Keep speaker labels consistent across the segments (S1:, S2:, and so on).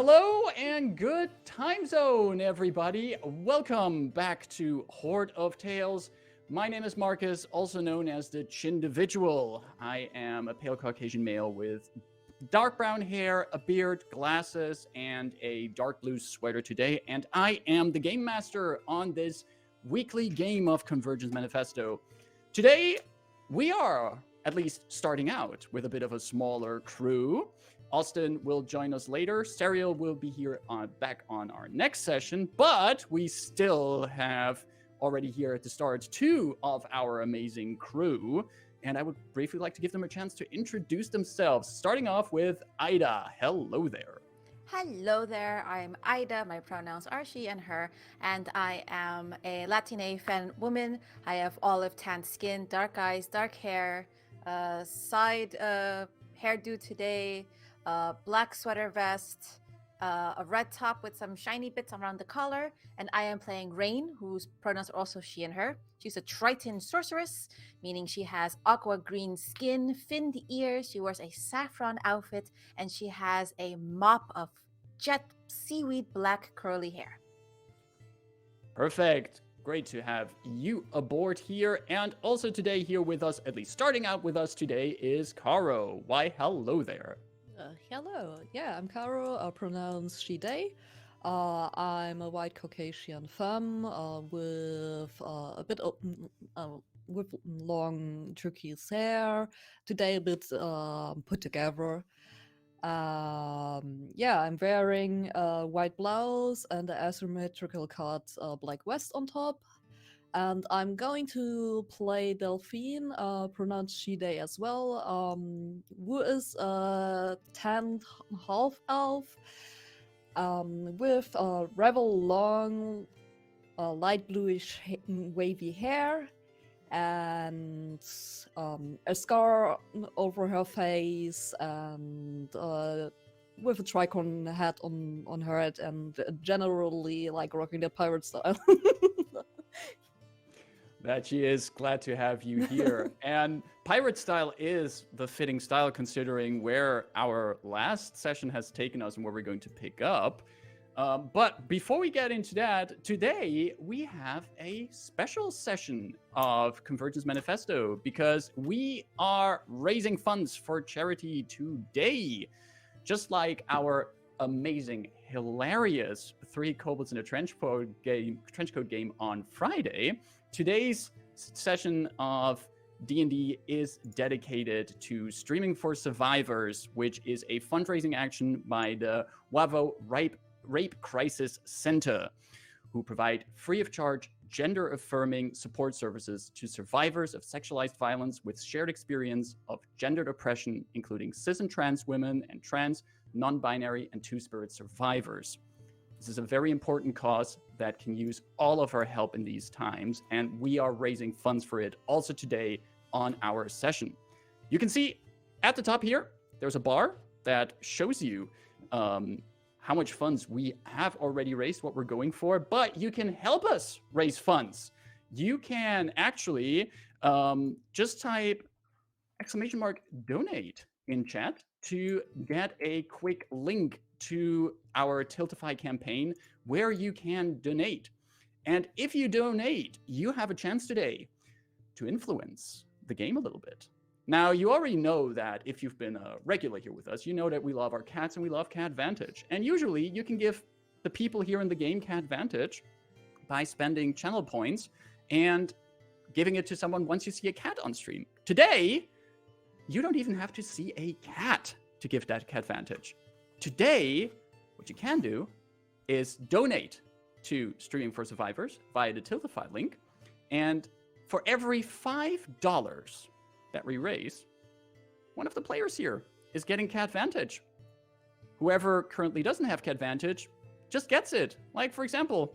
S1: Hello and good time zone, everybody. Welcome back to Horde of Tales. My name is Marcus, also known as the Chindividual. I am a pale Caucasian male with dark brown hair, a beard, glasses, and a dark blue sweater today. And I am the game master on this weekly game of Convergence Manifesto. Today, we are at least starting out with a bit of a smaller crew. Austin will join us later. Serial will be here back on our next session, but we still have already here at the start two of our amazing crew, and I would briefly like to give them a chance to introduce themselves, starting off with Ida. Hello there.
S2: Hello there, I'm Ida, my pronouns are she and her, and I am a Latina fan woman. I have olive tanned skin, dark eyes, dark hair, side hairdo today, black sweater vest, a red top with some shiny bits around the collar, and I am playing Rayn, whose pronouns are also she and her. She's a Triton sorceress, meaning she has aqua green skin, finned ears, she wears a saffron outfit, and she has a mop of jet seaweed black curly hair.
S1: Perfect. Great to have you aboard here. And also today here with us, at least starting out with us today, is Caro. Why, hello there.
S3: Hello. Yeah, I'm Caro, pronouns she, they. I'm a white Caucasian femme with a bit of, with long turquoise hair. Today a bit put together. Yeah, I'm wearing a white blouse and an asymmetrical cut black vest on top. And I'm going to play Delphine, pronounced she, they as well, who is a tanned half-elf with rather long, light bluish wavy hair and a scar over her face and with a tricorn hat on her head and generally like rocking the pirate style.
S1: That she is. Glad to have you here. And pirate style is the fitting style considering where our last session has taken us and where we're going to pick up. But before we get into that, today we have a special session of Convergence Manifesto because we are raising funds for charity today. Just like our amazing, hilarious 3 Kobolds in a Trench Coat game on Friday, today's session of D&D is dedicated to Streaming for Survivors, which is a fundraising action by the WAVO Rape Crisis Center, who provide free of charge gender-affirming support services to survivors of sexualized violence with shared experience of gendered oppression, including cis and trans women and trans, non-binary, and two-spirit survivors. This is a very important cause that can use all of our help in these times, and we are raising funds for it also today on our session. You can see at the top here, there's a bar that shows you how much funds we have already raised, what we're going for, but you can help us raise funds. You can actually just type !donate in chat to get a quick link to our Tiltify campaign where you can donate. And if you donate, you have a chance today to influence the game a little bit. Now, you already know that if you've been a regular here with us, you know that we love our cats and we love Cat Vantage. And usually you can give the people here in the game Cat Vantage by spending channel points and giving it to someone once you see a cat on stream. Today, you don't even have to see a cat to give that Cat Vantage. Today, what you can do is donate to Streaming for Survivors via the Tiltify link. And for every $5 that we raise, one of the players here is getting Cat Vantage. Whoever currently doesn't have Cat Vantage just gets it. Like, for example,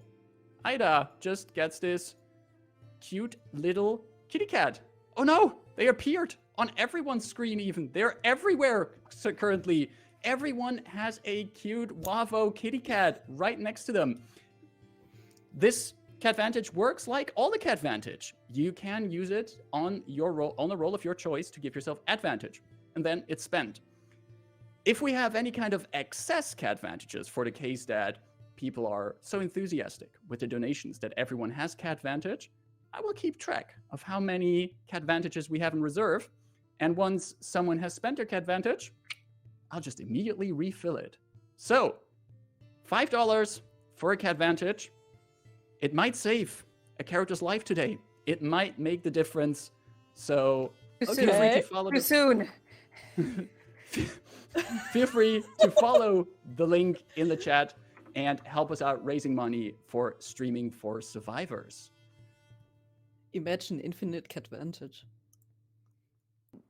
S1: Ida just gets this cute little kitty cat. Oh no, they appeared on everyone's screen even. They're everywhere currently. Everyone has a cute Wavo kitty cat right next to them. This Cat Vantage works like all the Cat Vantage. You can use it on your roll, on a roll of your choice to give yourself advantage, and then it's spent. If we have any kind of excess CADvantages for the case that people are so enthusiastic with the donations that everyone has CADvantage, I will keep track of how many CADvantages we have in reserve. And once someone has spent their CADvantage, I'll just immediately refill it. So, $5 for a CADvantage. It might save a character's life today. It might make the difference. So, feel free to follow
S2: Too soon.
S1: Feel free to follow the link in the chat and help us out raising money for Streaming for Survivors.
S3: Imagine infinite CADvantage.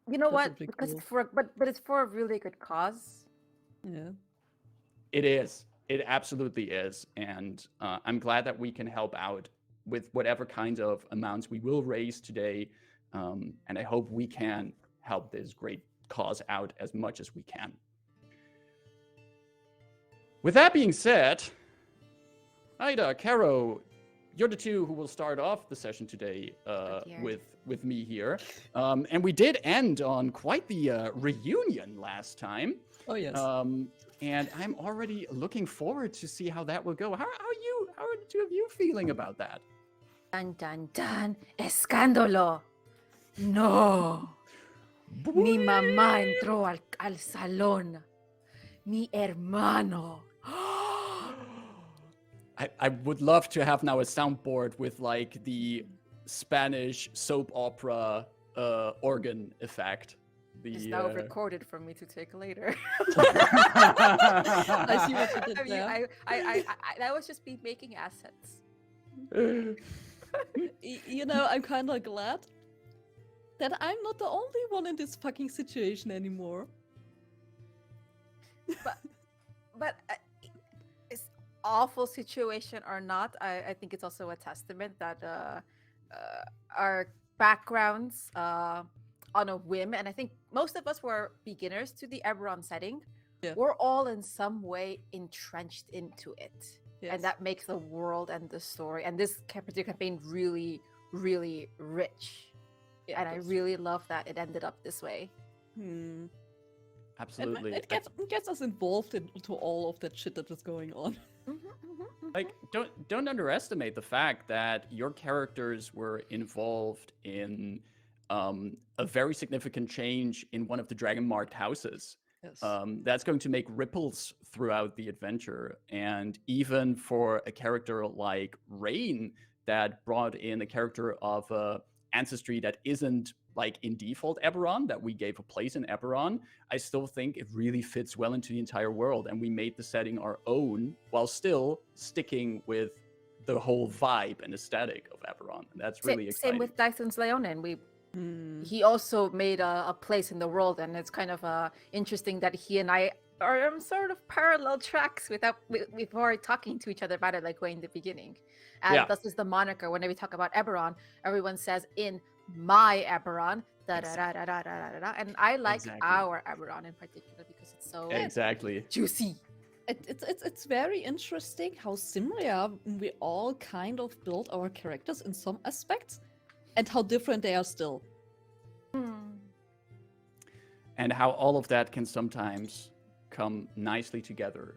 S2: You know
S3: That
S2: what?
S3: would be
S2: Because
S3: cool.
S2: but it's for a really good cause.
S3: Yeah.
S1: It is. It absolutely is. And I'm glad that we can help out with whatever kinds of amounts we will raise today. And I hope we can help this great cause out as much as we can. With that being said, Ida, Caro, you're the two who will start off the session today with me here. And we did end on quite the reunion last time.
S3: Oh yes.
S1: And I'm already looking forward to see how that will go. How are the two of you feeling about that?
S2: Dun dun dun. Escándalo. No. Mi mamá entró al salón. Mi hermano.
S1: I would love to have now a soundboard with like the Spanish soap opera organ effect.
S2: It's now recorded for me to take later.
S3: I see what you did there.
S2: That was just me making assets.
S3: You know, I'm kind of glad that I'm not the only one in this fucking situation anymore.
S2: But it's awful situation or not, I think it's also a testament that our backgrounds on a whim, and I think most of us were beginners to the Eberron setting.
S3: Yeah.
S2: We're all in some way entrenched into it.
S3: Yes.
S2: And that makes the world and the story and this particular campaign really, really rich. And I really love that it ended up this way.
S1: Absolutely.
S3: It gets us involved into all of that shit that is going on.
S1: Like, don't underestimate the fact that your characters were involved in a very significant change in one of the dragon-marked houses.
S3: Yes.
S1: That's going to make ripples throughout the adventure. And even for a character like Rayn that brought in a character of ancestry that isn't like in default Eberron, that we gave a place in Eberron, I still think it really fits well into the entire world. And we made the setting our own while still sticking with the whole vibe and aesthetic of Eberron. And that's really exciting.
S2: Same with Dyson's Leonin. He also made a place in the world, and it's kind of interesting that he and I are on sort of parallel tracks before talking to each other about it, like way in the beginning. And this is the moniker. Whenever we talk about Eberron, everyone says in my Eberron, and I like our Eberron in particular because it's so juicy.
S3: It's very interesting how similar we all kind of build our characters in some aspects, and how different they are still.
S1: And how all of that can sometimes come nicely together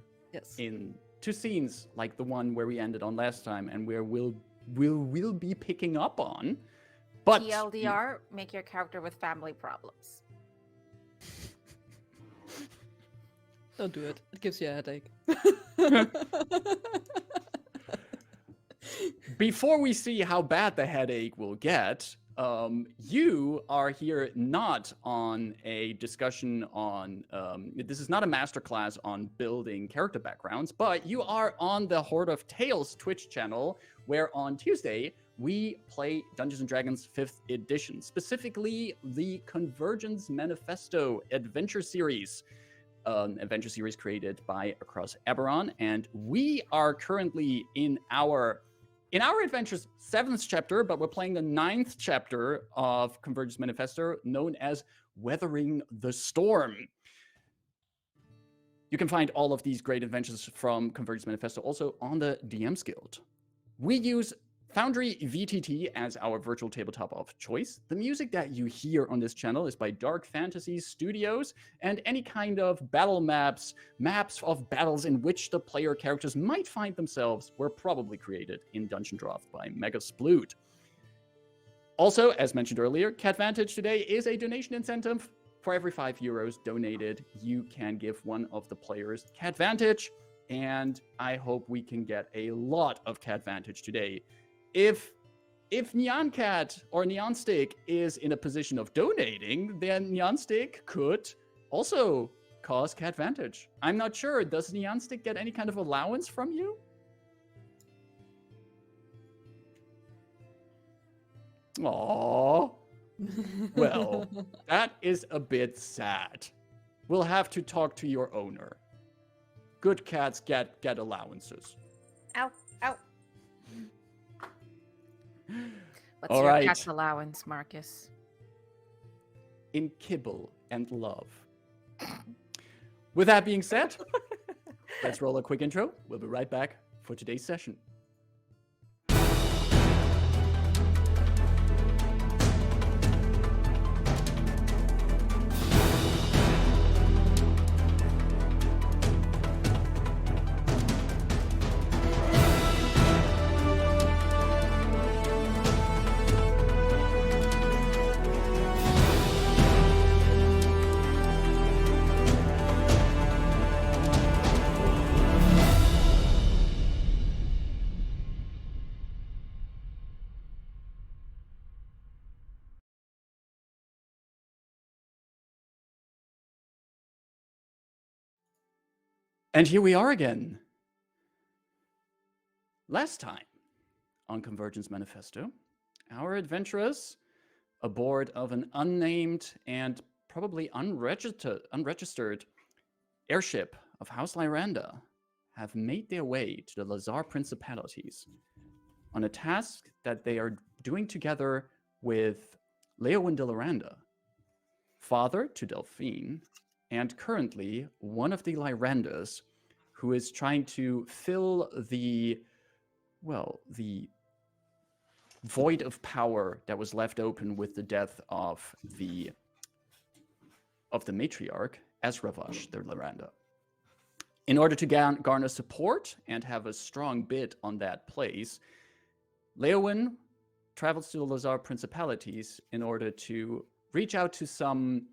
S1: in two scenes like the one where we ended on last time and where we'll be picking up on. But
S2: TLDR, make your character with family problems.
S3: Don't do it. It gives you a headache.
S1: Before we see how bad the headache will get, you are here not on a discussion on, this is not a masterclass on building character backgrounds, but you are on the Horde of Tales Twitch channel, where on Tuesday, we play Dungeons & Dragons 5th edition, specifically the Convergence Manifesto adventure series. Adventure series created by Across Eberron, and we are currently in our adventure's 7th chapter, but we're playing the 9th chapter of Convergence Manifesto, known as Weathering the Storm. You can find all of these great adventures from Convergence Manifesto also on the DM's Guild. We use Foundry VTT as our virtual tabletop of choice. The music that you hear on this channel is by Dark Fantasy Studios, and any kind of battle maps of battles in which the player characters might find themselves were probably created in Dungeon Draft by Megasploot. Also, as mentioned earlier, Catvantage today is a donation incentive. For every €5 donated, you can give one of the players Catvantage, and I hope we can get a lot of Catvantage today. If Nyancat or Nyanstick is in a position of donating, then Nyanstick could also cause Catvantage. I'm not sure. Does Nyanstick get any kind of allowance from you? Aww. Well, that is a bit sad. We'll have to talk to your owner. Good cats get allowances.
S2: Ow, ow. What's
S1: All
S2: your
S1: right.
S2: cat's allowance, Marcus?
S1: In kibble and love. With that being said, let's roll a quick intro. We'll be right back for today's session. And here we are again. Last time on Convergence Manifesto, our adventurers aboard of an unnamed and probably unregistered airship of House Lyrandar have made their way to the Lhazaar Principalities on a task that they are doing together with Léowyn de Lyrandar, father to Delphine, and currently one of the Lyranders who is trying to fill the void of power that was left open with the death of the matriarch, Esravash de Lyrandar. In order to garner support and have a strong bid on that place, Léowyn travels to the Lhazaar Principalities in order to reach out to some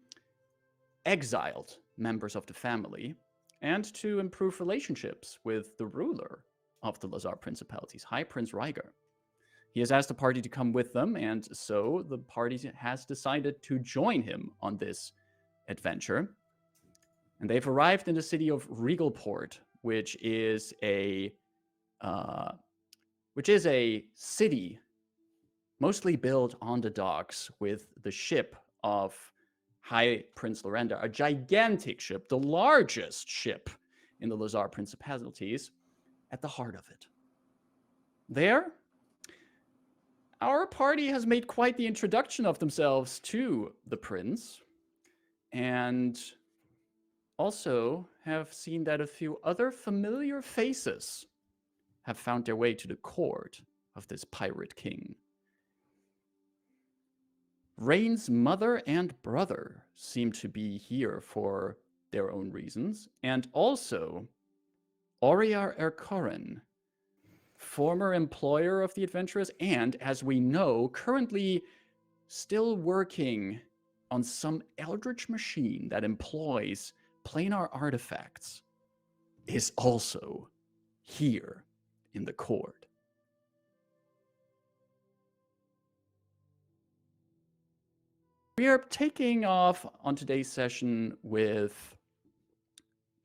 S1: exiled members of the family and to improve relationships with the ruler of the Lhazaar Principalities, High Prince Rygar. He has asked the party to come with them, and so the party has decided to join him on this adventure. And they've arrived in the city of Regalport, which is a city mostly built on the docks with the ship of High Prince Lyrandar, a gigantic ship, the largest ship in the Lhazaar Principalities, at the heart of it. There, our party has made quite the introduction of themselves to the prince, and also have seen that a few other familiar faces have found their way to the court of this pirate king. Rayn's mother and brother seem to be here for their own reasons, and also Aurea Erkoren, former employer of the adventurers, and, as we know, currently still working on some eldritch machine that employs planar artifacts, is also here in the court. We are taking off on today's session with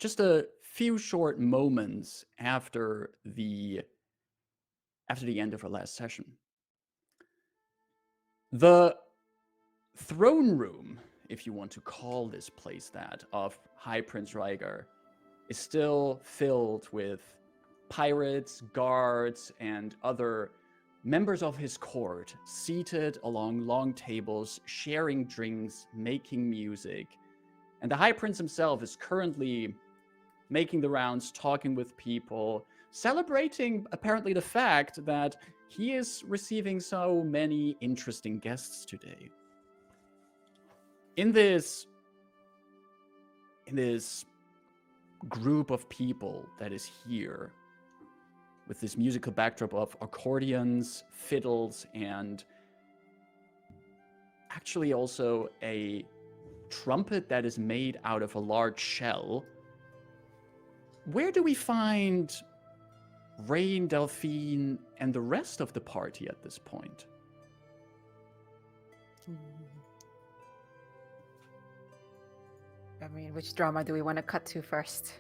S1: just a few short moments after the end of our last session. The throne room, if you want to call this place that, of High Prince Rygar, is still filled with pirates, guards, and other members of his court seated along long tables, sharing drinks, making music. And the High Prince himself is currently making the rounds, talking with people, celebrating apparently the fact that he is receiving so many interesting guests today. In this group of people that is here, with this musical backdrop of accordions, fiddles, and actually also a trumpet that is made out of a large shell, where do we find Rayn, Delphine, and the rest of the party at this point?
S2: I mean, which drama do we want to cut to first?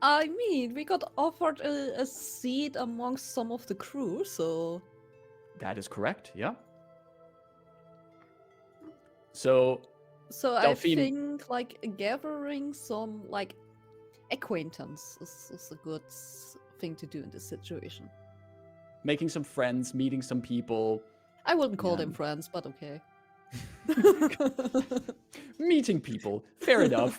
S3: I mean, we got offered a seat amongst some of the crew, so...
S1: That is correct, yeah. So Delphine...
S3: I think, like, gathering some, like, acquaintance is a good thing to do in this situation.
S1: Making some friends, meeting some people.
S3: I wouldn't call them friends, but okay.
S1: Meeting people, fair enough.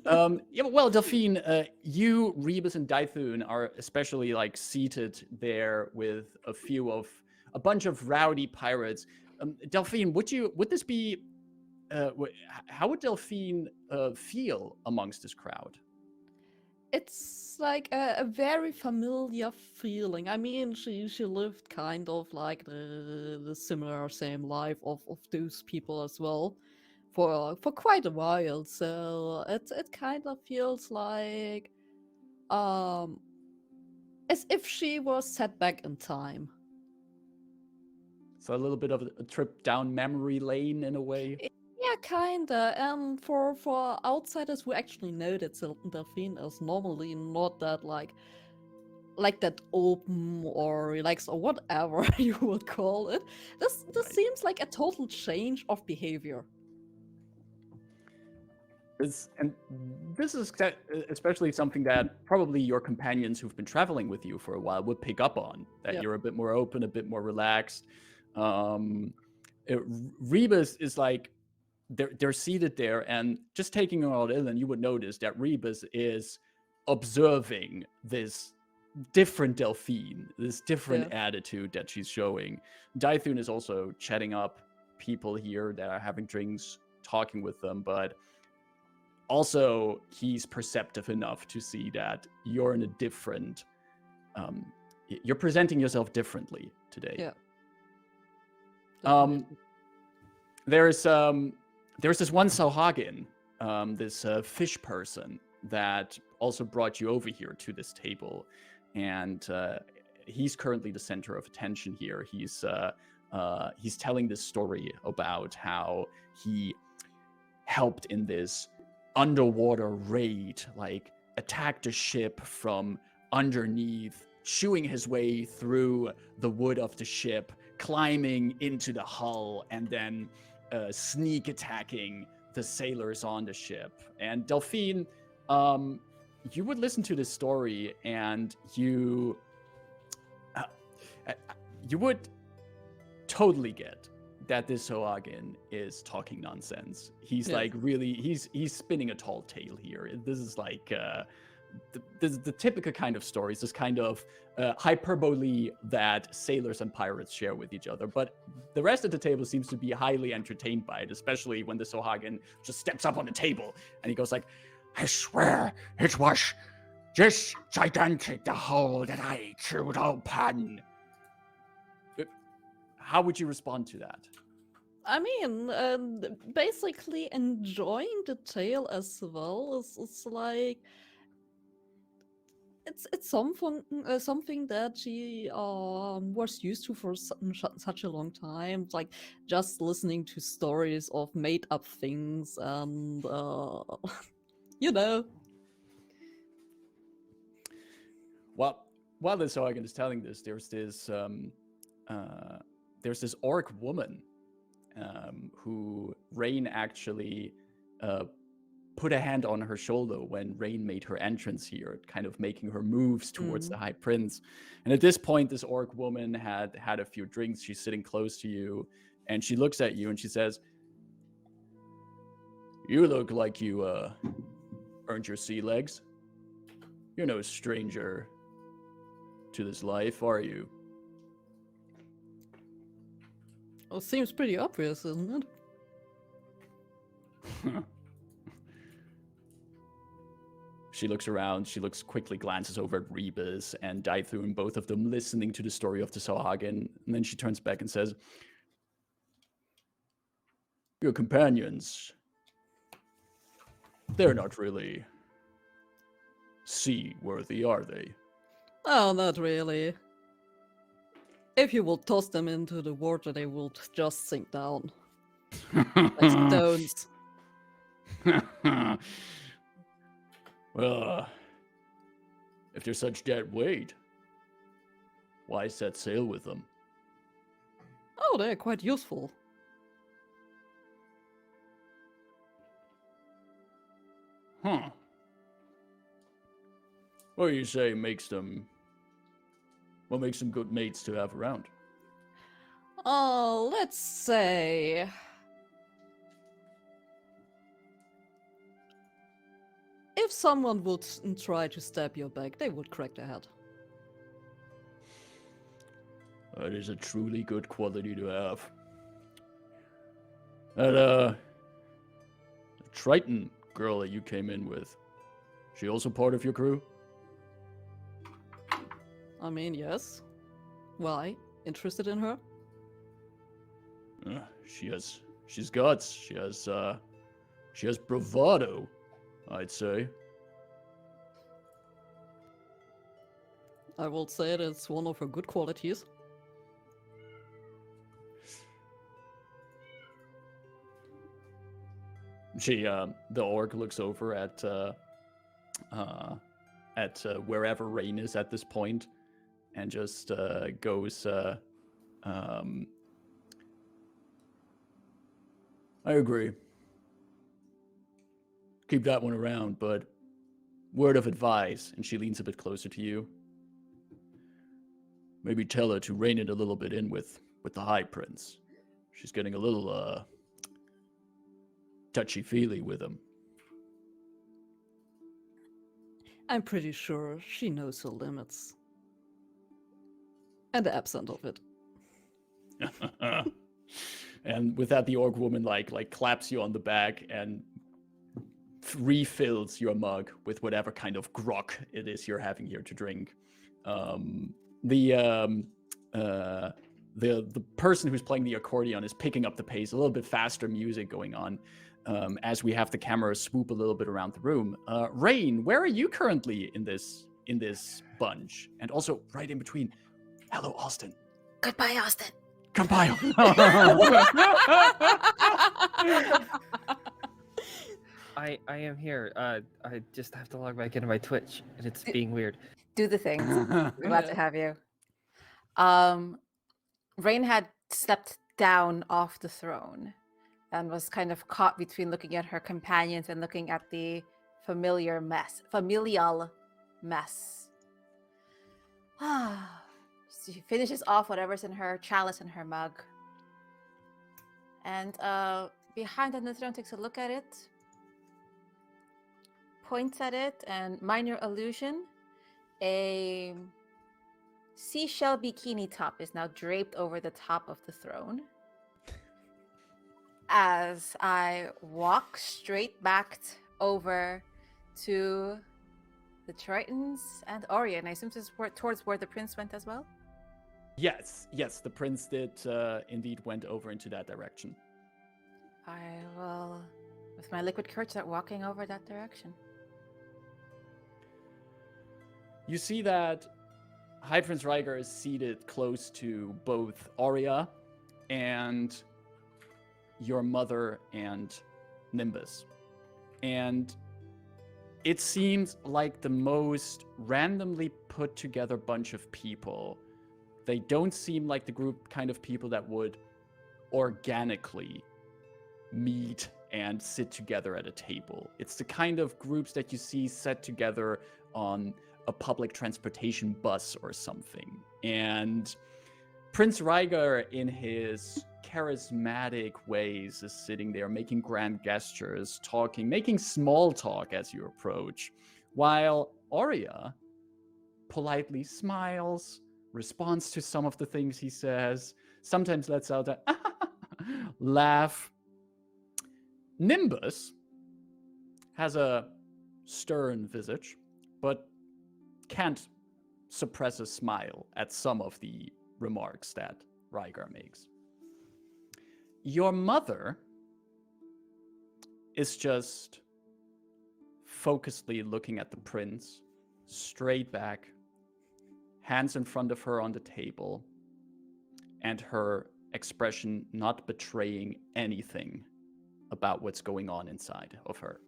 S1: Yeah, well, Delphine, you, Rebus, and Dythun are especially like seated there with a bunch of rowdy pirates. Delphine, would this be? How would Delphine feel amongst this crowd?
S3: It's like a very familiar feeling. I mean, she lived kind of like the same life of those people as well for quite a while. So it kind of feels like as if she was set back in time.
S1: So a little bit of a trip down memory lane in a way.
S3: Yeah, kinda. And for outsiders who actually know that Delphine is normally not that like that open or relaxed or whatever you would call it, this
S1: Right.
S3: seems like a total change of behavior.
S1: This is especially something that probably your companions who've been traveling with you for a while would pick up on. That
S3: Yep.
S1: You're a bit more open, a bit more relaxed. Rebus is like they're seated there and just taking it all in, and you would notice that Rebus is observing this different Delphine, this different attitude that she's showing. Dythun is also chatting up people here that are having drinks, talking with them, but also he's perceptive enough to see that you're in a different you're presenting yourself differently today.
S3: Yeah.
S1: There's this one Sauhagen, this fish person that also brought you over here to this table, and he's currently the center of attention here. He's telling this story about how he helped in this underwater raid, like attacked a ship from underneath, chewing his way through the wood of the ship, climbing into the hull, and then sneak attacking the sailors on the ship. And Delphine, you would listen to this story and you would totally get that this Sauhagen is talking nonsense. He's like really, he's spinning a tall tale here. This is like the typical kind of stories, this kind of hyperbole that sailors and pirates share with each other. But the rest of the table seems to be highly entertained by it, especially when the Sauhagen just steps up on the table and he goes like, "I swear it was just gigantic, the hole that I chewed open." How would you respond to that?
S3: I mean, basically enjoying the tale as well. It's like it's something that she was used to for such a long time. It's like just listening to stories of made up things and you know.
S1: Well, while the Sauhagen is telling this, there's this orc woman who Rayn actually put a hand on her shoulder when Rayn made her entrance here, kind of making her moves towards the High Prince. And at this point, this orc woman had a few drinks. She's sitting close to you, and she looks at you and she says, "You look like you earned your sea legs. You're no stranger to this life, are you?
S3: Well, seems pretty obvious, isn't it?
S1: She looks around, quickly glances over at Rebus and Daithu and both of them listening to the story of the Sahagin, and then she turns back and says, your companions, they're not really seaworthy, are they?
S3: Oh, not really. If you will toss them into the water, they will just sink down. Like stones.
S1: Well, if they're such dead weight, why set sail with them?
S3: Oh, they're quite useful.
S1: Huh. What do you say makes them good mates to have around?
S3: Oh, let's say... if someone would try to stab your back, they would crack their head.
S1: That is a truly good quality to have. That, the Triton girl that you came in with, she also part of your crew?
S3: I mean, yes. Why? Interested in her?
S1: She's guts. She has bravado, I'd say.
S3: I will say that's one of her good qualities.
S1: The orc looks over at wherever Rayn is at this point, and just goes, I agree. Keep that one around, but word of advice, and she leans a bit closer to you. Maybe tell her to rein it a little bit in with the High Prince. She's getting a little, touchy-feely with him.
S3: I'm pretty sure she knows her limits. And the absent of it.
S1: And with that, the orc woman like claps you on the back and refills your mug with whatever kind of grog it is you're having here to drink. The person who's playing the accordion is picking up the pace, a little bit faster music going on, as we have the camera swoop a little bit around the room. Rayn, where are you currently in this bunch? And also right in between, hello, Austin.
S2: Goodbye, Austin.
S1: Goodbye.
S4: I am here. I just have to log back into my Twitch, and it's being weird.
S2: Do the things. We're glad to have you. Rayn had stepped down off the throne and was kind of caught between looking at her companions and looking at the familial mess. She finishes off whatever's in her chalice and her mug. And behind on the throne takes a look at it, points at it, and minor illusion, a seashell bikini top is now draped over the top of the throne. As I walk straight back over to the Tritons and Aurea, and I assume this is towards where the prince went as well?
S1: Yes, the prince did indeed went over into that direction.
S2: I will, with my liquid courage, start walking over that direction.
S1: You see that High Prince Rygar is seated close to both Aurea and your mother and Nimbus. And it seems like the most randomly put together bunch of people. They don't seem like the group kind of people that would organically meet and sit together at a table. It's the kind of groups that you see set together on a public transportation bus or something. And Prince Rygar, in his charismatic ways is sitting there making grand gestures, talking, making small talk as you approach, while Aurea politely smiles, responds to some of the things he says, sometimes lets out a laugh. Nimbus has a stern visage, but can't suppress a smile at some of the remarks that Rygar makes. Your mother is just focusedly looking at the prince, straight back, hands in front of her on the table, and her expression not betraying anything about what's going on inside of her.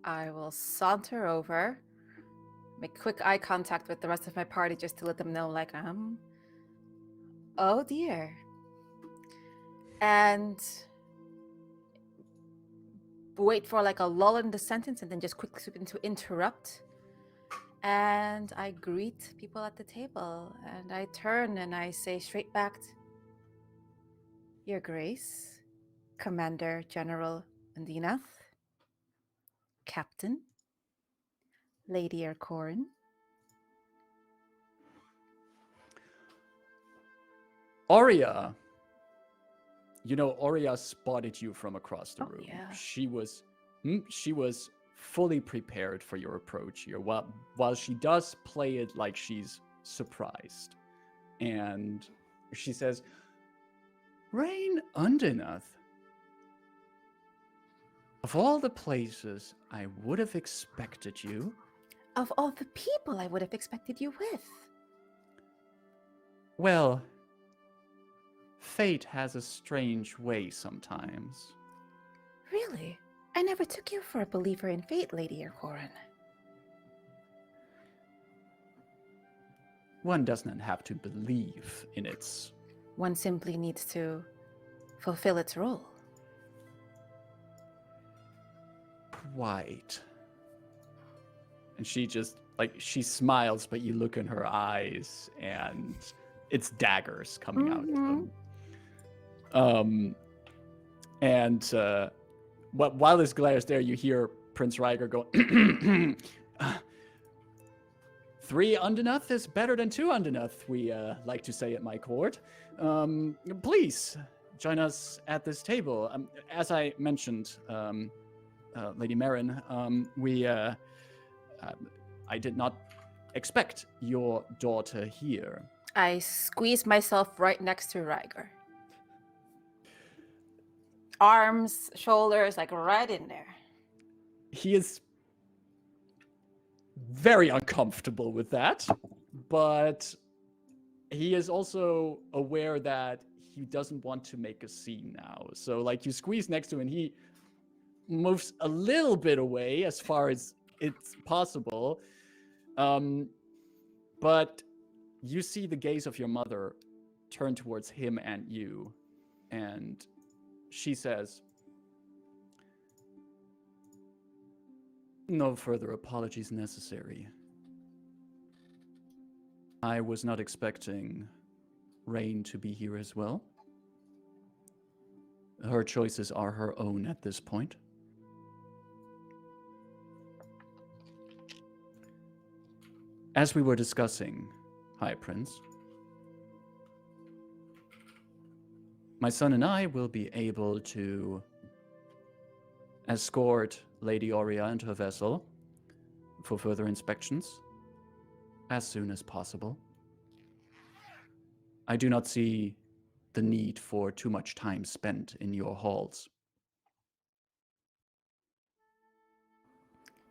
S2: I will saunter over, make quick eye contact with the rest of my party just to let them know, like, oh dear. And wait for like a lull in the sentence and then just quickly swoop in to interrupt. And I greet people at the table and I turn and I say straight back, Your Grace, Commander General Undinaths, Captain, Lady Ercorin.
S1: Aurea, you know, Aurea spotted you from across the room.
S2: Yeah.
S1: She was fully prepared for your approach here. While she does play it like she's surprised, and she says, "Rayn Undinaths, of all the places I would have expected you,
S2: Of all the people I would have expected you with."
S1: well, fate has a strange way sometimes."
S2: Really? I never took you for a believer in fate, Lady Ercorin.
S1: One does not have to believe in its...
S2: One simply needs to fulfill its role.
S1: Quite. And she just, like, she smiles, but you look in her eyes, and it's daggers coming out of them. While this glare is there, you hear Prince Rygar go, 3 Undinaths is better than 2 Undinaths, we like to say at my court. Please, join us at this table. As I mentioned, Lady Marin, I did not expect your daughter here.
S2: I squeeze myself right next to Rygar. Arms, shoulders, like right in there.
S1: He is very uncomfortable with that, but he is also aware that he doesn't want to make a scene now. So, like, you squeeze next to him, and he moves a little bit away as far as it's possible. But you see the gaze of your mother turn towards him and you, and she says, "No further apologies necessary. I was not expecting Rayn to be here as well. Her choices are her own at this point. As we were discussing, High Prince, my son and I will be able to escort Lady Aurea and her vessel for further inspections as soon as possible. I do not see the need for too much time spent in your halls."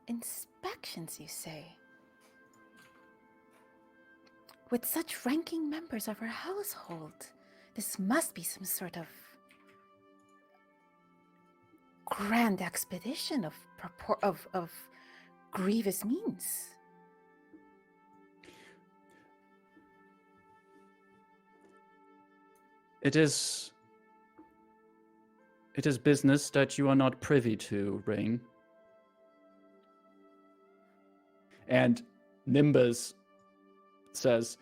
S2: Inspections, you say? With such ranking members of our household, this must be some sort of grand expedition of grievous means.
S1: It is business that you are not privy to, Rayn. And Nimbus says,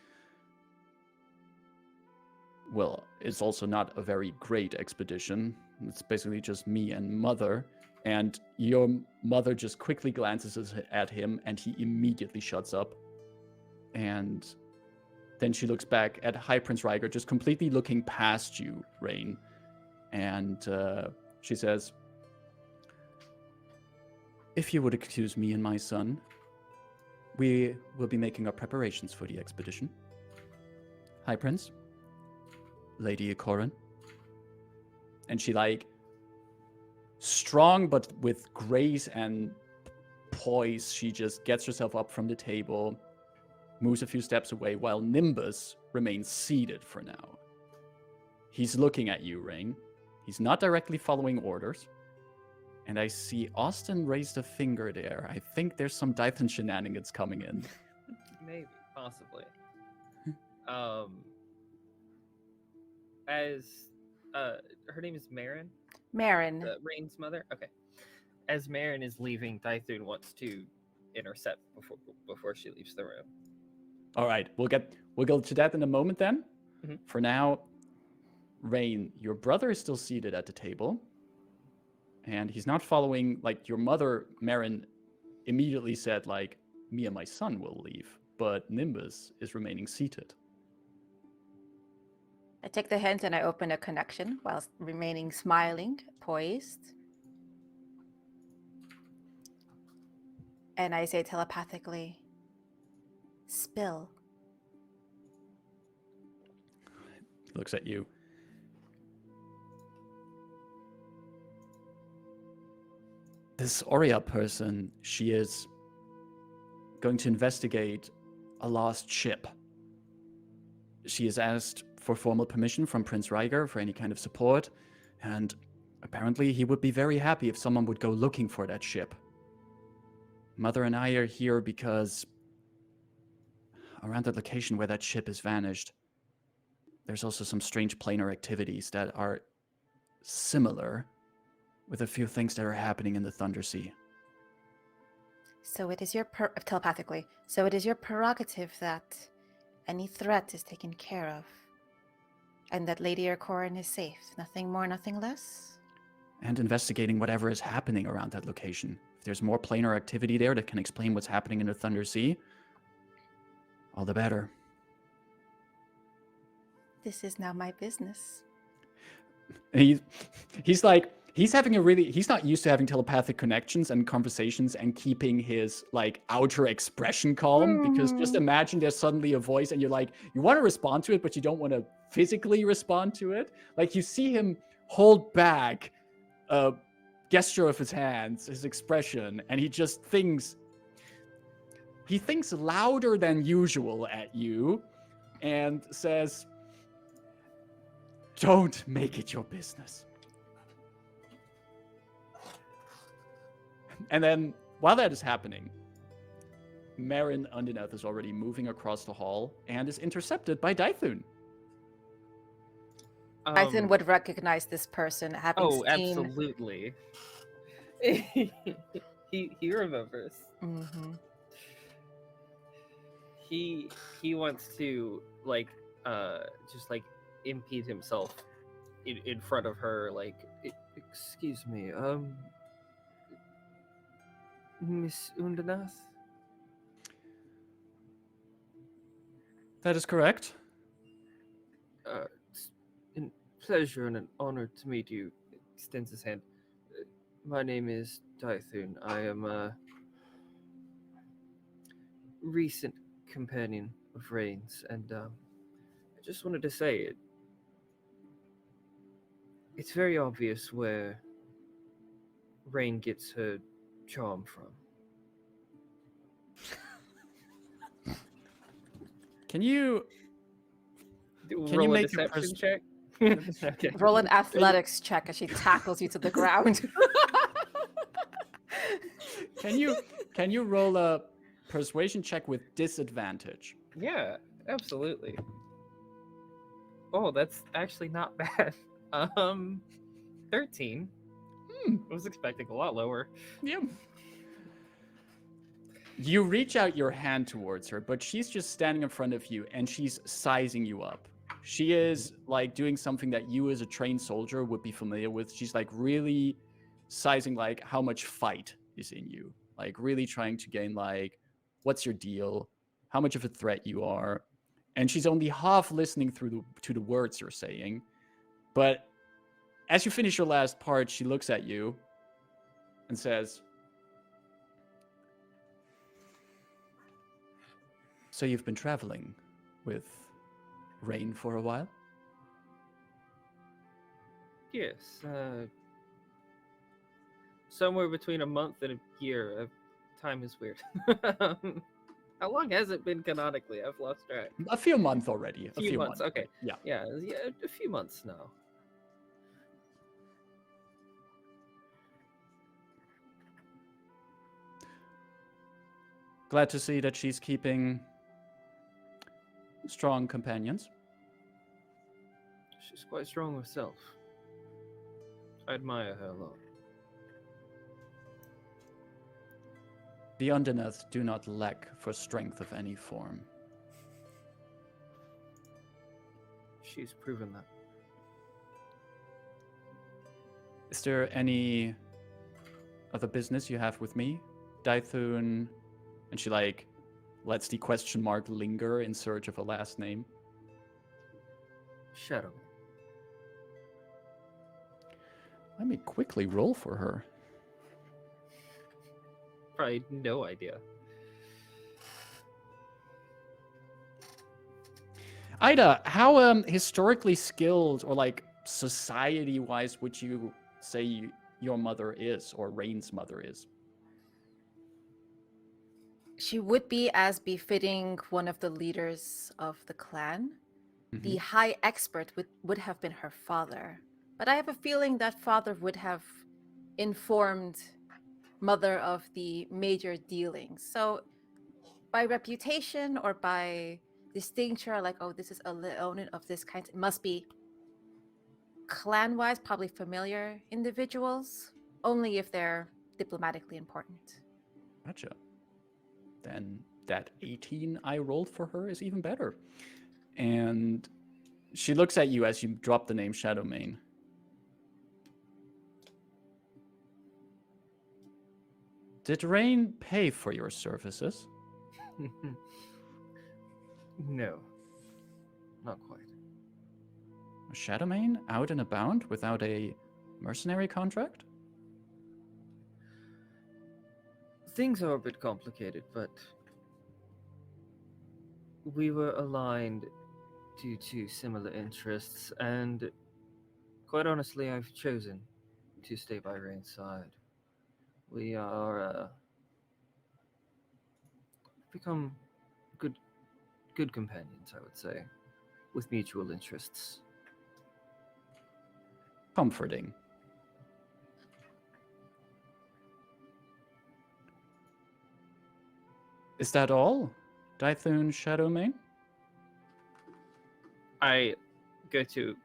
S1: well, it's also not a very great expedition. It's basically just me and Mother. And your mother just quickly glances at him, and he immediately shuts up. And then she looks back at High Prince Ryger, just completely looking past you, Rayn. And she says, if you would excuse me and my son, we will be making our preparations for the expedition. High Prince, Lady Ikoran. And she, like, strong but with grace and poise, she just gets herself up from the table, moves a few steps away, while Nimbus remains seated for now. He's looking at you, Rayn. He's not directly following orders. And I see Austin raised a finger there. I think there's some Dython shenanigans coming in.
S4: Maybe, possibly. As her name is Marin,
S2: Marin.
S4: Rayn's mother. Okay. As Marin is leaving, Dython wants to intercept before she leaves the room.
S1: All right, we'll go to that in a moment then.
S4: Mhm.
S1: For now, Rayn, your brother is still seated at the table. And he's not following, like, your mother, Marin, immediately said, like, me and my son will leave. But Nimbus is remaining seated.
S2: I take the hint and I open a connection whilst remaining smiling, poised. And I say telepathically, spill.
S1: He looks at you. This Aurea person, she is going to investigate a lost ship. She has asked for formal permission from Prince Ryger for any kind of support, and apparently he would be very happy if someone would go looking for that ship. Mother and I are here because around the location where that ship has vanished, there's also some strange planar activities that are similar with a few things that are happening in the Thundersea.
S2: So it is your telepathically. So it is your prerogative that any threat is taken care of, and that Lady Ikoran is safe. Nothing more, nothing less.
S1: And investigating whatever is happening around that location. If there's more planar activity there that can explain what's happening in the Thundersea, all the better.
S2: This is now my business.
S1: And he's like, he's not used to having telepathic connections and conversations and keeping his, like, outer expression calm, because just imagine there's suddenly a voice and you're like, you want to respond to it, but you don't want to physically respond to it. Like, you see him hold back a gesture of his hands, his expression, and he thinks louder than usual at you and says, don't make it your business. And then, while that is happening, Marin Undinaths is already moving across the hall and is intercepted by Dython.
S2: Dython would recognize this person, having seen...
S4: absolutely. he remembers.
S2: Mm-hmm.
S4: He wants to, like, just, like, impede himself in front of her, like, excuse me, Miss Undinaths?
S1: That is correct.
S4: It's a pleasure and an honor to meet you. Extends his hand. My name is Dython. I am a recent companion of Rayn's, and I just wanted to say it. It's very obvious where Rayn gets her charm from.
S1: Can you
S4: Roll a
S1: make a
S4: deception check? Okay.
S2: Roll an athletics check as she tackles you to the ground.
S1: Can you roll a persuasion check with disadvantage?
S4: Yeah, absolutely. Oh, that's actually not bad. 13. I was expecting a lot lower.
S1: Yeah. You reach out your hand towards her, but she's just standing in front of you and she's sizing you up. She is like doing something that you as a trained soldier would be familiar with. She's like really sizing like how much fight is in you. Like really trying to gain like what's your deal? How much of a threat you are. And she's only half listening to the words you're saying. But as you finish your last part, she looks at you and says, "So you've been traveling with Rayn for a while?"
S4: Yes, somewhere between a month and a year. Time is weird. How long has it been canonically? I've lost track.
S1: A few months already.
S4: A few months. Okay.
S1: Yeah.
S4: Yeah, a few months now.
S1: Glad to see that she's keeping strong companions.
S4: She's quite strong herself. I admire her a lot.
S1: The Undinaths do not lack for strength of any form.
S4: She's proven that.
S1: Is there any other business you have with me, Dythun? And she like lets the question mark linger in search of a last name.
S4: Shadow.
S1: Let me quickly roll for her.
S4: Probably no idea.
S1: Ida, how historically skilled or like society-wise would you say your mother is, or Rayn's mother is?
S2: She would be as befitting one of the leaders of the clan. The high expert would have been her father. But I have a feeling that father would have informed mother of the major dealings. So by reputation or by distinction, like, oh, this is a Leonin of this kind, it must be clan-wise, probably familiar individuals, only if they're diplomatically important.
S1: Gotcha. Then that 18 I rolled for her is even better. And she looks at you as you drop the name Shadowmane. Did Rayn pay for your services?
S4: No. Not quite.
S1: A Shadowmane out and about without a mercenary contract?
S4: Things are a bit complicated, but we were aligned due to similar interests, and quite honestly, I've chosen to stay by Rayn's side. We are become good companions, I would say, with mutual interests.
S1: Comforting. Is that all, Dythun Shadowmane?
S4: I go to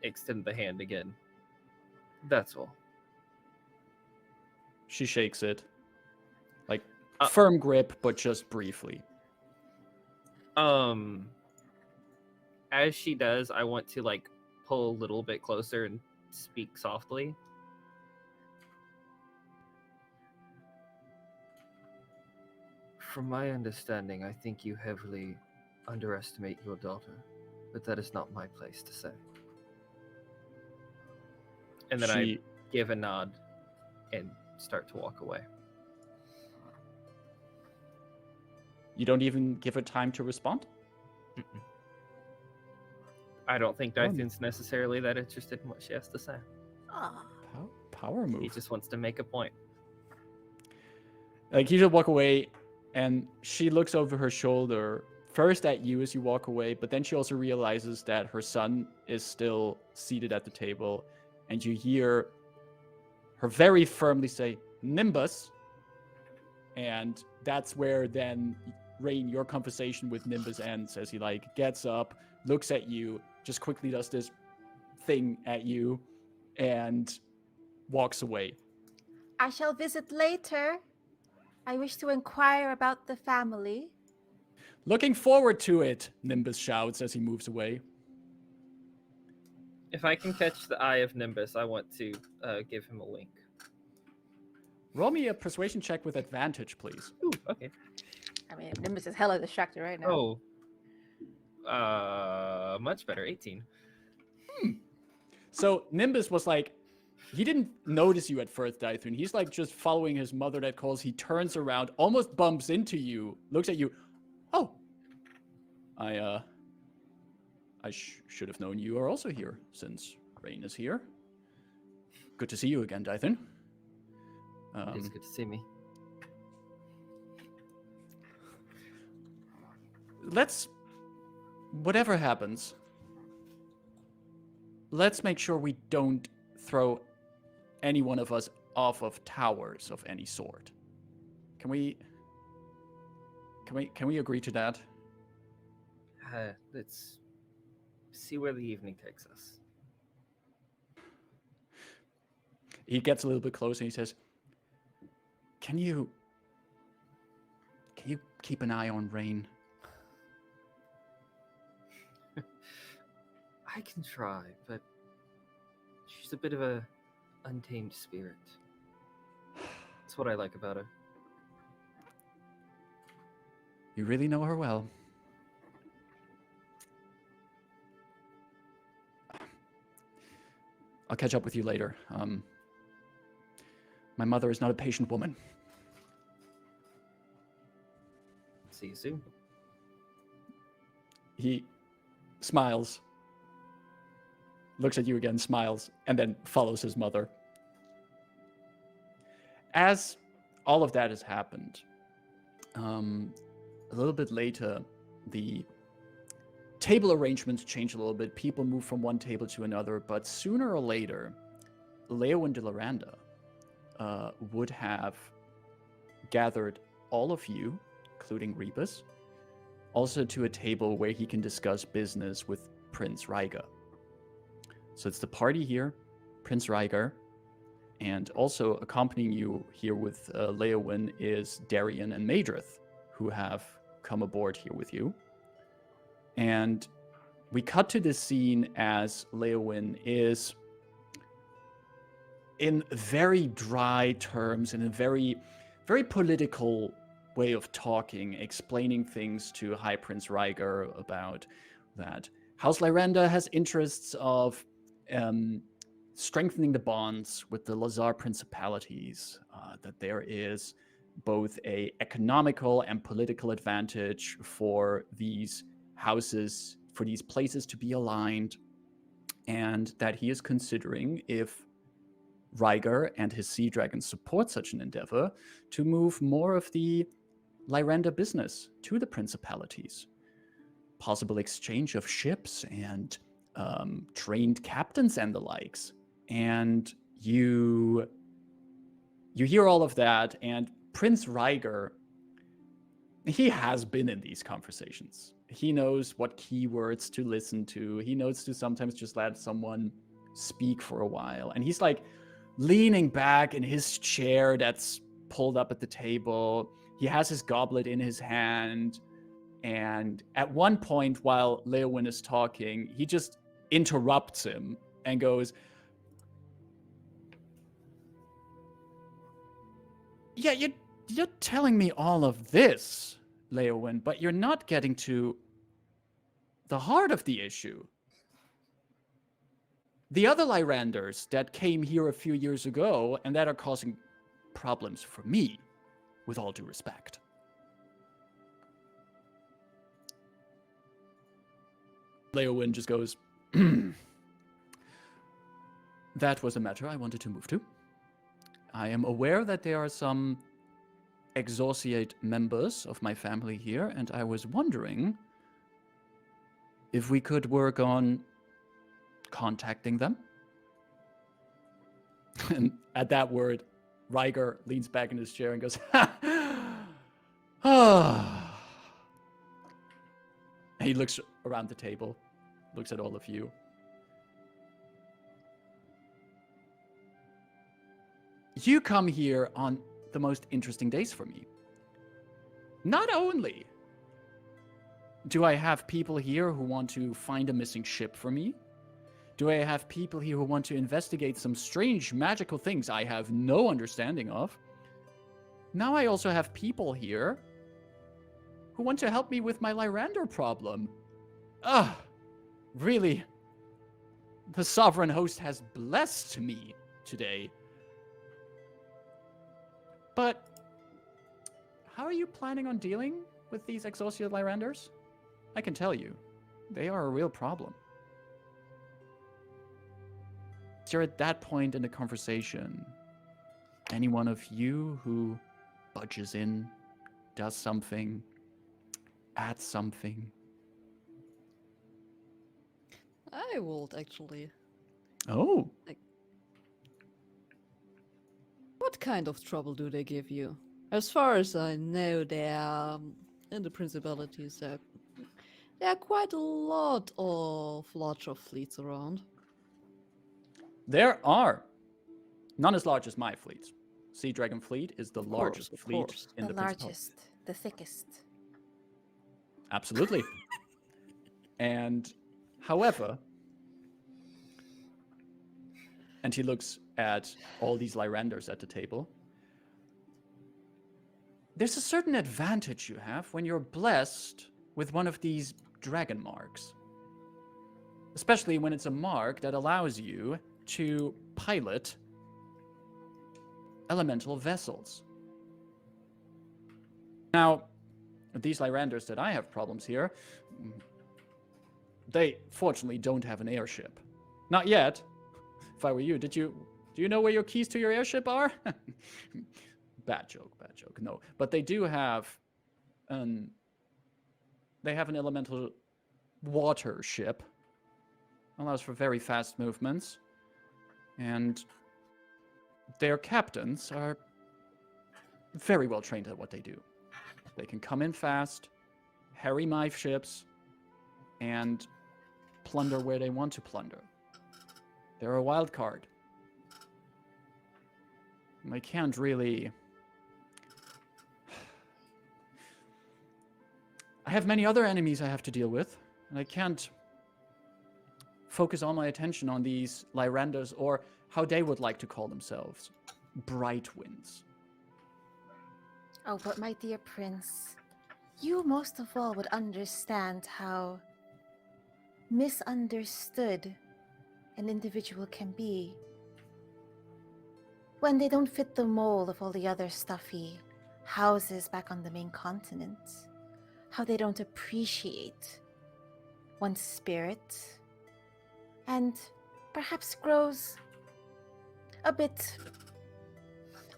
S4: extend the hand again. That's all.
S1: She shakes it. Like, firm grip, but just briefly.
S4: As she does, I want to, like, pull a little bit closer and speak softly. From my understanding, I think you heavily underestimate your daughter, but that is not my place to say. And then I give a nod and start to walk away.
S1: You don't even give her time to respond?
S4: Mm-mm. I don't think Dythun's necessarily that interested in what she has to say.
S1: Power move.
S4: He just wants to make a point.
S1: Like, you just walk away, and she looks over her shoulder, first at you as you walk away, but then she also realizes that her son is still seated at the table, and you hear her very firmly say, "Nimbus." And that's where then, Rayn, your conversation with Nimbus ends, as he, like, gets up, looks at you, just quickly does this thing at you, and walks away.
S2: I shall visit later. I wish to inquire about the family.
S1: Looking forward to it, Nimbus shouts as he moves away.
S4: If I can catch the eye of Nimbus, I want to give him a wink.
S1: Roll me a persuasion check with advantage, please.
S4: Ooh, okay.
S2: I mean, Nimbus is hella distracted right now.
S4: Oh, much better. 18.
S1: So Nimbus was like, he didn't notice you at first, Dythun. He's like just following his mother that calls. He turns around, almost bumps into you, looks at you. Oh, I should have known you are also here since Rayn is here. Good to see you again, Dythun.
S4: It's good to see me.
S1: Whatever happens, let's make sure we don't throw any one of us off of towers of any sort. Can we agree to that?
S4: Let's see where the evening takes us.
S1: He gets a little bit closer and he says, Can you keep an eye on Rayn?
S4: I can try, but she's a bit of a untamed spirit. That's what I like about her.
S1: You really know her well. I'll catch up with you later. My mother is not a patient woman.
S4: See you soon.
S1: He smiles, looks at you again, smiles, and then follows his mother. As all of that has happened, a little bit later, the table arrangements change a little bit. People move from one table to another, but sooner or later, Leo and Lyrandar would have gathered all of you, including Rebus, also to a table where he can discuss business with Prince Rygar. So it's the party here, Prince Rygar, and also accompanying you here with Leowyn is Darian and Madrith, who have come aboard here with you. And we cut to this scene as Leowyn is, in very dry terms, in a very, very political way of talking, explaining things to High Prince Rygar about that House Lyrandar has interests of strengthening the bonds with the Lhazaar principalities, that there is both a economical and political advantage for these houses, for these places to be aligned, and that he is considering, if Rygar and his sea dragons support such an endeavor, to move more of the Lyrandar business to the principalities. Possible exchange of ships and trained captains and the likes. And you hear all of that, and Prince Rygar, he has been in these conversations. He knows what keywords to listen to. He knows to sometimes just let someone speak for a while. And he's like leaning back in his chair that's pulled up at the table. He has his goblet in his hand. And at one point, while Leowyn is talking, he just interrupts him and goes, "Yeah, you're telling me all of this, Leowyn, but you're not getting to the heart of the issue. The other Lyranders that came here a few years ago and that are causing problems for me, with all due respect." Leowyn just goes, "That was a matter I wanted to move to. I am aware that there are some excoriate members of my family here, and I was wondering if we could work on contacting them." And at that word, Rygar leans back in his chair and goes, "Ah." And he looks around the table, looks at all of you. You come here on the most interesting days for me. Not only do I have people here who want to find a missing ship for me, Do I have people here who want to investigate some strange magical things I have no understanding of? Now I also have people here who want to help me with my Lyrander problem. Ah, really? The sovereign host has blessed me today. But how are you planning on dealing with these exhausted Lyranders? I can tell you, they are a real problem. You're at that point in the conversation. Any one of you who budges in, does something, adds something.
S3: I would actually.
S1: Oh.
S3: What kind of trouble do they give you? As far as I know, there are, in the principalities, there are quite a lot of larger fleets around.
S1: There are. None as large as my fleet. Sea Dragon fleet is the largest
S3: of
S1: fleet
S3: course.
S1: in
S2: The
S1: the Principality.
S2: largest, the thickest.
S1: Absolutely. And, however, and he looks at all these Lyranders at the table. There's a certain advantage you have when you're blessed with one of these dragon marks. Especially when it's a mark that allows you to pilot elemental vessels. Now, these Lyranders that I have problems here, they fortunately don't have an airship. Not yet. If I were you, do you know where your keys to your airship are? Bad joke. No, but they do have an elemental water ship. Allows for very fast movements. And their captains are very well trained at what they do. They can come in fast, harry my ships, and plunder where they want to plunder. They're a wild card. I can't really... I have many other enemies I have to deal with, and I can't focus all my attention on these Lyranders, or how they would like to call themselves, Bright Winds.
S2: Oh, but my dear prince, you most of all would understand how misunderstood an individual can be when they don't fit the mold of all the other stuffy houses back on the main continent. How they don't appreciate one's spirit and perhaps grows a bit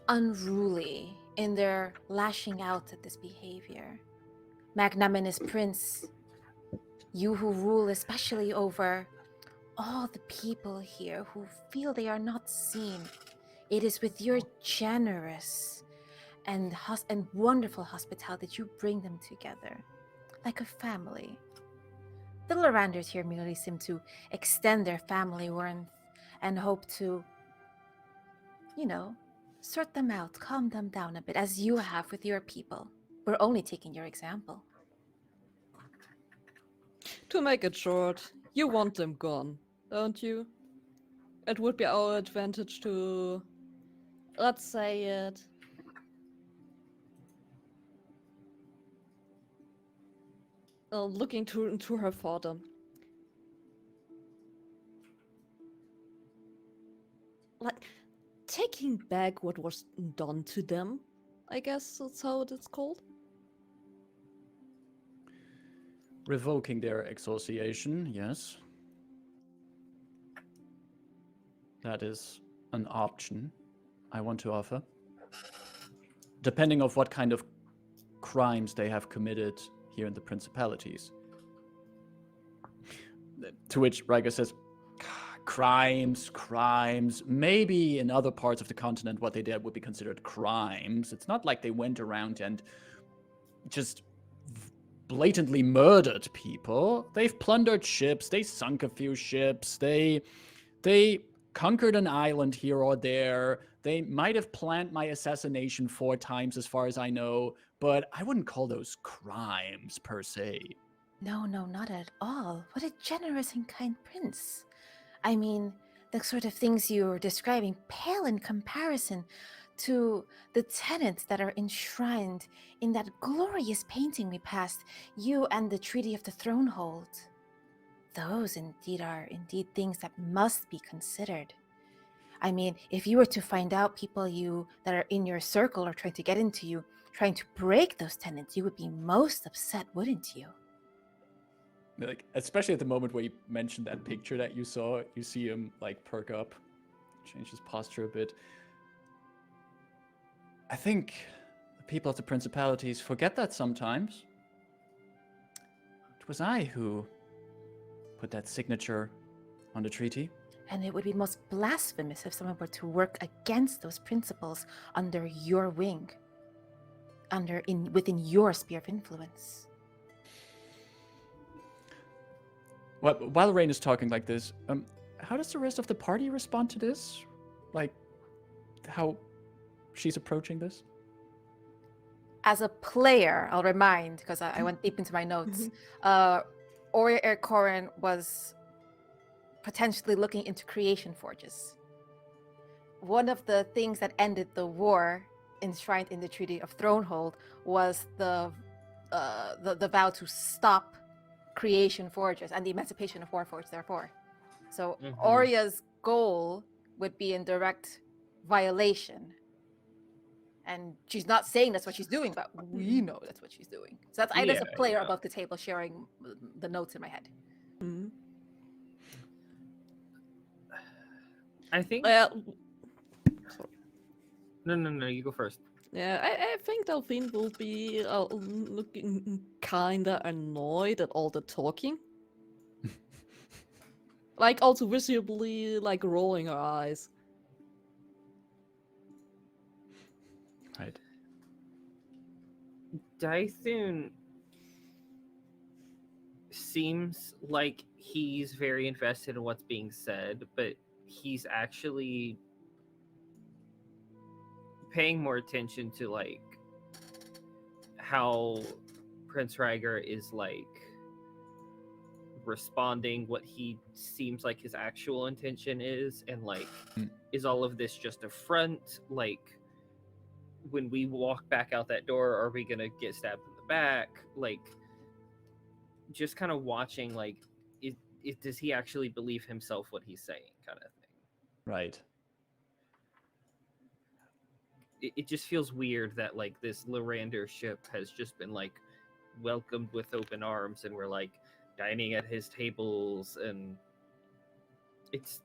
S2: unruly in their lashing out at this behavior. Magnanimous prince, you who rule especially over all the people here who feel they are not seen, it is with your generous and wonderful hospitality that you bring them together like a family. The Lyranders here merely seem to extend their family warmth and hope to, sort them out, calm them down a bit, as you have with your people. We're only taking your example.
S3: To make it short, you want them gone, don't you? It would be our advantage to, let's say it, looking into her father. Like, taking back what was done to them, I guess that's how it's called.
S1: Revoking their exorciation, yes. That is an option I want to offer. Depending on what kind of crimes they have committed here in the principalities. To which Riker says, crimes. Maybe in other parts of the continent what they did would be considered crimes. It's not like they went around and just blatantly murdered people. They've plundered ships, they sunk a few ships, they conquered an island here or there. They might have planned my assassination 4 times as far as I know, but I wouldn't call those crimes per se.
S2: No, not at all. What a generous and kind prince. I mean, the sort of things you're describing pale in comparison to the tenets that are enshrined in that glorious painting we passed, you and the Treaty of the Thronehold. Those are indeed things that must be considered. I mean, if you were to find out people that are in your circle or trying to get into you, trying to break those tenets, you would be most upset, wouldn't you?
S1: Like, especially at the moment where you mentioned that picture that you saw, you see him like perk up, change his posture a bit. I think the people of the principalities forget that sometimes. It was I who put that signature on the treaty.
S2: And it would be most blasphemous if someone were to work against those principles under your wing, within your sphere of influence.
S1: While Rayn is talking like this, how does the rest of the party respond to this? Like, how she's approaching this?
S2: As a player, I'll remind, because I went deep into my notes, Aurea Erkorin was potentially looking into creation forges. One of the things that ended the war enshrined in the Treaty of Thronehold was the vow to stop creation forges and the emancipation of warforged, therefore. So Aurea's goal would be in direct violation. And she's not saying that's what she's doing, but we know that's what she's doing. So that's Ida's a player above the table sharing the notes in my head.
S3: Mm-hmm.
S4: I think. No, you go first.
S3: Yeah, I think Delphine will be looking kinda annoyed at all the talking. Like, also visibly, like, rolling her eyes.
S1: Right.
S4: Dythun seems like he's very invested in what's being said, but he's actually paying more attention to, like, how Prince Rhaegar is, like, responding, what he seems like his actual intention is, and, like, is all of this just a front? Like, when we walk back out that door, are we gonna get stabbed in the back? Like, just kind of watching, like, does he actually believe himself what he's saying, kind of thing.
S1: Right.
S4: It just feels weird that, like, this Lyrander ship has just been, like, welcomed with open arms, and we're, like, dining at his tables, and it's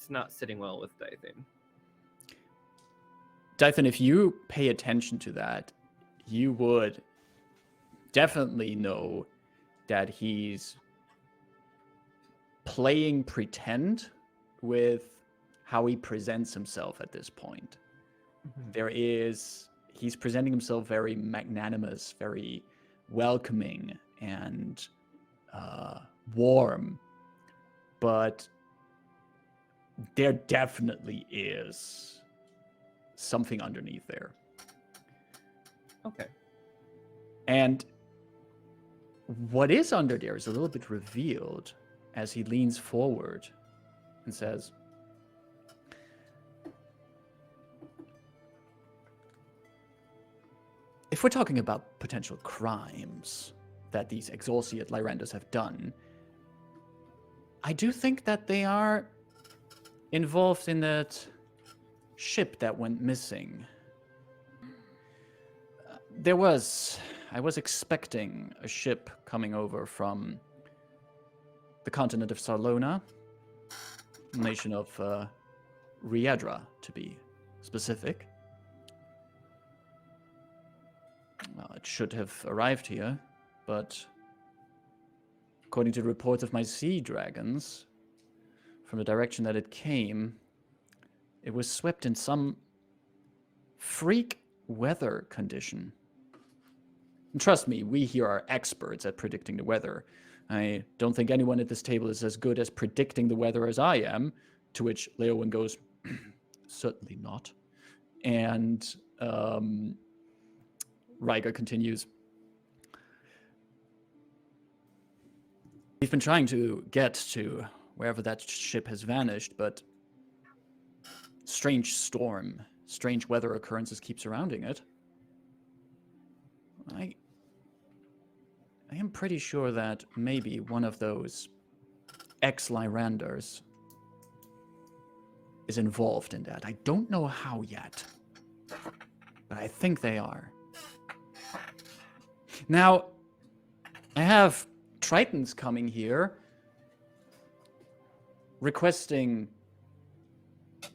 S4: not sitting well with Dythun.
S1: Dythun, if you pay attention to that, you would definitely know that he's playing pretend with how he presents himself at this point. He's presenting himself very magnanimous, very welcoming, and warm, but there definitely is something underneath there.
S4: Okay.
S1: And what is under there is a little bit revealed as he leans forward and says, if we're talking about potential crimes that these excoriate Lyranders have done, I do think that they are involved in that ship that went missing. I was expecting a ship coming over from the continent of Sarlona, nation of Riedra, to be specific. It should have arrived here, but according to the reports of my sea dragons, from the direction that it came, it was swept in some freak weather condition. And trust me, we here are experts at predicting the weather. I don't think anyone at this table is as good as predicting the weather as I am, to which Leowyn goes, certainly not. And Rhaegar continues, we've been trying to get to wherever that ship has vanished, but strange storm, strange weather occurrences keep surrounding it. I am pretty sure that maybe one of those ex-Lyranders is involved in that. I don't know how yet, but I think they are. Now, I have Tritons coming here requesting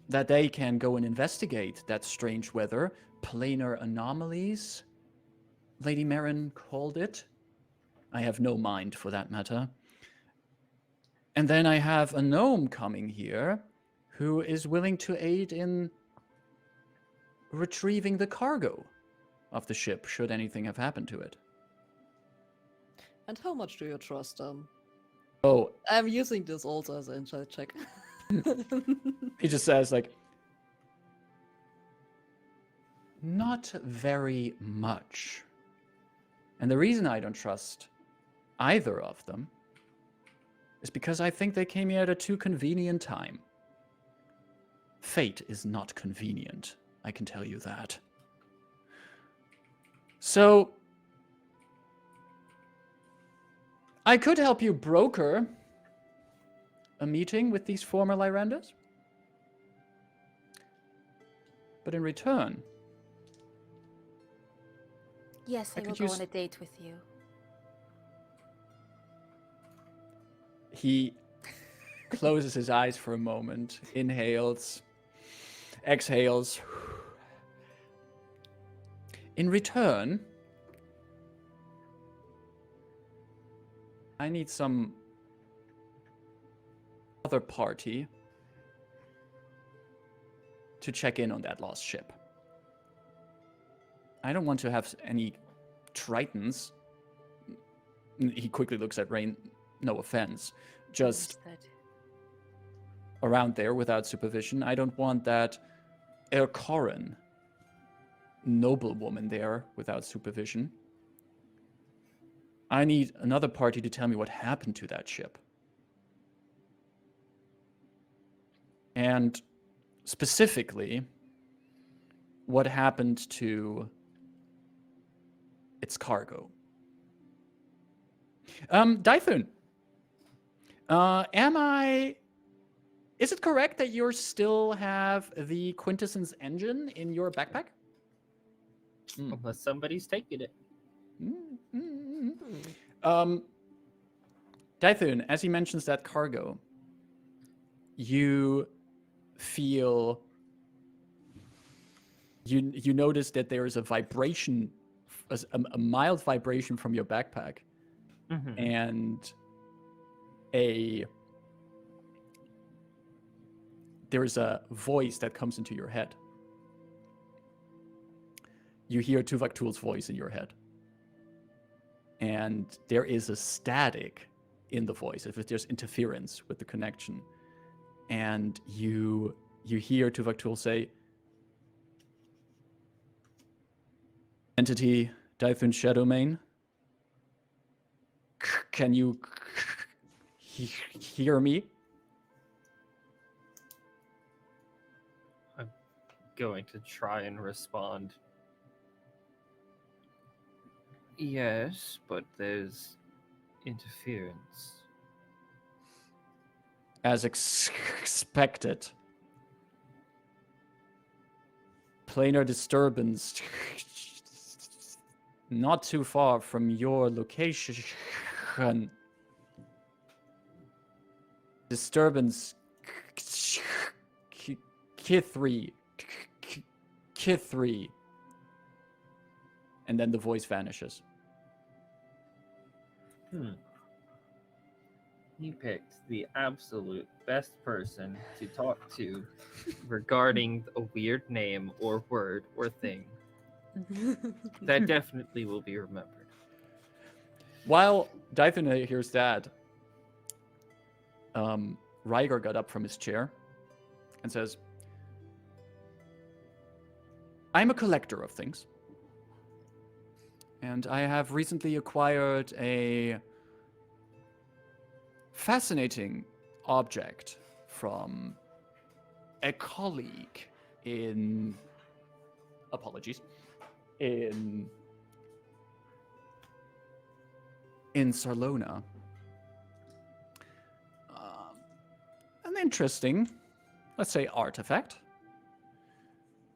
S1: that they can go and investigate that strange weather, planar anomalies, Lady Marin called it. I have no mind for that matter. And then I have a gnome coming here who is willing to aid in retrieving the cargo of the ship, should anything have happened to it.
S3: And how much do you trust them?
S1: Oh,
S3: I'm using this also as an insight check.
S1: he just says, like, not very much. And the reason I don't trust either of them is because I think they came here at a too convenient time. Fate is not convenient, I can tell you that. So, I could help you broker a meeting with these former Lyranders. But in return,
S2: Yes, I will
S1: could
S2: go
S1: use-
S2: on a date with you.
S1: he closes his eyes for a moment, inhales, exhales. In return, I need some other party to check in on that lost ship. I don't want to have any Tritons. He quickly looks at Rayn, no offense, just
S2: Understood.
S1: around there without supervision. I don't want that Erkoran noblewoman there without supervision. I need another party to tell me what happened to that ship. And specifically, what happened to its cargo. Delphine, is it correct that you still have the Quintessence engine in your backpack?
S4: Unless somebody's taking it.
S1: Delphine, as he mentions that cargo, you feel, you notice that there is a vibration, a mild vibration from your backpack, and there's a voice that comes into your head. You hear Tuvok Tool's voice in your head. And there is a static in the voice, if there's interference with the connection. And you hear Tuvok Tool say, Entity, Delphine Shadowmane, can you hear me?
S4: I'm going to try and respond. Yes, but there's interference.
S1: As expected. Planar disturbance not too far from your location. Disturbance Kythri. Kythri. And then the voice vanishes.
S4: You picked the absolute best person to talk to regarding a weird name or word or thing. That definitely will be remembered.
S1: While Delphine hears that, Ryger got up from his chair and says, I'm a collector of things. And I have recently acquired a fascinating object from a colleague in Sarlona. An interesting, let's say, artifact.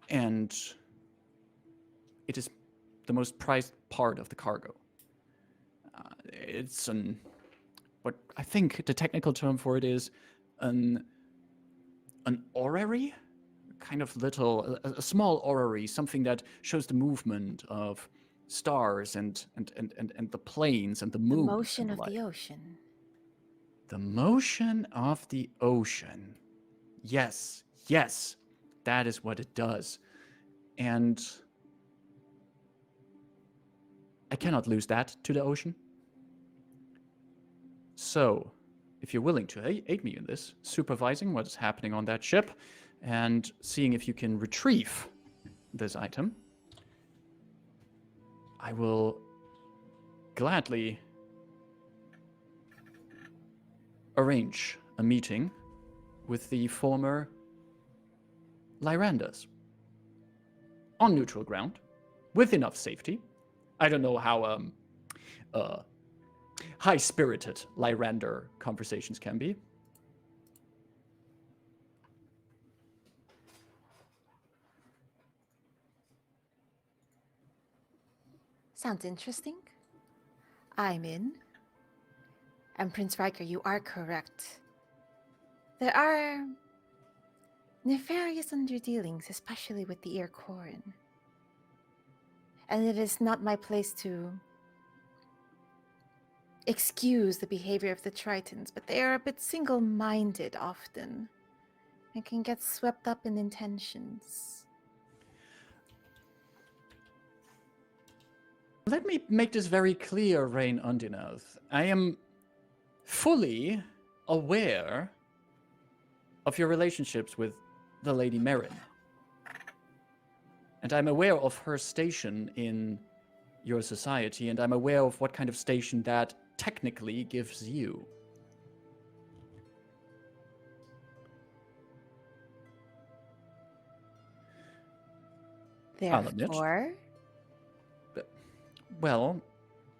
S1: And it is the most prized part of the cargo. It's what I think the technical term for it is an orrery, kind of a small orrery, something that shows the movement of stars and the planes and the moon.
S2: The motion of the ocean.
S1: The motion of the ocean. Yes, that is what it does. And I cannot lose that to the ocean. So, if you're willing to aid me in this, supervising what is happening on that ship and seeing if you can retrieve this item, I will gladly arrange a meeting with the former Lyranders on neutral ground with enough safety. I don't know how high-spirited Lyrander conversations can be.
S2: Sounds interesting. I'm in. And Prince Riker, you are correct. There are nefarious underdealings, especially with the Irkoran. And it is not my place to excuse the behavior of the Tritons, but they are a bit single-minded often and can get swept up in intentions.
S1: Let me make this very clear, Rayn Undinaths. I am fully aware of your relationships with the Lady Merrin. And I'm aware of her station in your society, and I'm aware of what kind of station that technically gives you.
S2: Therefore?
S1: Well,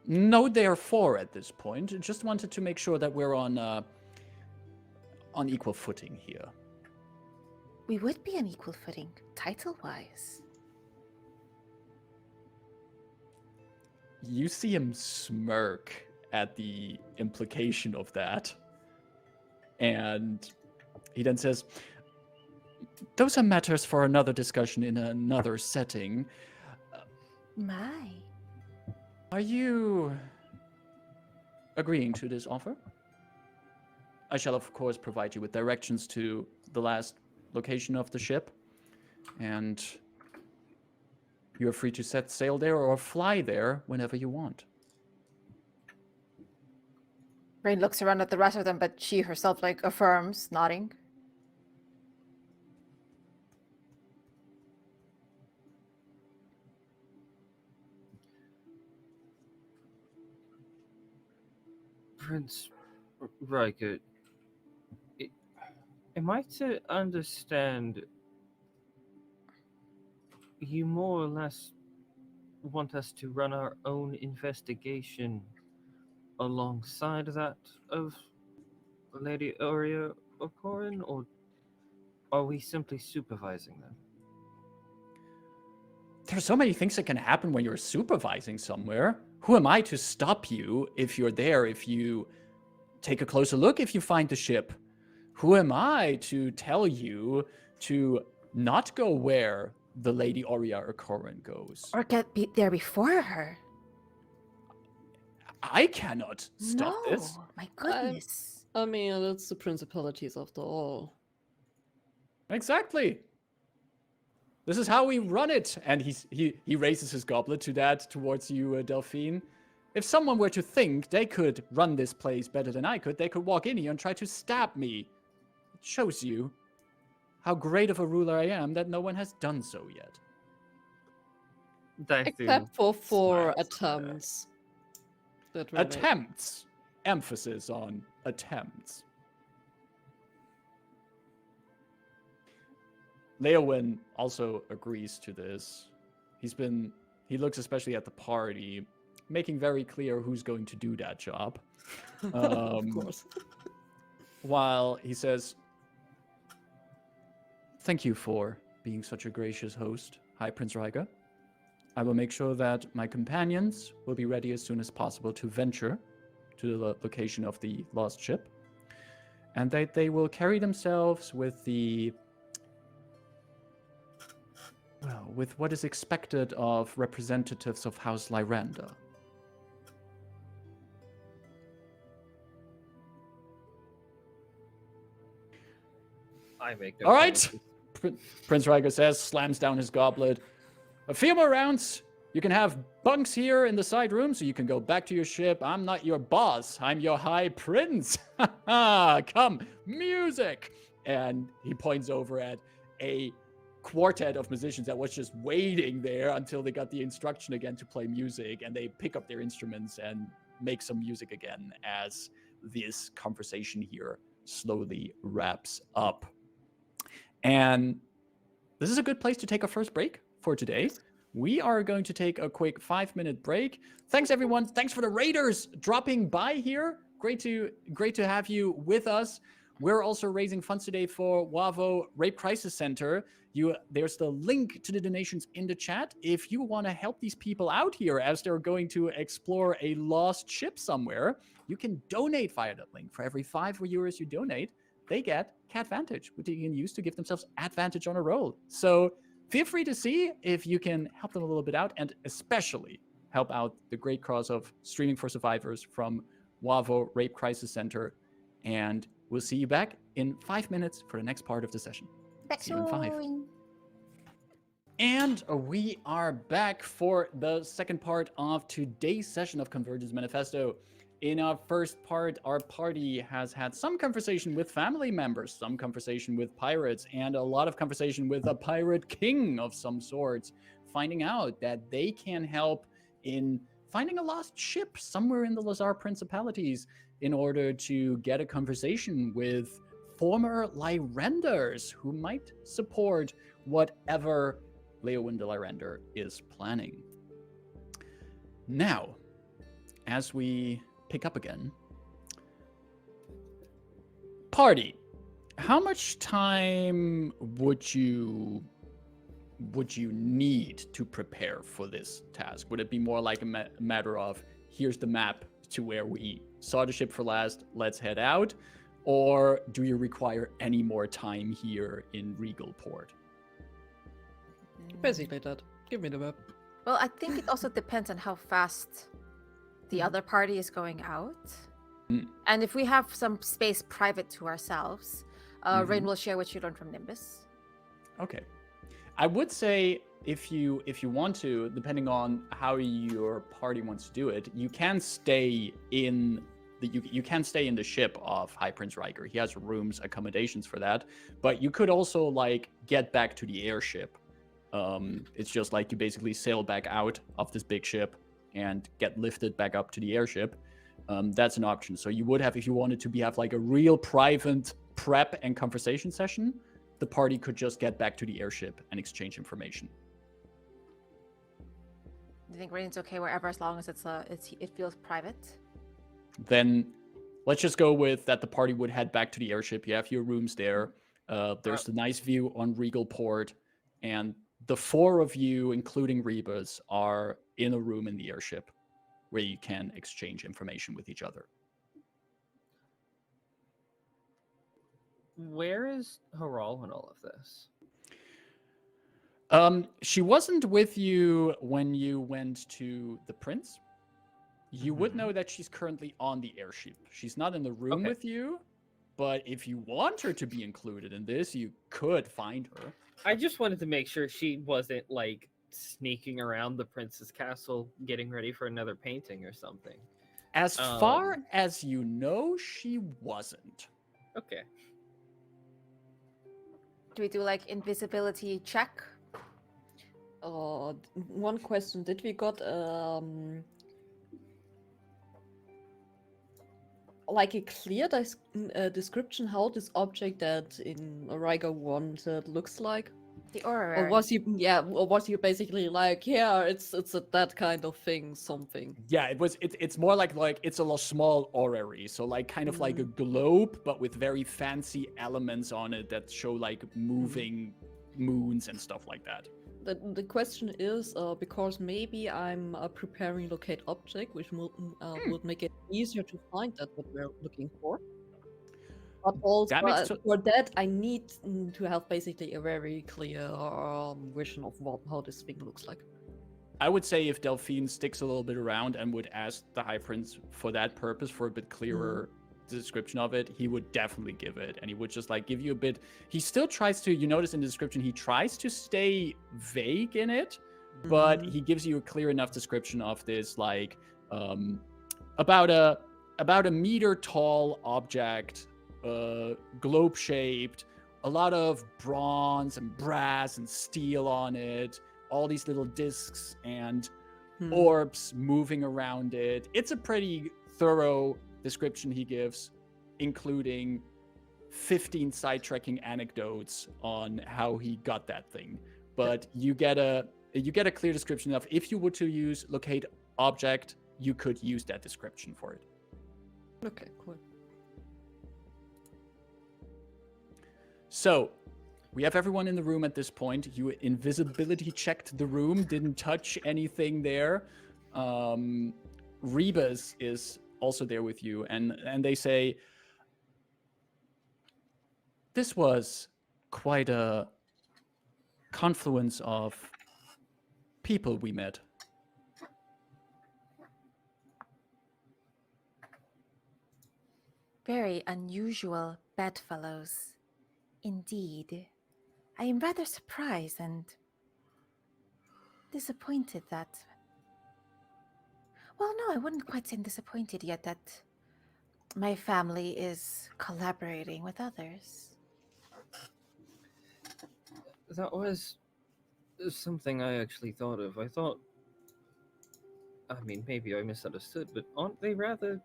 S1: no therefore at this point. Just wanted to make sure that we're on equal footing here.
S2: We would be on equal footing, title-wise.
S1: You see him smirk at the implication of that. And he then says, those are matters for another discussion in another setting.
S2: My.
S1: Are you agreeing to this offer? I shall, of course, provide you with directions to the last location of the ship. And you are free to set sail there or fly there whenever you want.
S2: Rayn looks around at the rest of them, but she herself, affirms, nodding.
S4: Prince Riker, am I to understand you more or less want us to run our own investigation alongside that of Lady Aurea or Corin, or are we simply supervising them?
S1: There's so many things that can happen when you're supervising somewhere. Who am I to stop you if you're there, if you take a closer look, if you find the ship? Who am I to tell you to not go where the Lady Aurea or Corin goes?
S2: Or get there before her?
S1: I cannot stop this.
S2: My goodness.
S3: I mean, it's the principalities after all.
S1: Exactly. This is how we run it. And he raises his goblet to that towards you, Delphine. If someone were to think they could run this place better than I could, they could walk in here and try to stab me. It shows you how great of a ruler I am that no one has done so yet.
S3: Except for 4 attempts.
S1: Attempts. Emphasis on attempts. Leowyn also agrees to this. He looks especially at the party, making very clear who's going to do that job.
S3: Of course.
S1: While he says, "Thank you for being such a gracious host, High Prince Ryga. I will make sure that my companions will be ready as soon as possible to venture to the location of the lost ship, and that they will carry themselves with with what is expected of representatives of House Lyrander."
S4: I make no
S1: All right,
S4: promises.
S1: Prince Ryga says, slams down his goblet. "A few more rounds. You can have bunks here in the side room, so you can go back to your ship. I'm not your boss. I'm your High Prince. Come, music!" And he points over at a quartet of musicians that was just waiting there until they got the instruction again to play music, and they pick up their instruments and make some music again as this conversation here slowly wraps up. And this is a good place to take our first break for today. We are going to take a quick 5-minute break. Thanks everyone. Thanks for the Raiders dropping by here. Great to have you with us. We're also raising funds today for Wavo Rape Crisis Center. There's the link to the donations in the chat. If you want to help these people out here as they're going to explore a lost ship somewhere, you can donate via that link. For every €5 you donate, they get Catvantage, which they can use to give themselves advantage on a roll. So feel free to see if you can help them a little bit out, and especially help out the great cause of Streaming for Survivors from Wavo Rape Crisis Center. And we'll see you back in 5 minutes for the next part of the session.
S2: Back
S1: See you in 5.
S2: soon.
S1: And we are back for the second part of today's session of Convergence Manifesto. In our first part, our party has had some conversation with family members, some conversation with pirates, and a lot of conversation with a pirate king of some sorts, finding out that they can help in finding a lost ship somewhere in the Lhazaar Principalities in order to get a conversation with former Lyranders who might support whatever Leowyn de Lyrander is planning. Now, as we pick up again, party, how much time would you need to prepare for this task? Would it be more like a matter of, here's the map to where we saw the ship for last, let's head out? Or do you require any more time here in Regal Port?
S3: Basically that. Give me the map.
S2: Well, I think it also depends on how fast the other party is going out. And if we have some space private to ourselves, Rayn will share what you learned from Nimbus.
S1: Okay. I would say if you want to, depending on how your party wants to do it, you can stay in you can stay in the ship of High Prince Ryga. He has rooms, accommodations for that. But you could also like get back to the airship. It's just like you basically sail back out of this big ship and get lifted back up to the airship. That's an option. So you would have, if you wanted to have like a real private prep and conversation session, the party could just get back to the airship and exchange information.
S2: Do you think Rayn's okay wherever, as long as it feels private?
S1: Then let's just go with that the party would head back to the airship. You have your rooms there. There's the nice view on Regal Port, and the 4 of you, including Rebus, are in a room in the airship where you can exchange information with each other.
S4: Where is Haral in all of this?
S1: She wasn't with you when you went to the Prince. You would know that she's currently on the airship. She's not in the room with you, but if you want her to be included in this, you could find her.
S4: I just wanted to make sure she wasn't like sneaking around the prince's castle getting ready for another painting or something.
S1: As far as you know, she wasn't.
S4: Okay.
S2: Do we do like invisibility check?
S3: One question. Did we got like a clear description how this object that in Ryga wanted looks like?
S2: The
S3: Or
S2: orrery.
S3: was you basically like, yeah, it's that kind of thing, something.
S1: Yeah, it's more like it's a small orrery, so like kind of like a globe, but with very fancy elements on it that show like moving moons and stuff like that.
S3: The question is, because maybe I'm preparing locate object, which would make it easier to find that what we're looking for. But also,
S1: That makes
S3: for that, I need to have basically a very clear vision of how this thing looks like.
S1: I would say if Delphine sticks a little bit around and would ask the High Prince for that purpose, for a bit clearer description of it, he would definitely give it. And he would just like give you a bit. He still tries to, you notice in the description, he tries to stay vague in it, but he gives you a clear enough description of this, like about a meter tall object, globe shaped, a lot of bronze and brass and steel on it. All these little discs and orbs moving around it. It's a pretty thorough description he gives, including 15 sidetracking anecdotes on how he got that thing. But you get a clear description of if you were to use locate object, you could use that description for it.
S3: Okay, cool.
S1: So, we have everyone in the room at this point. You invisibility checked the room, didn't touch anything there. Rebus is also there with you, and they say, this was quite a confluence of people we met.
S2: Very unusual bedfellows. Indeed. I am rather surprised and disappointed that... Well, no, I wouldn't quite say disappointed yet that my family is collaborating with others.
S4: That was something I actually thought of. I thought, I mean, maybe I misunderstood, but aren't they rather...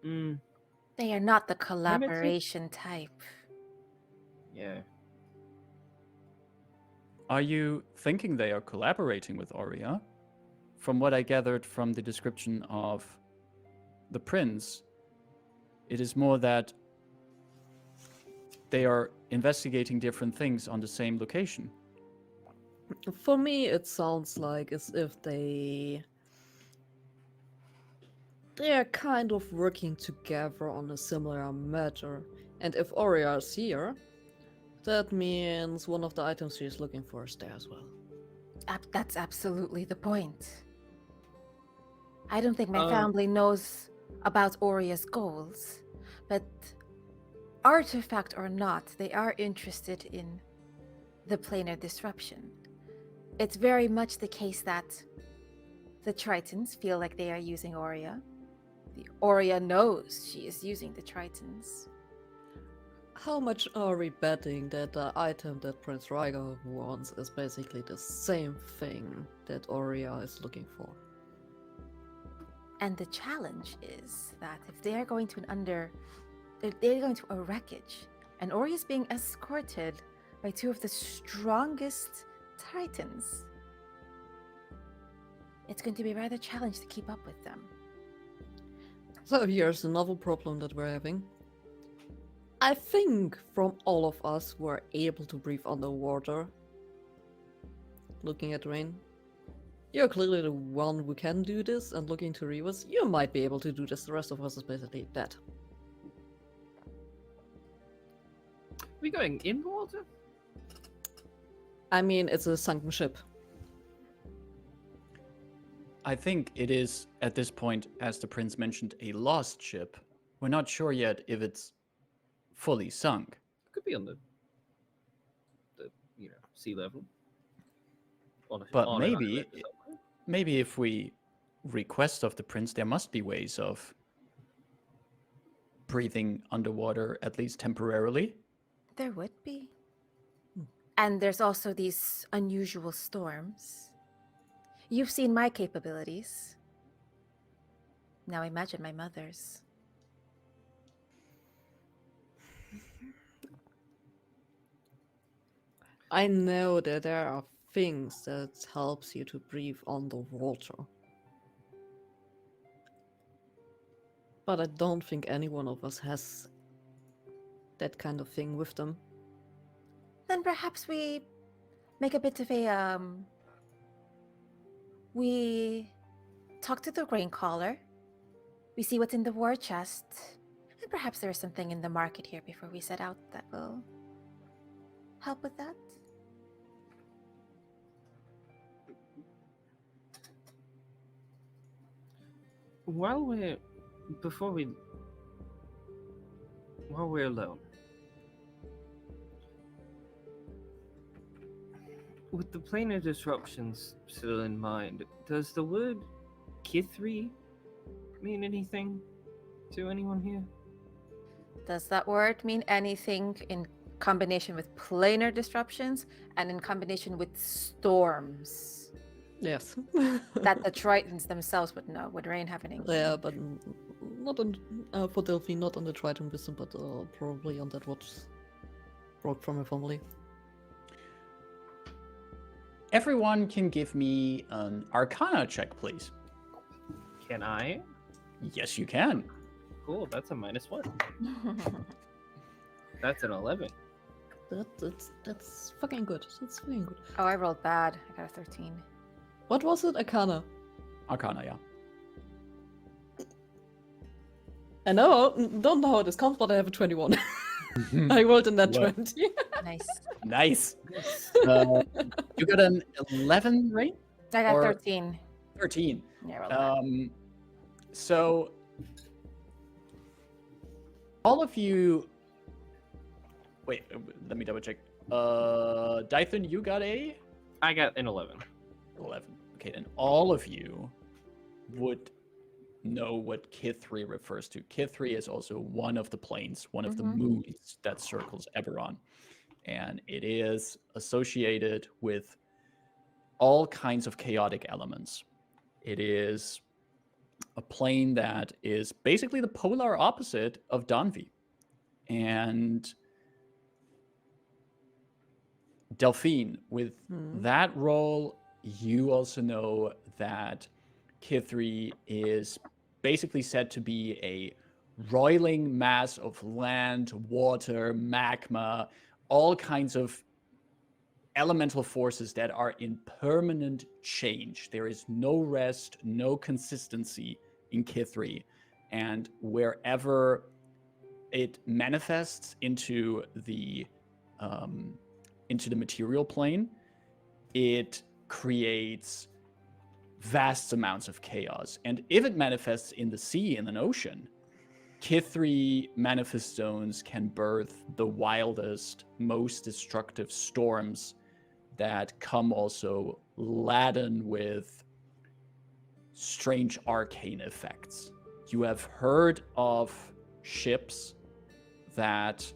S2: They are not the collaboration type.
S4: Yeah.
S1: Are you thinking they are collaborating with Aurea? From what I gathered from the description of the prince, it is more that they are investigating different things on the same location.
S3: For me, it sounds like as if they are kind of working together on a similar matter. And if Aurea is here, that means one of the items she is looking for is there as well.
S2: That's absolutely the point. I don't think my family knows about Aurea's goals, but artifact or not, they are interested in the planar disruption. It's very much the case that the Tritons feel like they are using Aurea. The Aurea knows she is using the Tritons.
S3: How much are we betting that the item that Prince Rhaegar wants is basically the same thing that Aurea is looking for?
S2: And the challenge is that if they are going to they're going to a wreckage, and Aurea is being escorted by two of the strongest Titans, it's going to be rather challenging to keep up with them.
S3: So here's another problem that we're having. I think from all of us who are able to breathe underwater, looking at Rayn, you're clearly the one who can do this, and looking to Rebus, you might be able to do this. The rest of us is basically dead.
S4: Are we going in the water?
S3: I mean, it's a sunken ship.
S1: I think it is, at this point, as the prince mentioned, a lost ship. We're not sure yet if it's fully sunk.
S4: Could be on the sea level.
S1: But maybe if we request of the prince, there must be ways of breathing underwater, at least temporarily.
S2: There would be. And there's also these unusual storms. You've seen my capabilities. Now imagine my mother's.
S3: I know that there are things that helps you to breathe underwater. But I don't think any one of us has that kind of thing with them.
S2: Then perhaps we make a bit of a we talk to the grain caller. We see what's in the war chest. And perhaps there's something in the market here before we set out that will help with that.
S4: While we're alone, with the plane of disruptions still in mind, does the word Kythri mean anything to anyone here?
S2: Does that word mean anything in combination with planar disruptions and in combination with storms?
S3: Yes.
S2: That the Tritons themselves would know. Would Rayn have an inkling?
S3: Yeah, but not on for Delphine, not on the Triton wisdom, but probably on that what brought from her family.
S1: Everyone can give me an Arcana check, please.
S4: Can I?
S1: Yes, you can.
S4: Cool, that's a -1. That's an 11.
S3: That's fucking good. That's fucking good.
S2: Oh, I rolled bad. I got a 13.
S3: What was it? Arcana.
S1: Arcana, yeah.
S3: I know, don't know how this comes, but I have a 21. I rolled in that
S1: Well.
S3: 20.
S2: Nice.
S1: Nice. You got an 11, right?
S2: I got
S1: Or-
S2: 13.
S1: 13.
S2: Yeah, I rolled bad.
S1: So all of you. Wait, let me double check. Dython, you got a
S4: I got an 11.
S1: 11. Okay, then all of you would know what Kythri refers to. Kythri is also one of the planes, one of the moons that circles Eberron. And it is associated with all kinds of chaotic elements. It is a plane that is basically the polar opposite of Danvi. And Delphine, with that role, you also know that Kythri is basically said to be a roiling mass of land, water, magma, all kinds of elemental forces that are in permanent change. There is no rest, no consistency in Kythri. And wherever it manifests into the material plane, it creates vast amounts of chaos. And if it manifests in the sea, in an ocean, Kythri manifest zones can birth the wildest, most destructive storms that come also laden with strange arcane effects. You have heard of ships that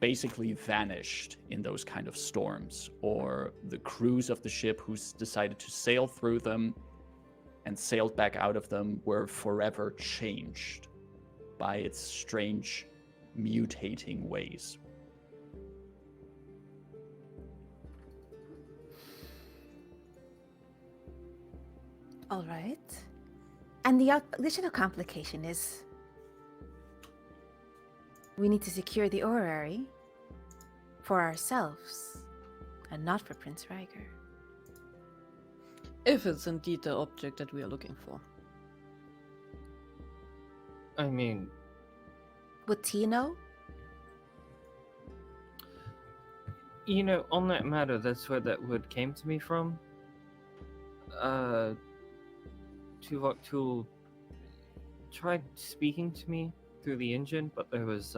S1: basically vanished in those kind of storms, or the crews of the ship who decided to sail through them and sailed back out of them were forever changed by its strange mutating ways.
S2: All right. And the additional complication is we need to secure the orrery for ourselves and not for Prince Ryger.
S3: If it's indeed the object that we are looking for.
S4: I mean,
S2: Would T know?
S4: you know, on that matter, that's where that word came to me from. Tuvok tried speaking to me through the engine, but there was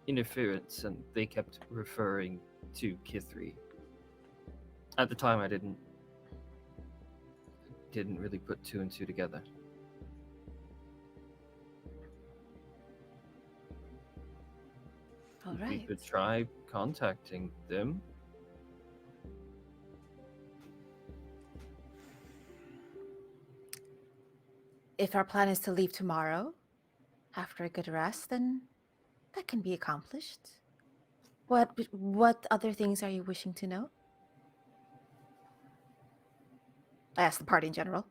S4: interference, and they kept referring to Kythri. At the time, I didn't really put two and two together.
S2: All
S4: We
S2: right.
S4: could try contacting them.
S2: If our plan is to leave tomorrow, after a good rest, then that can be accomplished. What other things are you wishing to know? I asked the party in general.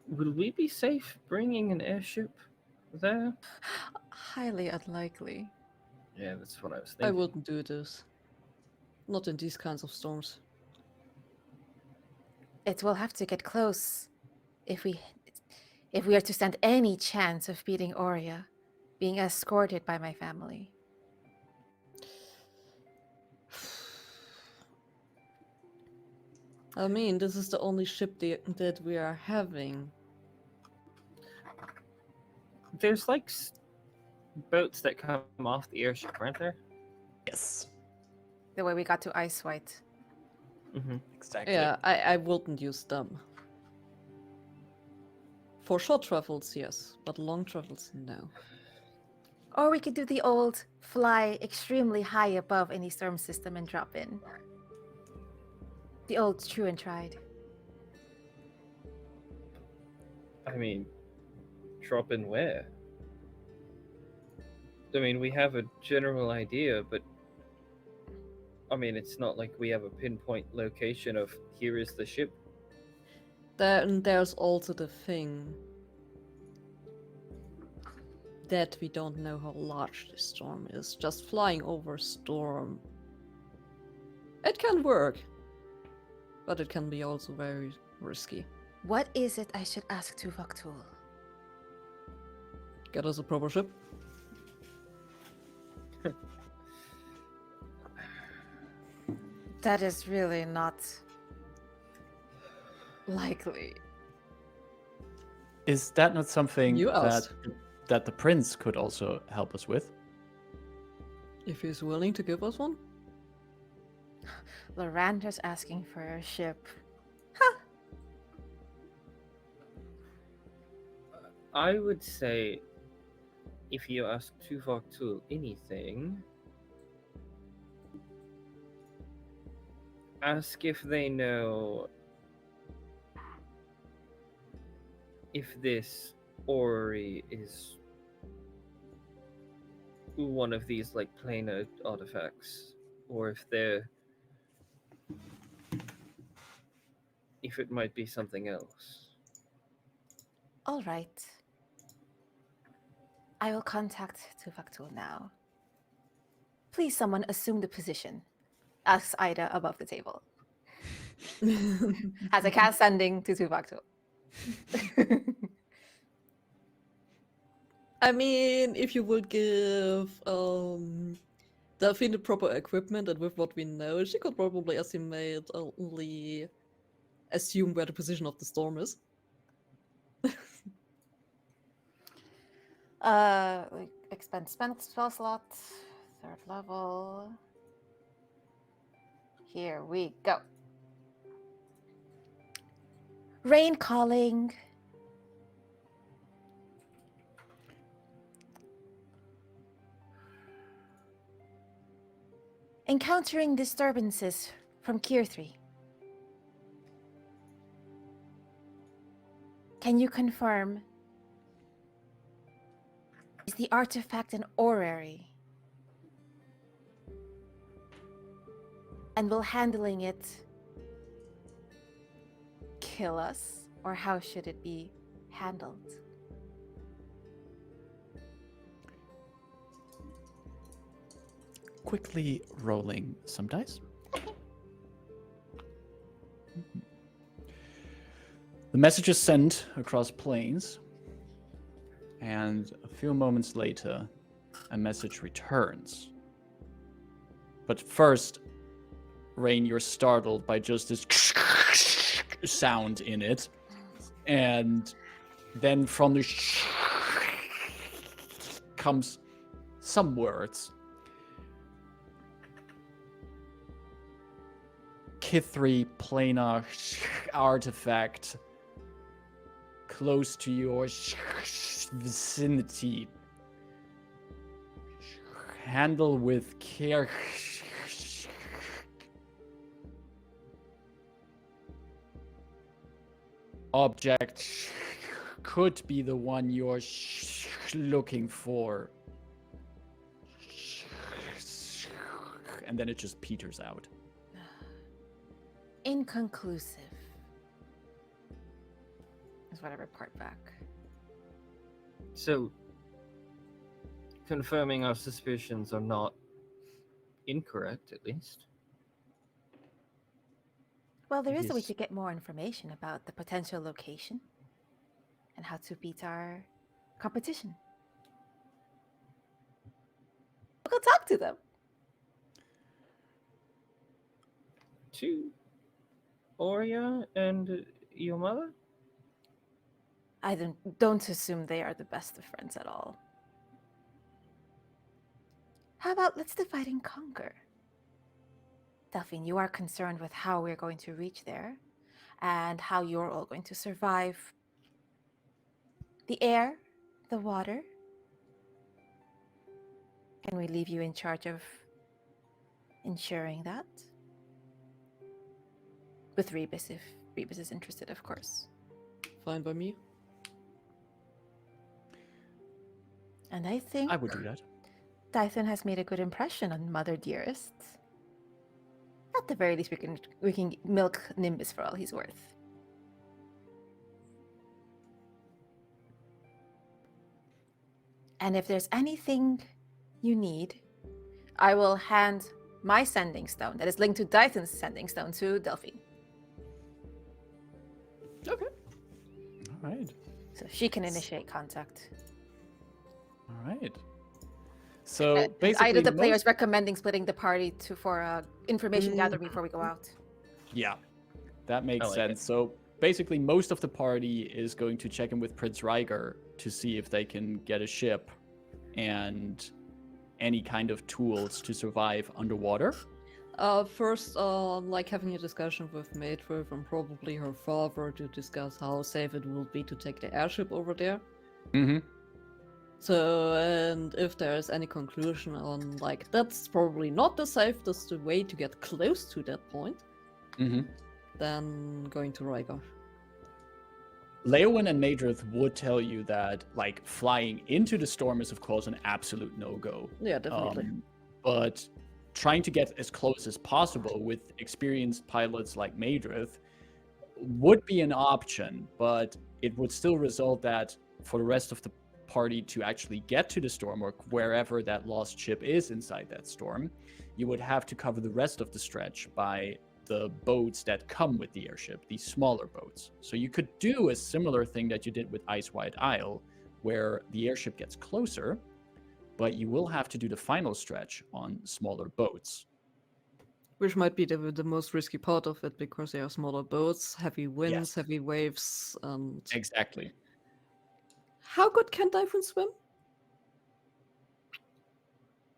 S4: Will we be safe bringing an airship there?
S2: Highly unlikely.
S4: Yeah, that's what I was
S3: I
S4: thinking.
S3: wouldn't do this. Not in these kinds of storms.
S2: It will have to get close if we are to stand any chance of beating Aurea, being escorted by my family.
S3: I mean, this is the only ship that we are having.
S4: There's like boats that come off the airship, aren't there?
S1: Yes,
S2: The way we got to Ice White.
S4: Mm-hmm.
S1: exactly.
S3: Yeah, I wouldn't use them. For short travels, yes, but long travels, no.
S2: Or we could do the old fly extremely high above any storm system and drop in. The old true and tried.
S4: I mean, drop in where? I mean, we have a general idea, but I mean, it's not like we have a pinpoint location of here is the ship.
S3: Then there's also the thing that we don't know how large this storm is. Just flying over a storm. It can work, but it can be also very risky.
S2: What is it I should ask Tuvoktul?
S3: Get us a proper ship.
S2: That is really not likely.
S1: Is that not something
S3: You asked.
S1: that the prince could also help us with?
S3: If he's willing to give us one.
S2: Lyrander's asking for a ship.
S4: I would say, if you ask Tuvoktul anything, ask if they know if this Ori is one of these like planar artifacts, or if it might be something else.
S2: All right. I will contact Tuvoktul now. Please, someone assume the position. Asks Ida above the table. As a cast sending to Tuvoktul.
S3: I mean, if you would give Delphine the proper equipment and with what we know, she could probably only assume where the position of the storm is.
S2: Expend spell slot. 3rd level. Here we go. Rayn calling. Encountering disturbances from Kythri. Can you confirm? Is the artifact an orrery? And will handling it kill us? Or how should it be handled?
S1: Quickly rolling some dice. The message is sent across planes, and a few moments later, a message returns. But first, Rayn, you're startled by just this sound in it, and then from the comes some words. Kythri planar artifact close to your vicinity. Handle with care. Object could be the one you're looking for. And then it just peters out.
S2: Inconclusive. Is what I report back.
S4: So, confirming our suspicions are not incorrect, at least.
S2: Well, there is a way
S1: Yes.
S2: to get more information about the potential location and how to beat our competition. We'll go talk to them.
S4: To Aurea and your mother?
S2: I don't assume they are the best of friends at all. How about let's divide and conquer? Delphine, you are concerned with how we're going to reach there and how you're all going to survive the air, the water. Can we leave you in charge of ensuring that? With Rebus, if Rebus is interested, of course.
S3: Fine by me.
S2: And I think
S1: I would do that.
S2: Dyson has made a good impression on Mother Dearest. At the very least, we can milk Nimbus for all he's worth. And if there's anything you need, I will hand my sending stone that is linked to Dyson's sending stone to Delphine.
S1: Okay. All right.
S2: So she can initiate contact.
S1: All right. So
S2: Either
S1: basically,
S2: the players recommending splitting the party for information
S3: Mm.
S2: gathering before we go out.
S1: Yeah, that makes
S4: I like
S1: sense.
S4: it.
S1: So basically, most of the party is going to check in with Prince Ryger to see if they can get a ship and any kind of tools to survive underwater.
S3: First, like having a discussion with Maedrith and probably her father to discuss how safe it will be to take the airship over there.
S1: Mm-hmm.
S3: So, and if there's any conclusion on, like, that's probably not the safest way to get close to that point,
S1: Mm-hmm.
S3: then going to Rygar.
S1: Leowyn and Maedrith would tell you that, like, flying into the storm is, of course, an absolute no-go.
S3: Yeah, definitely.
S1: But trying to get as close as possible with experienced pilots like Maedrith would be an option, but it would still result that for the rest of the party to actually get to the storm or wherever that lost ship is inside that storm, you would have to cover the rest of the stretch by the boats that come with the airship, these smaller boats. So you could do a similar thing that you did with Ice White Isle, where the airship gets closer, but you will have to do the final stretch on smaller boats.
S3: Which might be the most risky part of it, because they are smaller boats, heavy winds,
S1: Yes.
S3: heavy waves, and...
S1: Exactly.
S3: How good can Typhon swim?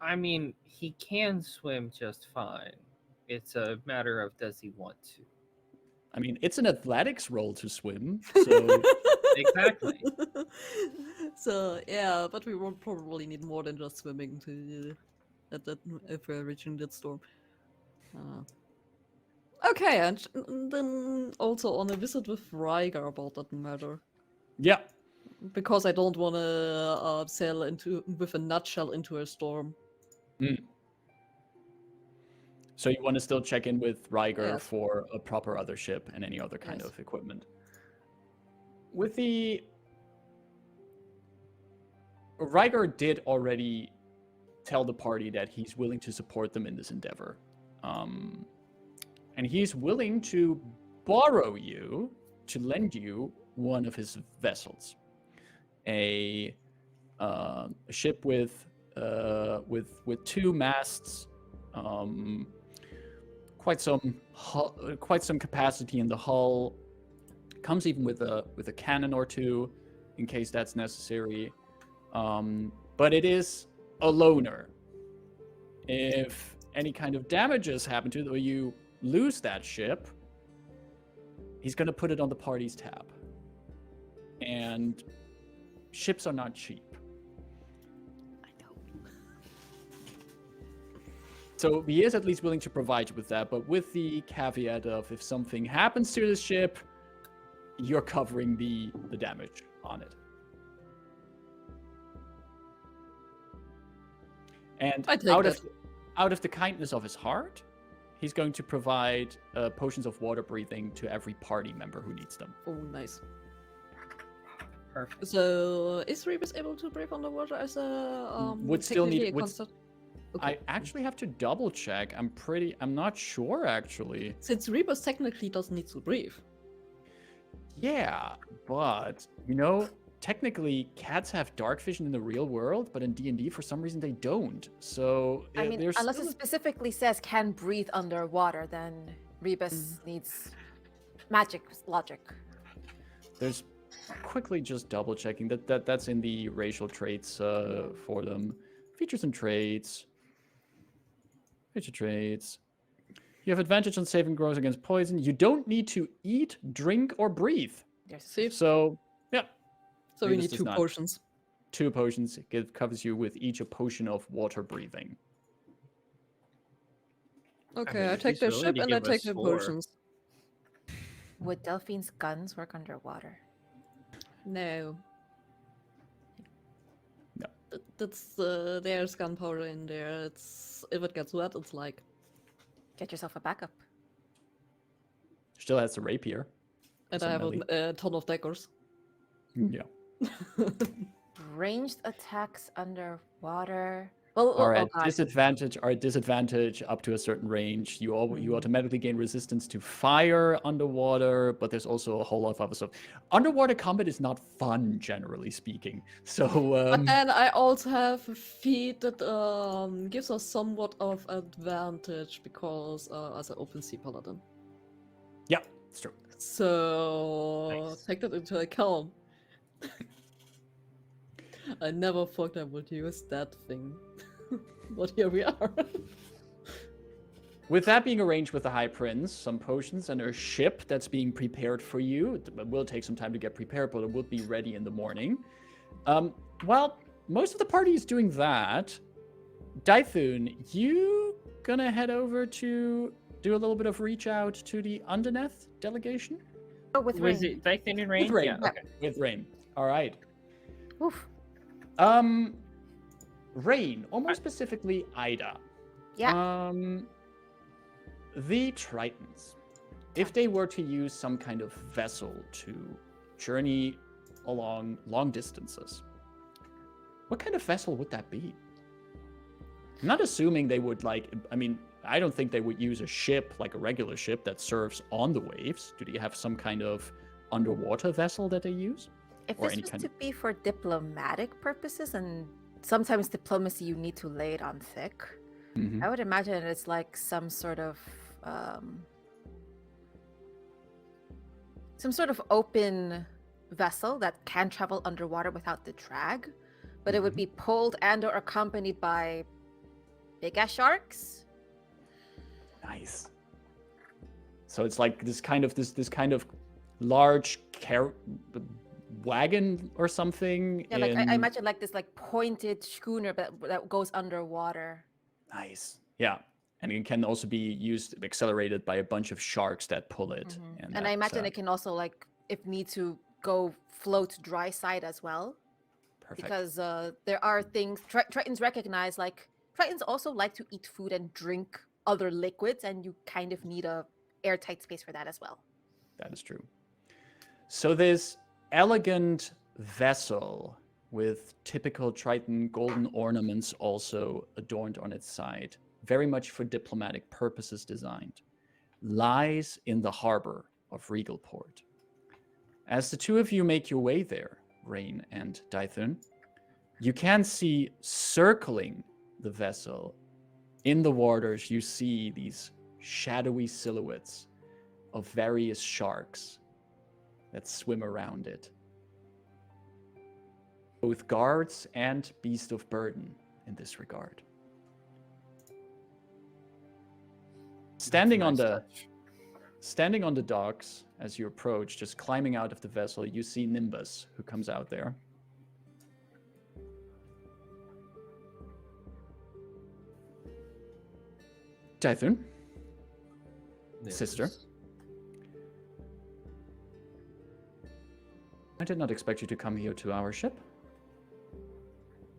S4: I mean, he can swim just fine. It's a matter of does he want to.
S1: I mean, it's an athletics roll to swim, so
S4: Exactly.
S3: So, yeah, but we won't probably need more than just swimming to if we're reaching that storm. Okay, and then also on a visit with Rygar about that matter.
S1: yeah.
S3: Because I don't want to sail with a nutshell into a storm.
S1: So you want to still check in with Ryger
S3: Yes.
S1: for a proper other ship and any other kind
S3: Yes.
S1: of equipment. With the... Ryger did already tell the party that he's willing to support them in this endeavor. And he's willing to borrow you, to lend you one of his vessels. A ship with two masts, quite some capacity in the hull. Comes even with a cannon or two, in case that's necessary. But it is a loner. If any kind of damages happen to it, or you lose that ship, he's going to put it on the party's tab. And ships are not cheap.
S3: I know.
S1: So he is at least willing to provide you with that, but with the caveat of if something happens to the ship, you're covering the damage. on it. And
S3: I take
S1: out of the kindness of his heart, he's going to provide potions of water breathing to every party member who needs them.
S3: Oh, nice.
S4: Perfect.
S3: So, is Rebus able to breathe underwater as a
S1: Would still need-
S3: technically a
S1: would-
S3: constant?
S1: I actually have to double check. I'm not sure actually.
S3: Since Rebus technically doesn't need to breathe.
S1: Yeah, but technically cats have dark vision in the real world, but in D&D for some reason they don't. So
S2: I mean,
S1: there's
S2: unless
S1: still
S2: it specifically says can breathe underwater, then Rebus needs magic logic.
S1: There's quickly just double checking that's in the racial traits for them. Features and traits. Feature traits. You have advantage on saving throws against poison. You don't need to eat, drink, or breathe.
S3: See?
S1: So, yeah.
S3: So we
S1: Rebus
S3: need
S1: does
S3: 2
S1: not.
S3: potions.
S1: 2 potions. It covers you with each a potion of water breathing.
S3: Okay,
S4: mean,
S3: I
S4: if
S3: take
S4: he's
S3: the
S4: willing
S3: ship
S4: to
S3: and I
S4: give
S3: take
S4: us
S3: the
S4: 4.
S3: potions.
S2: Would Delphine's guns work underwater?
S3: No.
S1: No.
S3: That's there's gunpowder in there. It's if it gets wet, it's like
S2: Get yourself a backup.
S1: Still has a rapier.
S3: and
S1: So
S3: I have
S1: melee.
S3: a ton of daggers.
S1: Yeah.
S2: Ranged attacks underwater. Well,
S1: Are
S2: oh
S1: at
S2: god.
S1: disadvantage up to a certain range. You automatically gain resistance to fire underwater, but there's also a whole lot of other stuff. Underwater combat is not fun, generally speaking. So
S3: But then I also have a feat that gives us somewhat of advantage because as an open sea paladin.
S1: yeah, it's true.
S3: So
S4: Nice.
S3: take that into account. I never thought I would use that thing. But here we are.
S1: With that being arranged with the High Prince, some potions and a ship that's being prepared for you. It will take some time to get prepared, but it will be ready in the morning. Well, most of the party is doing that. Dythun, you gonna head over to do a little bit of reach out to the Undinaths delegation?
S2: Oh, with
S4: Was
S2: Rayn.
S4: it Dythun and Rayn?
S1: With Rayn.
S4: Yeah, okay.
S1: With Rayn. All right.
S2: Oof.
S1: Rayn, or more specifically, Ida.
S2: Yeah.
S1: The Tritons, if they were to use some kind of vessel to journey along long distances, what kind of vessel would that be? I'm not assuming they would I don't think they would use a ship like a regular ship that surfs on the waves. Do they have some kind of underwater vessel that they use?
S2: If
S1: or
S2: this
S1: any
S2: was
S1: kind
S2: to be for diplomatic purposes, and sometimes diplomacy you need to lay it on thick,
S1: Mhm.
S2: I would imagine it's like some sort of open vessel that can travel underwater without the drag, but it would be pulled and or accompanied by big ass sharks.
S1: Nice. So it's like this kind of large wagon or something.
S2: Yeah, like I imagine like this like pointed schooner that goes underwater.
S1: Nice. Yeah. And it can also be used, accelerated by a bunch of sharks that pull it.
S2: And I imagine it can also, like, if need to, go float dry side as well.
S1: Perfect.
S2: Because there are things Tritons recognize, like Tritons also like to eat food and drink other liquids, and you kind of need a airtight space for that as well.
S1: That is true. So this elegant vessel with typical Triton golden ornaments also adorned on its side, very much for diplomatic purposes designed, lies in the harbor of Regalport. As the two of you make your way there, Rayn and Dythun, you can see circling the vessel in the waters, you see these shadowy silhouettes of various sharks that swim around it. Both guards and beast of burden in this regard. Standing on the docks as you approach, just climbing out of the vessel, you see Nimbus, who comes out there. Dythun, sister. I did not expect you to come here to our ship.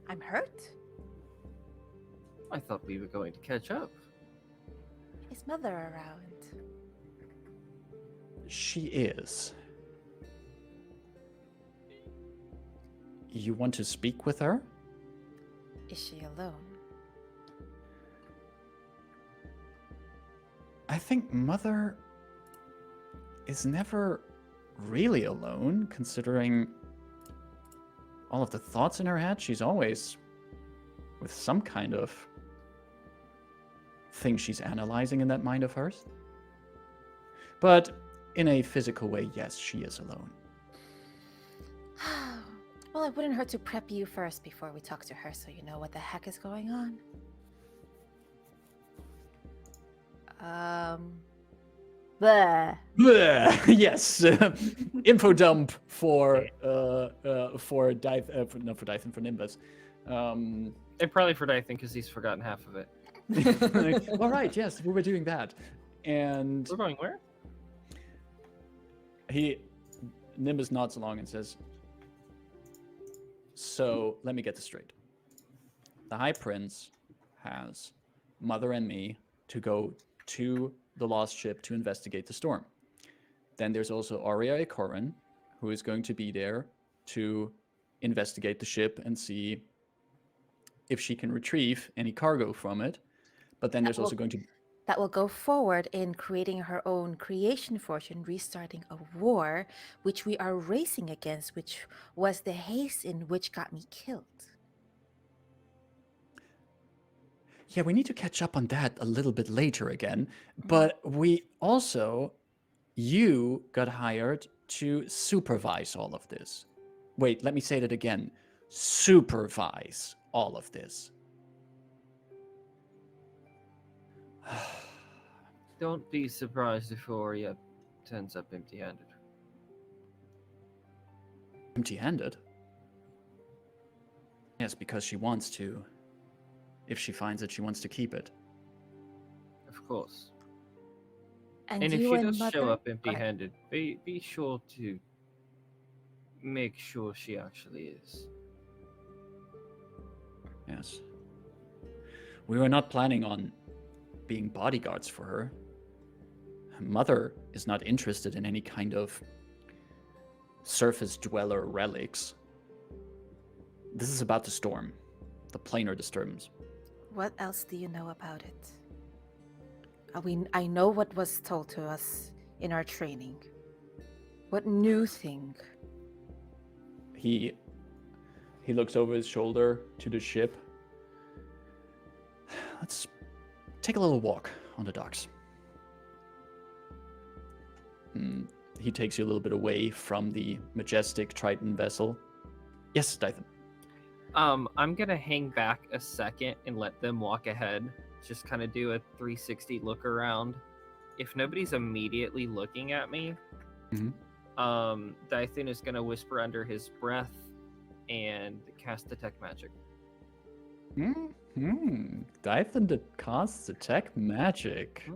S2: I'm hurt.
S4: I thought we were going to catch up.
S2: Is Mother around?
S1: She is. You want to speak with her?
S2: Is she alone?
S1: I think Mother is never really alone, considering all of the thoughts in her head. She's always with some kind of thing she's analyzing in that mind of hers. But in a physical way, yes, she is alone.
S2: Well, it wouldn't hurt to prep you first before we talk to her so you know what the heck is going on. Bleh.
S1: Bleh. Yes, info dump for Dython, not for Dython, for Nimbus.
S4: And probably for Dython because he's forgotten half of it.
S1: All right, yes, we were doing that, and
S4: We're going where?
S1: Nimbus nods along and says, "So let me get this straight. The High Prince has Mother and me to go to the lost ship to investigate the storm. Then there's also Aurea Corin, who is going to be there to investigate the ship and see if she can retrieve any cargo from it. But then there's also going to..."
S2: That will go forward in creating her own creation fortune, restarting a war, which we are racing against, which was the haste in which got me killed.
S1: Yeah, we need to catch up on that a little bit later again. But we also, you got hired to supervise all of this. Wait, let me say that again. Supervise all of this.
S4: Don't be surprised if Aurea turns up empty-handed.
S1: Empty-handed? Yes, because she wants to. If she finds it, she wants to keep it.
S4: Of course.
S2: And
S4: And if
S2: you
S4: she
S2: and
S4: does
S2: Mother...
S4: show up
S2: Go ahead.
S4: empty-handed, be sure to make sure she actually is.
S1: Yes. We were not planning on being bodyguards for her. Mother is not interested in any kind of surface dweller relics. This is about the storm, the planar disturbance.
S2: What else do you know about it? I know what was told to us in our training. What new thing?
S1: He looks over his shoulder to the ship. Let's take a little walk on the docks. He takes you a little bit away from the majestic Triton vessel. Yes, Dython.
S4: I'm gonna hang back a second and let them walk ahead. Just kind of do a 360 look around. If nobody's immediately looking at me, Dython is gonna whisper under his breath and cast detect magic.
S1: Dython that casts detect magic.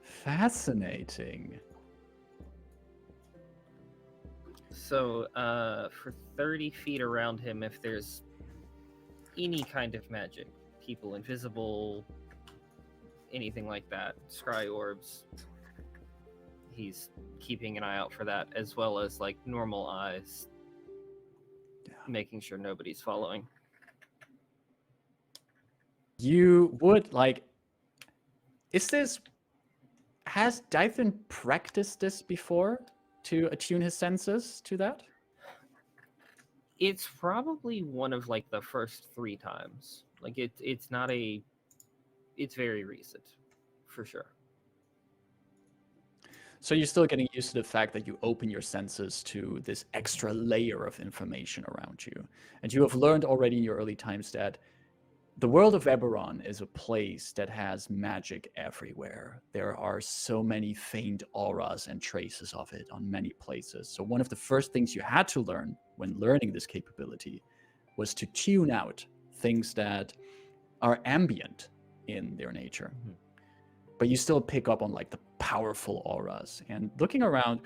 S1: Fascinating.
S4: So, for 30 feet around him, if there's any kind of magic, people invisible, anything like that, scry orbs, he's keeping an eye out for that, as well as like normal eyes, making sure nobody's following.
S1: You would like... Has Dython practiced this before to attune his senses to that?
S4: It's probably one of like the first 3 times. Like it's not a... It's very recent, for sure.
S1: So you're still getting used to the fact that you open your senses to this extra layer of information around you. And you have learned already in your early times that the world of Eberron is a place that has magic everywhere. There are so many faint auras and traces of it on many places. So one of the first things you had to learn when learning this capability was to tune out things that are ambient in their nature. But you still pick up on like the powerful auras. And looking around,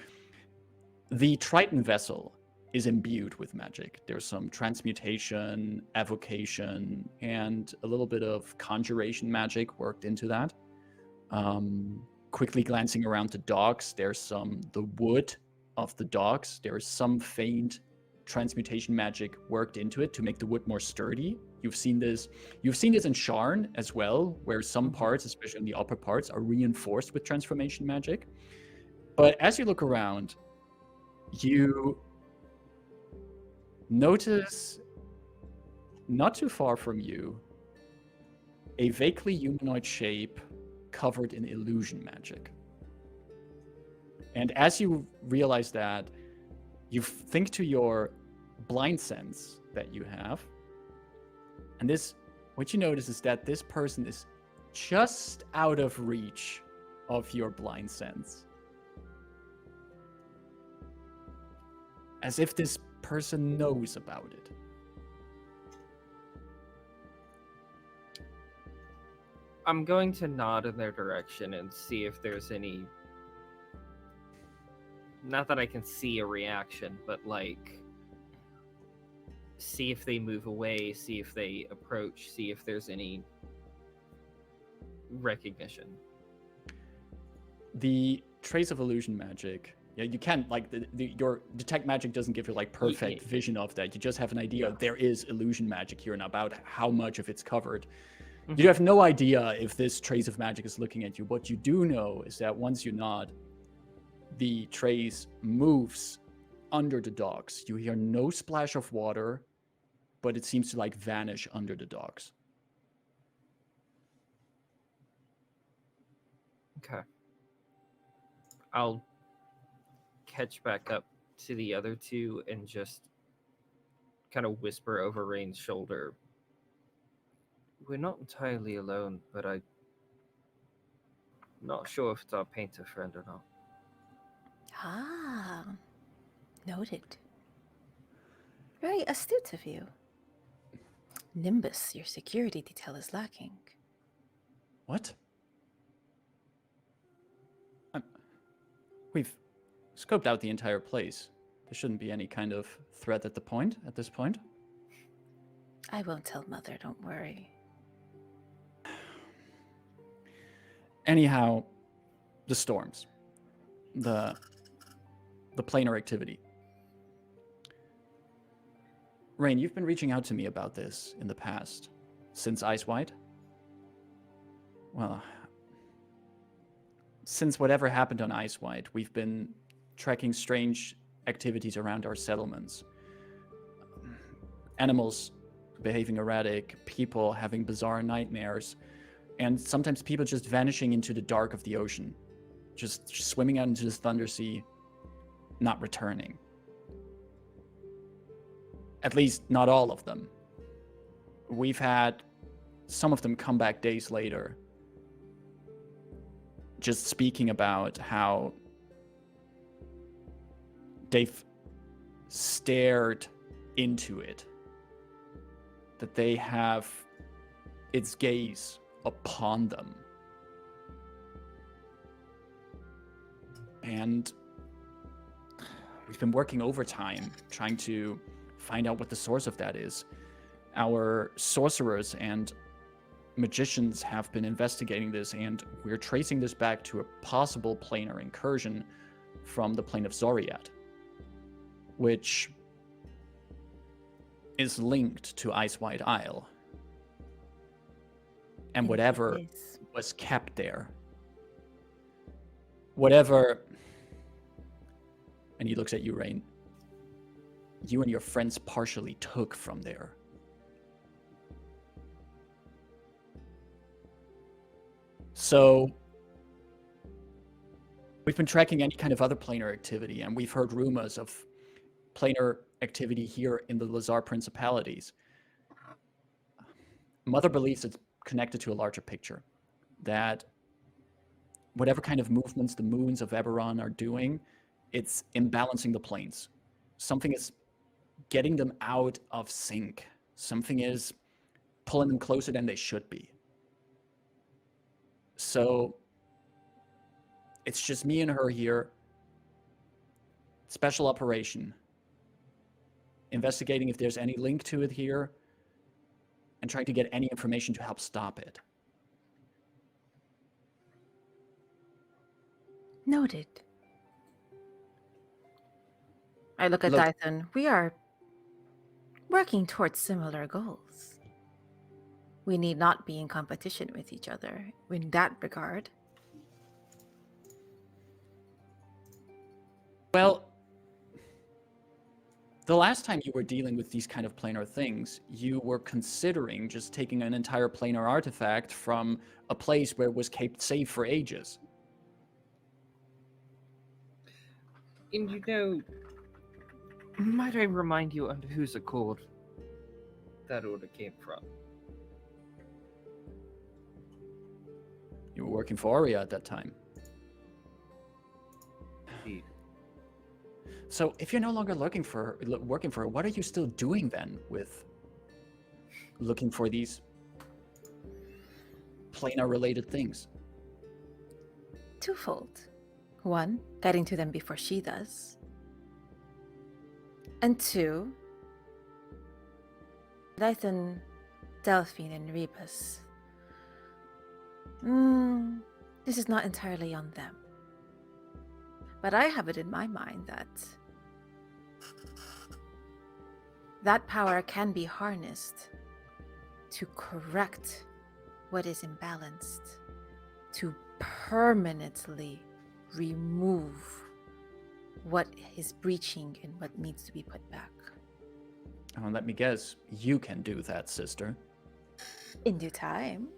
S1: the Triton vessel is imbued with magic. There's some transmutation, evocation, and a little bit of conjuration magic worked into that. Quickly glancing around the docks, there's the wood of the docks. There's some faint transmutation magic worked into it to make the wood more sturdy. You've seen this in Sharn as well, where some parts, especially in the upper parts, are reinforced with transformation magic. But as you look around, you notice, not too far from you, a vaguely humanoid shape covered in illusion magic. And as you realize that, you think to your blind sense that you have, and what you notice is that this person is just out of reach of your blind sense. As if this person knows about it.
S4: I'm going to nod in their direction and see if there's any... Not that I can see a reaction, but like... see if they move away, see if they approach, see if there's any recognition.
S1: The trace of illusion magic, yeah, you can't, like, your detect magic doesn't give you like perfect vision of that. You just have an idea there is illusion magic here and about how much of it's covered. You have no idea if this trace of magic is looking at you. What you do know is that once you nod, the trace moves under the docks. You hear no splash of water, but it seems to like vanish under the docks.
S4: Okay. I'll catch back up to the other two and just kind of whisper over Rayn's shoulder. We're not entirely alone, but I'm not sure if it's our painter friend or not.
S2: Ah, noted. Very astute of you. Nimbus, your security detail is lacking.
S1: What? We've scoped out the entire place. There shouldn't be any kind of threat at this point.
S2: I won't tell Mother, don't worry.
S1: Anyhow, the storms. The planar activity. Rayn, you've been reaching out to me about this in the past. Since Ice White? Well, since whatever happened on Ice White, we've been tracking strange activities around our settlements. Animals behaving erratic, people having bizarre nightmares, and sometimes people just vanishing into the dark of the ocean. Just swimming out into the Thunder Sea, not returning. At least, not all of them. We've had some of them come back days later, just speaking about how they've stared into it, that they have its gaze upon them. And we've been working overtime trying to find out what the source of that is. Our sorcerers and magicians have been investigating this, and we're tracing this back to a possible planar incursion from the plane of Zoriat, which is linked to Ice White Isle. And whatever was kept there, whatever, and he looks at you, Rayn, you and your friends partially took from there. So we've been tracking any kind of other planar activity, and we've heard rumors of planar activity here in the Lhazaar principalities. Mother believes it's connected to a larger picture, that whatever kind of movements the moons of Eberron are doing, it's imbalancing the planes. Something is getting them out of sync. Something is pulling them closer than they should be. So it's just me and her here. Special operation. investigating if there's any link to it here, and trying to get any information to help stop it.
S2: Noted. I look at
S1: Look-
S2: Dyson. We are working towards similar goals. We need not be in competition with each other in that regard.
S1: Well, the last time you were dealing with these kind of planar things, you were considering just taking an entire planar artifact from a place where it was kept safe for ages.
S4: And might I remind you under whose accord that order came from?
S1: You were working for Aurea at that time.
S4: Indeed.
S1: So if you're no longer working for her, what are you still doing then with looking for these planar-related things?
S2: Twofold. One, getting to them before she does. And two, Lythan, Delphine, and Rebus. This is not entirely on them. But I have it in my mind that power can be harnessed to correct what is imbalanced, to permanently remove what is breaching and what needs to be put back.
S1: Oh, let me guess, you can do that, sister.
S2: In due time.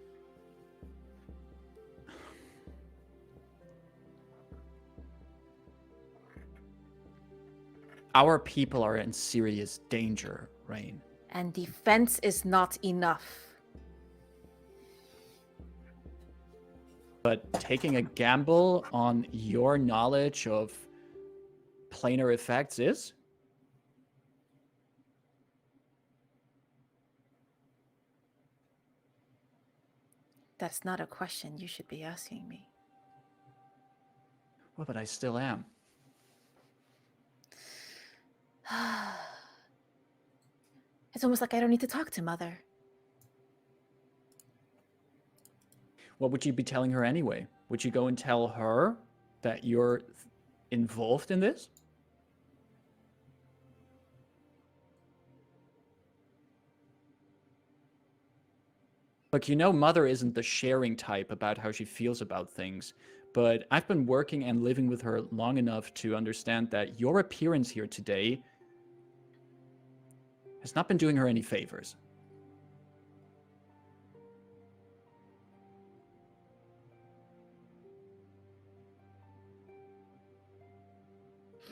S1: Our people are in serious danger, Rayn.
S2: And defense is not enough.
S1: But taking a gamble on your knowledge of planar effects is?
S2: That's not a question you should be asking me.
S1: Well, but I still am.
S2: It's almost like I don't need to talk to Mother.
S1: What would you be telling her anyway? Would you go and tell her that you're involved in this? Look, you know Mother isn't the sharing type about how she feels about things, but I've been working and living with her long enough to understand that your appearance here today has not been doing her any favors.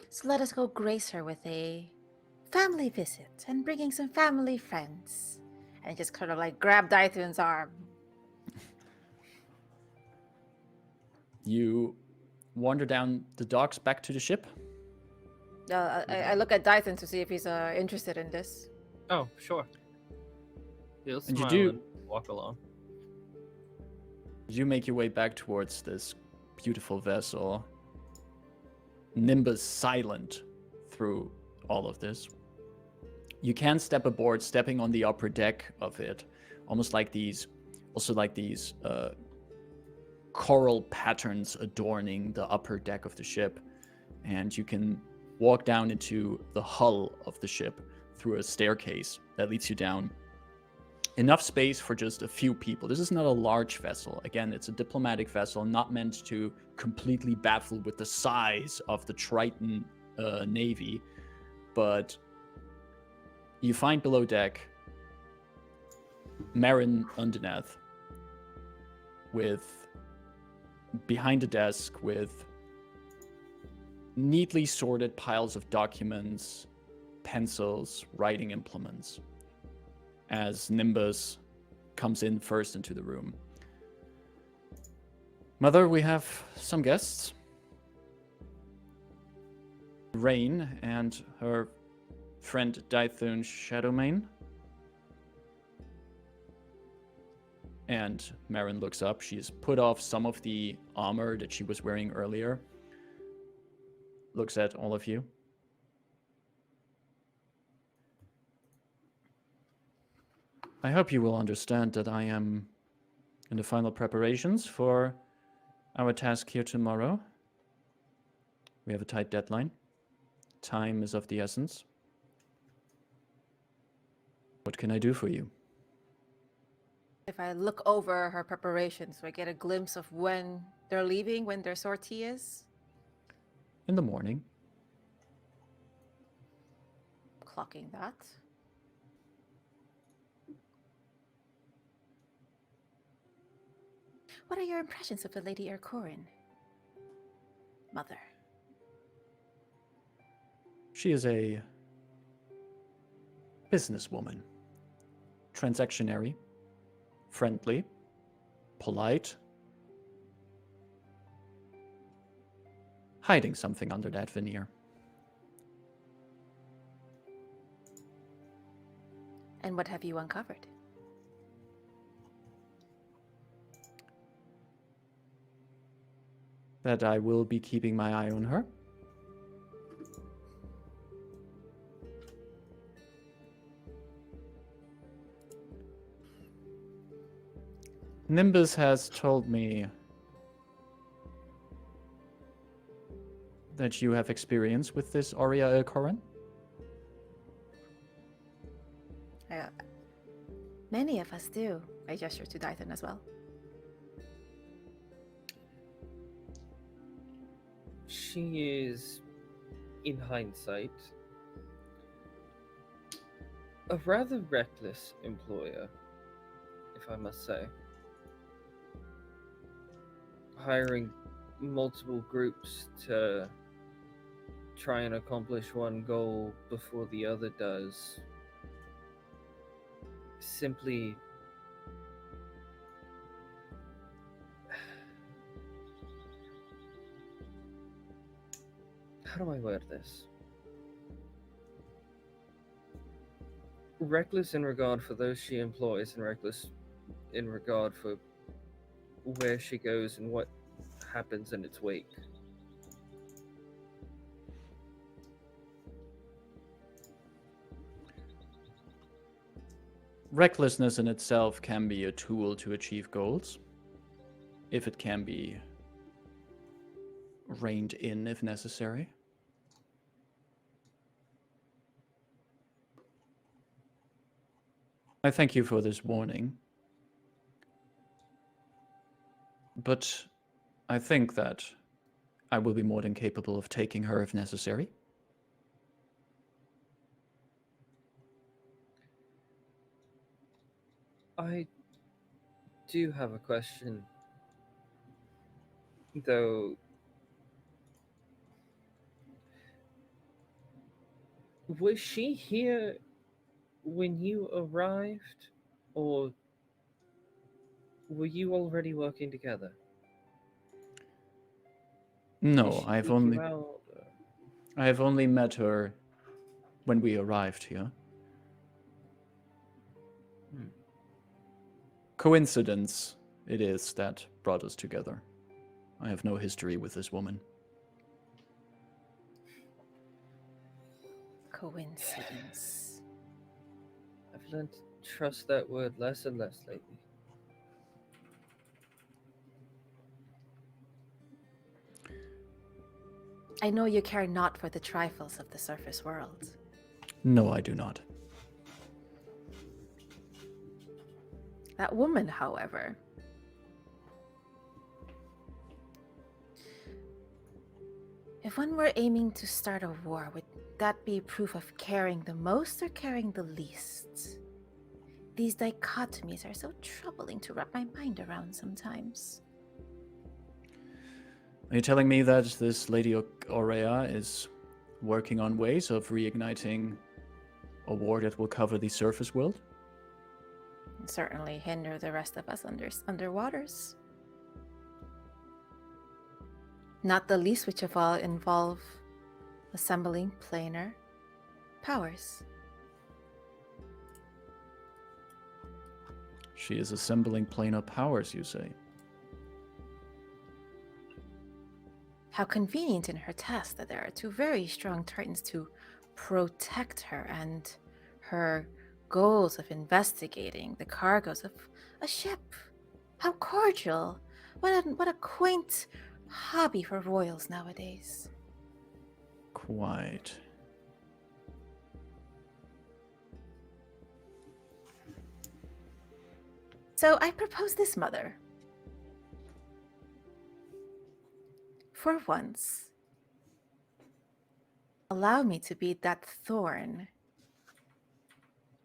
S2: So let us go grace her with a family visit and bringing some family friends. And just kind of like grab Dythun's arm.
S1: You wander down the docks back to the ship.
S2: I look at Dythun to see if he's interested in this.
S4: Oh, sure. He'll
S1: And you
S4: smile
S1: do-
S4: and walk along.
S1: You make your way back towards this beautiful vessel. Nimbus silent through all of this. You can step aboard, stepping on the upper deck of it, almost like these coral patterns adorning the upper deck of the ship. And you can walk down into the hull of the ship through a staircase that leads you down. Enough space for just a few people. This is not a large vessel. Again, it's a diplomatic vessel, not meant to completely baffle with the size of the Triton navy. But you find below deck Marin Undinath behind a desk with neatly sorted piles of documents, pencils, writing implements, as Nimbus comes in first into the room. Mother, we have some guests. Rayn and her friend Dythun Shadowmane. And Marin looks up. She's put off some of the armor that she was wearing earlier. Looks at all of you. I hope you will understand that I am in the final preparations for our task here tomorrow. We have a tight deadline. Time is of the essence. What can I do for you?
S2: If I look over her preparations, so I get a glimpse of when they're leaving, when their sortie is.
S1: In the morning.
S2: Clocking that. What are your impressions of the Lady Ercorin, Mother?
S1: She is a businesswoman. Transactionary. Friendly. Polite. Hiding something under that veneer.
S2: And what have you uncovered?
S1: That I will be keeping my eye on her. Nimbus has told me that you have experience with this Aurea Ercorin.
S2: Many of us do. I gesture to Dython as well.
S4: She is, in hindsight, a rather reckless employer, if I must say. Hiring multiple groups to try and accomplish one goal before the other does simply how do I word this? Reckless in regard for those she employs, and reckless in regard for where she goes and what happens in its wake.
S1: Recklessness in itself can be a tool to achieve goals, if it can be reined in if necessary. I thank you for this warning. But I think that I will be more than capable of taking her if necessary.
S4: I do have a question, though. Was she here when you arrived, or were you already working together?
S1: No, I've only met her when we arrived here. Coincidence it is that brought us together. I have no history with this woman.
S2: Coincidence.
S4: I've learned to trust that word less and less lately.
S2: I know you care not for the trifles of the surface world.
S1: No, I do not.
S2: That woman, however. If one were aiming to start a war, would that be proof of caring the most or caring the least? These dichotomies are so troubling to wrap my mind around sometimes.
S1: Are you telling me that this Lady Aurea is working on ways of reigniting a war that will cover the surface world?
S2: And certainly hinder the rest of us underwaters. Not the least which of all involve assembling planar powers.
S1: She is assembling planar powers, you say?
S2: How convenient in her task that there are two very strong Tritons to protect her and her goals of investigating the cargoes of a ship. How cordial. What a quaint hobby for royals nowadays.
S1: Quite.
S2: So I propose this, Mother. For once, allow me to be that thorn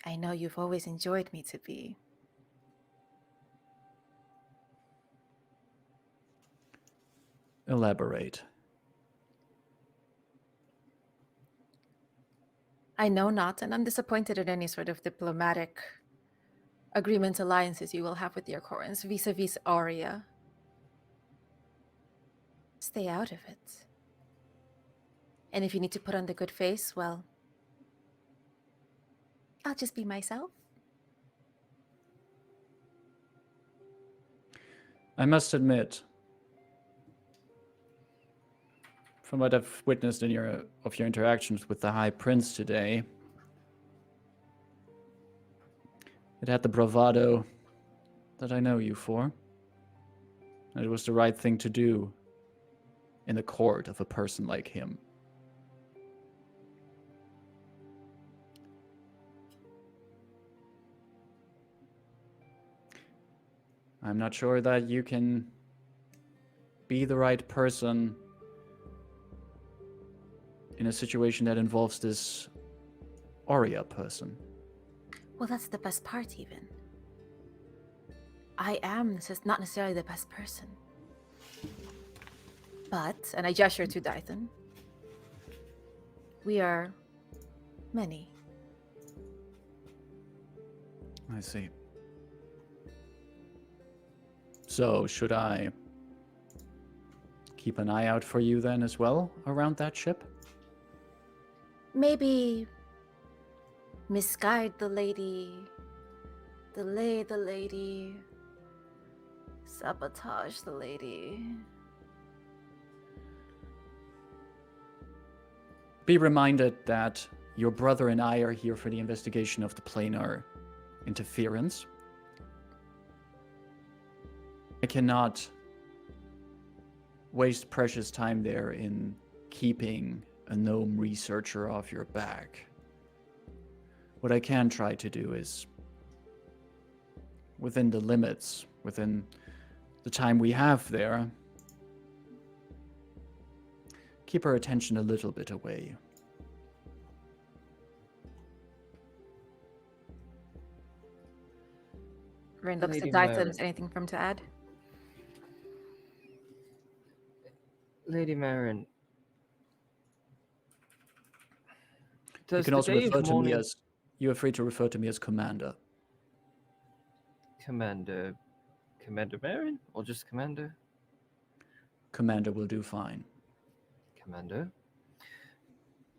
S2: I know you've always enjoyed me to be.
S1: Elaborate.
S2: I know not, and I'm disappointed in any sort of diplomatic agreements, alliances you will have with your Corans vis-a-vis Aurea. Stay out of it. And if you need to put on the good face, well, I'll just be myself.
S1: I must admit, from what I've witnessed in your interactions with the High Prince today, it had the bravado that I know you for. And it was the right thing to do in the court of a person like him. I'm not sure that you can be the right person in a situation that involves this Aurea person.
S2: Well, that's the best part, even. I am not necessarily the best person. But, and I gesture to Dython, we are many.
S1: I see. So, should I keep an eye out for you then as well around that ship?
S2: Maybe misguide the lady, delay the lady, sabotage the lady.
S1: Be reminded that your brother and I are here for the investigation of the planar interference. I cannot waste precious time there in keeping a gnome researcher off your back. What I can try to do is, within the limits, within the time we have there, keep her attention a little bit away.
S2: Rayn looks
S4: Lady
S2: at Dython.
S4: Marin.
S2: Is anything for him to add?
S4: Lady Marin,
S1: You
S4: does
S1: can
S4: the
S1: also
S4: day
S1: refer
S4: of
S1: to me
S4: mourning...
S1: as, you are free to refer to me as Commander.
S4: Commander Marin, or just Commander?
S1: Commander will do fine.
S4: Commander,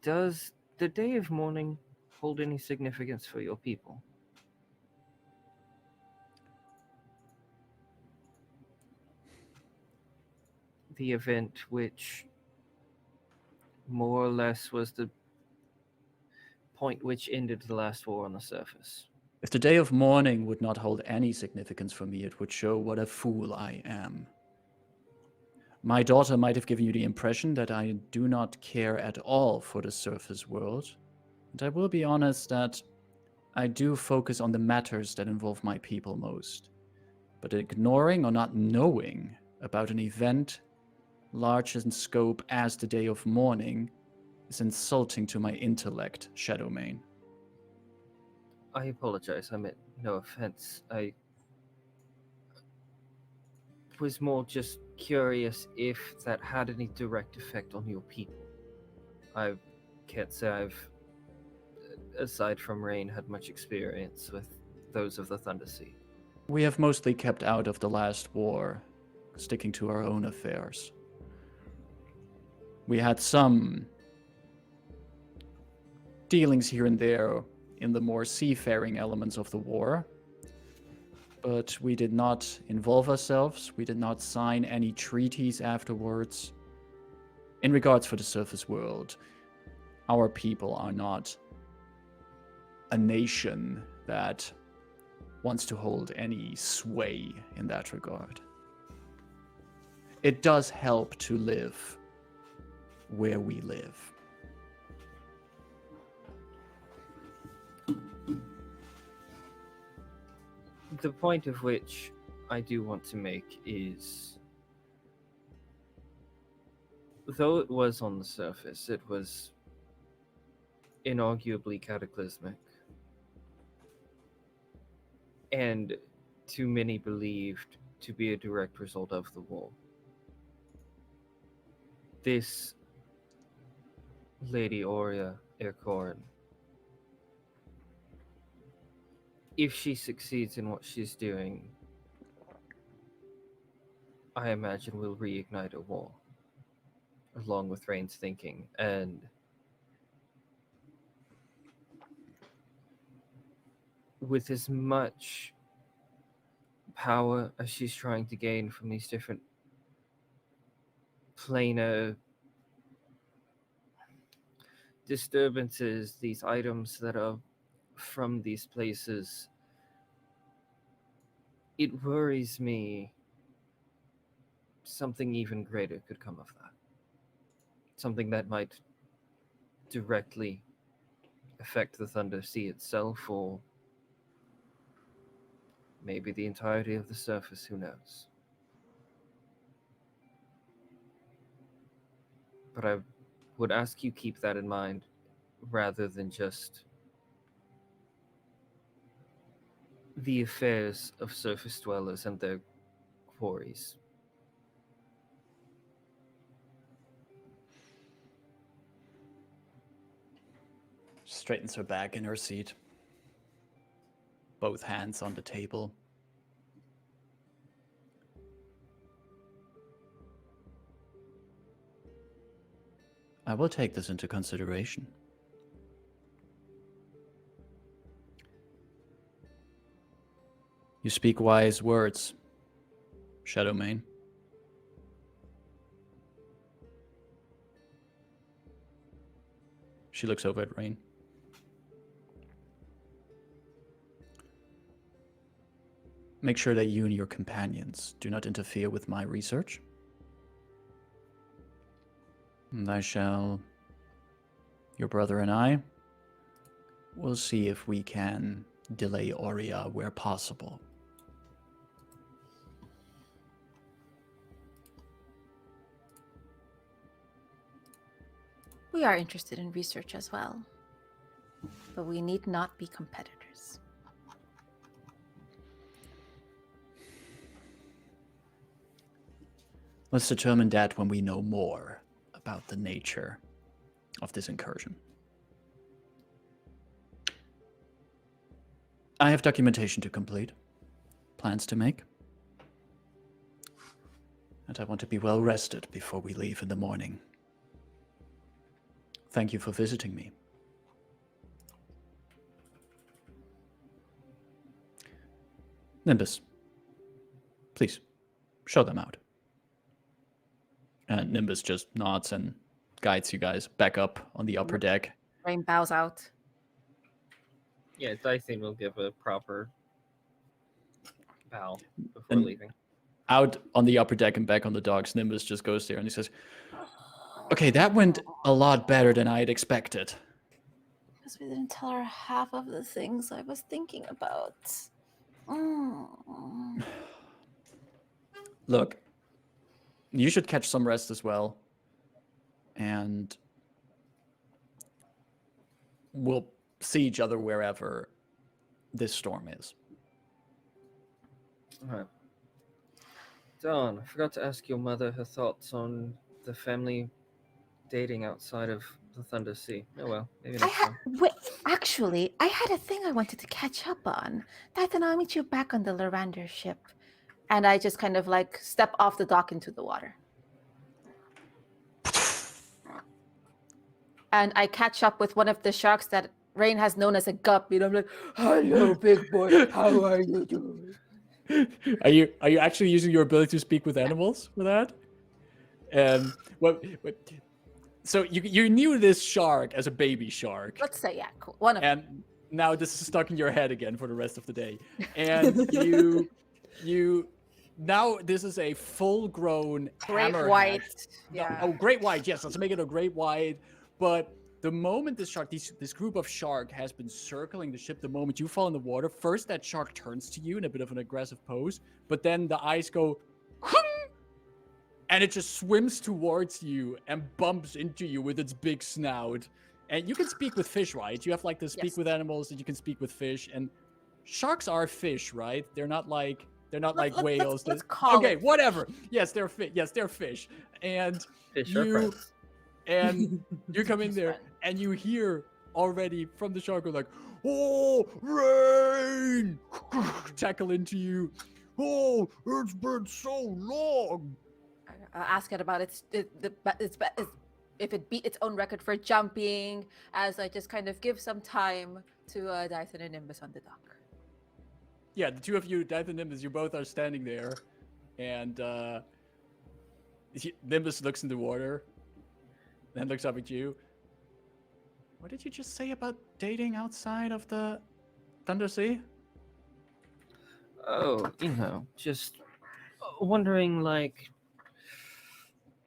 S4: does the day of mourning hold any significance for your people? The event which more or less was the point which ended the last war on the surface.
S1: If the day of mourning would not hold any significance for me, it would show what a fool I am. My daughter might have given you the impression that I do not care at all for the surface world. And I will be honest that I do focus on the matters that involve my people most. But ignoring or not knowing about an event large in scope as the day of mourning is insulting to my intellect, Shadowmane.
S4: I apologize, I meant no offense. I was more just curious if that had any direct effect on your people. I can't say I've, aside from Rayn, had much experience with those of the Thundersea.
S1: We have mostly kept out of the last war, sticking to our own affairs. We had some dealings here and there in the more seafaring elements of the war, but we did not involve ourselves. We did not sign any treaties afterwards. In regards for the surface world, our people are not a nation that wants to hold any sway in that regard. It does help to live where we live.
S4: The point of which I do want to make is, though it was on the surface, it was inarguably cataclysmic, and too many believed to be a direct result of the war. This Lady Aurea Erkorin, if she succeeds in what she's doing, I imagine will reignite a war, along with Rayn's thinking, and with as much power as she's trying to gain from these different planar disturbances, these items that are from these places, it worries me something even greater could come of that. Something that might directly affect the Thunder Sea itself, or maybe the entirety of the surface, who knows. But I would ask you keep that in mind, rather than just the affairs of surface dwellers and their quarries.
S1: Straightens her back in her seat. Both hands on the table. I will take this into consideration. You speak wise words, Shadowmane. She looks over at Rayn. Make sure that you and your companions do not interfere with my research. And your brother and I, will see if we can delay Aurea where possible.
S2: We are interested in research as well, but we need not be competitors.
S1: Let's determine that when we know more about the nature of this incursion. I have documentation to complete, plans to make, and I want to be well rested before we leave in the morning. Thank you for visiting me. Nimbus, please, show them out. And Nimbus just nods and guides you guys back up on the upper deck.
S2: Rayn bows out.
S4: Yeah, Dyson will give a proper bow before
S1: And
S4: leaving.
S1: out on the upper deck and back on the docks, Nimbus just goes there and he says, okay, that went a lot better than I had expected.
S2: Because we didn't tell her half of the things I was thinking about.
S1: Look, you should catch some rest as well. And we'll see each other wherever this storm is.
S4: All right. Dawn, I forgot to ask your mother her thoughts on the family dating outside of the Thunder Sea. Oh well, maybe next time.
S2: Actually, I had a thing I wanted to catch up on. Titan, I'll meet you back on the Lyrander ship. And I just kind of like step off the dock into the water. And I catch up with one of the sharks that Rayn has known as a guppy. And I'm like, hello, big boy. How are you doing?
S1: Are you actually using your ability to speak with animals for that? What? So you knew this shark as a baby shark.
S2: Let's say, yeah, cool. One of them.
S1: And now this is stuck in your head again for the rest of the day. And you now this is a full-grown
S2: Great
S1: hammerhead.
S2: white.
S1: No,
S2: Yeah.
S1: oh, great white. Yes, let's make it a great white. But the moment this group of shark has been circling the ship, the moment you fall in the water, first that shark turns to you in a bit of an aggressive pose, but then the eyes go, and it just swims towards you and bumps into you with its big snout. And you can speak with fish, right? You have like the speak
S2: Yes.
S1: with animals, and you can speak with fish. And sharks are fish, right? They're not like whales.
S2: Let's call
S1: okay,
S2: it
S1: whatever. Yes, they're fish. Yes, they're fish. And
S4: Fish are friends.
S1: and you come in there
S2: Friend.
S1: and you hear already from the shark go like, "Oh, Rayn!" tackle into you. "Oh, it's been so long."
S2: I'll ask it about if it beat its own record for jumping, as I just kind of give some time to Dyson and Nimbus on the dock.
S1: Yeah, the two of you, Death and Nimbus, you both are standing there, and Nimbus looks in the water, then looks up at you. What did you just say about dating outside of the Thunder Sea?
S4: Oh, just wondering, like,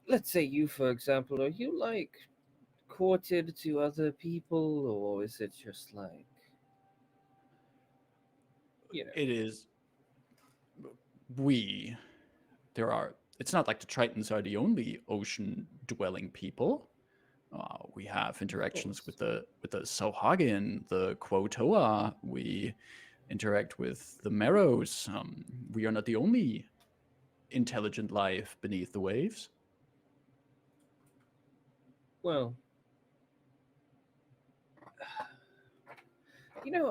S4: let's say you, for example, are you, like, courted to other people, or is it just, like,
S1: It is. It's not like the Tritons are the only ocean-dwelling people. We have interactions with the Sauhagan, the Quotoa. We interact with the Meros. We are not the only intelligent life beneath the waves.
S4: Well,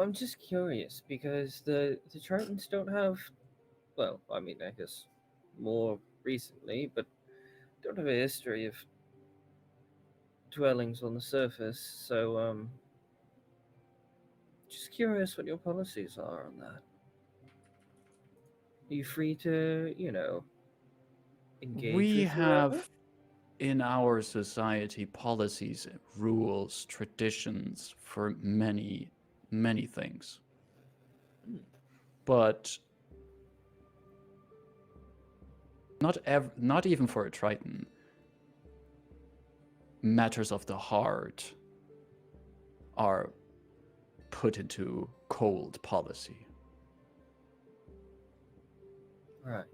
S4: I'm just curious because the Tritons don't have, well, I mean, I guess more recently, but don't have a history of dwellings on the surface. So, just curious what your policies are on that. Are you free to, engage
S1: We
S4: with whoever?
S1: have in our society policies, rules, traditions for many, many things. But not even for a Triton. Matters of the heart are put into cold policy.
S4: Right.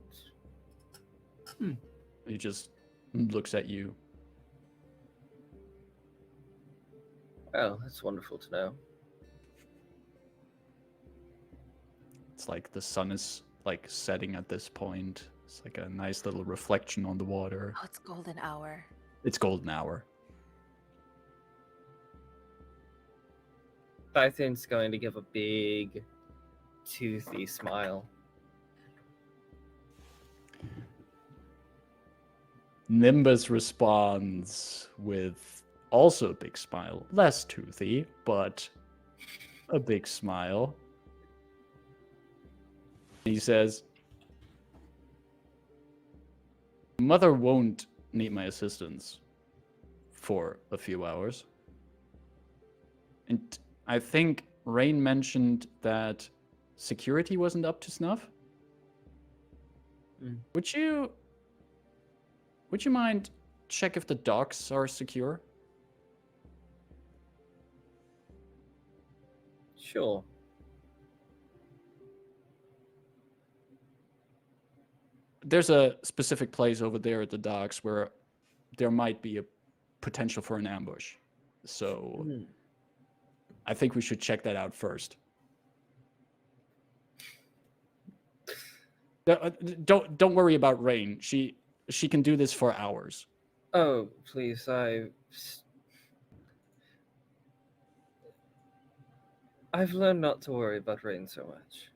S1: He just looks at you.
S4: Well, that's wonderful to know.
S1: It's like the sun is like setting at this point. It's like a nice little reflection on the water.
S2: Oh, it's golden hour.
S1: It's golden hour.
S4: Dython's going to give a big, toothy smile.
S1: Nimbus responds with also a big smile. Less toothy, but a big smile. He says, "Mother won't need my assistance for a few hours." And I think Rayn mentioned that security wasn't up to snuff. Would you mind check if the docks are secure?
S4: Sure.
S1: There's a specific place over there at the docks where there might be a potential for an ambush. So I think we should check that out first. Don't worry about Rayn. She can do this for hours.
S4: Oh, please, I've learned not to worry about Rayn so much.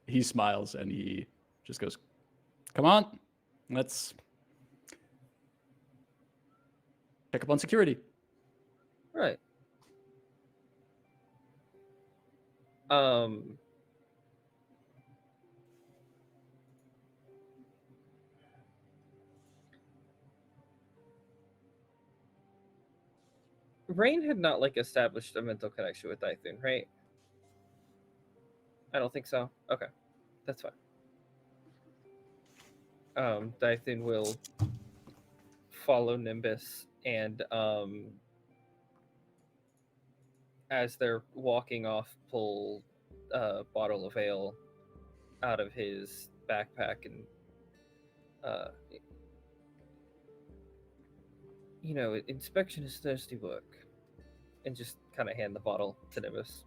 S1: He smiles and he just goes, "Come on, let's check up on security."
S4: Right. Rayn had not like established a mental connection with Dythun, right? I don't think so. Okay, that's fine. Dythun will follow Nimbus, and as they're walking off, pull a bottle of ale out of his backpack and inspection is thirsty work, and just kind of hand the bottle to Nimbus.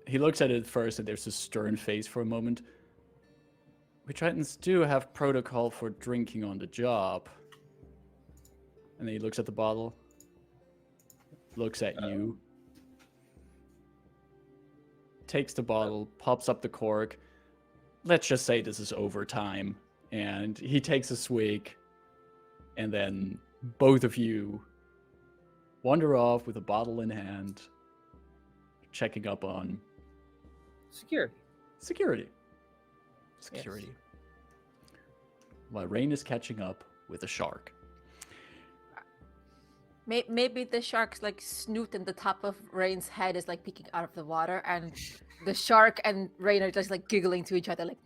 S1: He looks at it first, and there's a stern face for a moment. We Tritons do have protocol for drinking on the job. And then he looks at the bottle, looks at you, takes the bottle, pops up the cork. Let's just say this is overtime. And he takes a swig, and then both of you wander off with a bottle in hand, checking up on
S4: Security.
S1: Yes. While Rayn is catching up with a shark.
S2: Maybe the shark's like snoot in the top of Rayn's head is like peeking out of the water, and the shark and Rayn are just like giggling to each other, like.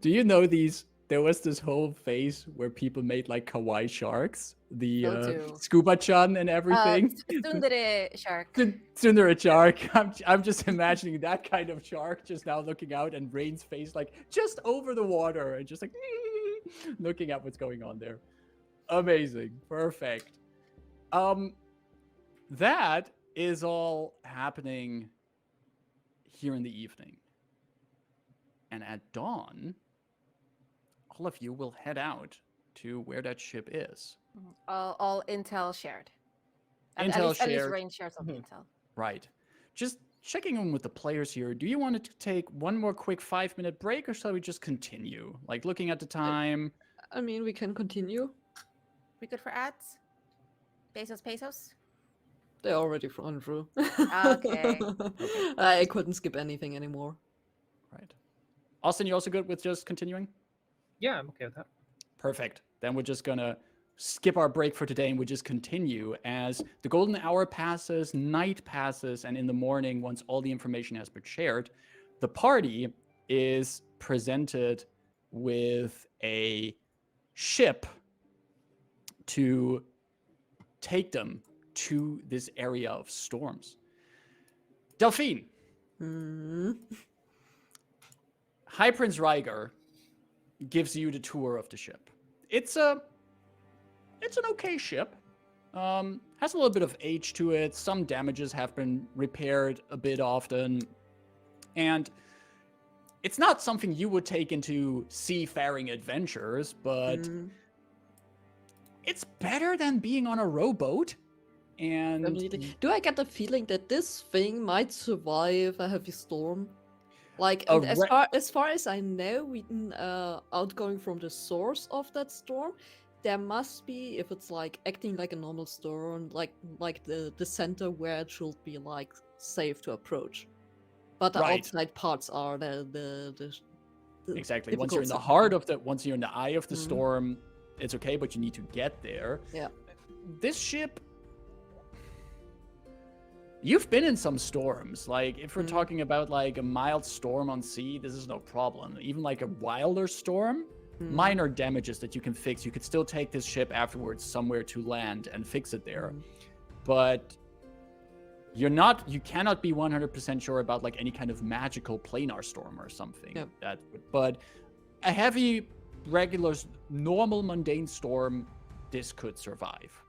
S1: Do you know these? There was this whole phase where people made like kawaii sharks, the scuba-chan and everything.
S2: Tsundere shark.
S1: Tsundere shark. I'm just imagining that kind of shark just now looking out, and Rayn's face like just over the water and just like looking at what's going on there. Amazing. Perfect. That is all happening here in the evening. And at dawn, all of you will head out to where that ship is.
S2: All intel shared. And
S1: Intel
S2: at least
S1: shared.
S2: Rayn shares all the intel.
S1: Right. Just checking in with the players here. Do you want to take one more quick 5-minute break, or shall we just continue? Like looking at the time.
S3: I mean, we can continue.
S2: We good for ads? Pesos?
S3: They're already run through.
S2: Okay.
S3: I couldn't skip anything anymore.
S1: Right. Austin, you also good with just continuing?
S4: Yeah, I'm okay with that.
S1: Perfect. Then we're just gonna skip our break for today, and we just continue as the golden hour passes, night passes, and in the morning, once all the information has been shared, the party is presented with a ship to take them to this area of storms. Delphine. High Prince Rygar gives you the tour of the ship. It's an okay ship. Has a little bit of age to it. Some damages have been repaired a bit often. And it's not something you would take into seafaring adventures, but it's better than being on a rowboat. And
S3: do I get the feeling that this thing might survive a heavy storm? Like, as far as I know, outgoing from the source of that storm, there must be, if it's like acting like a normal storm, like the center where it should be like safe to approach. But the outside parts are the
S1: exactly. Once you're in the heart of once you're in the eye of the storm, it's okay, but you need to get there.
S3: Yeah.
S1: This ship, you've been in some storms. Like, if we're talking about like a mild storm on sea, this is no problem. Even like a wilder storm, minor damages that you can fix. You could still take this ship afterwards somewhere to land and fix it there. But you cannot be 100% sure about like any kind of magical planar storm or something. Yeah. But a heavy, regular, normal, mundane storm, this could survive.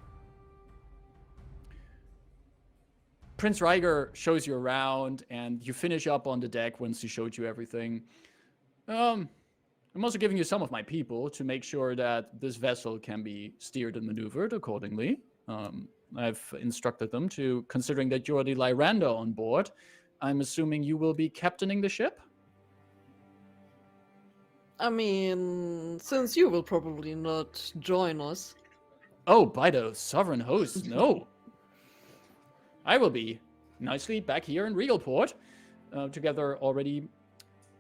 S1: Prince Rygar shows you around, and you finish up on the deck once he showed you everything. I'm also giving you some of my people to make sure that this vessel can be steered and maneuvered accordingly. I've instructed them to, considering that you're the Lyrander on board, I'm assuming you will be captaining the ship?
S3: I mean, since you will probably not join us.
S1: Oh, by the sovereign host, no. I will be nicely back here in Regalport, together already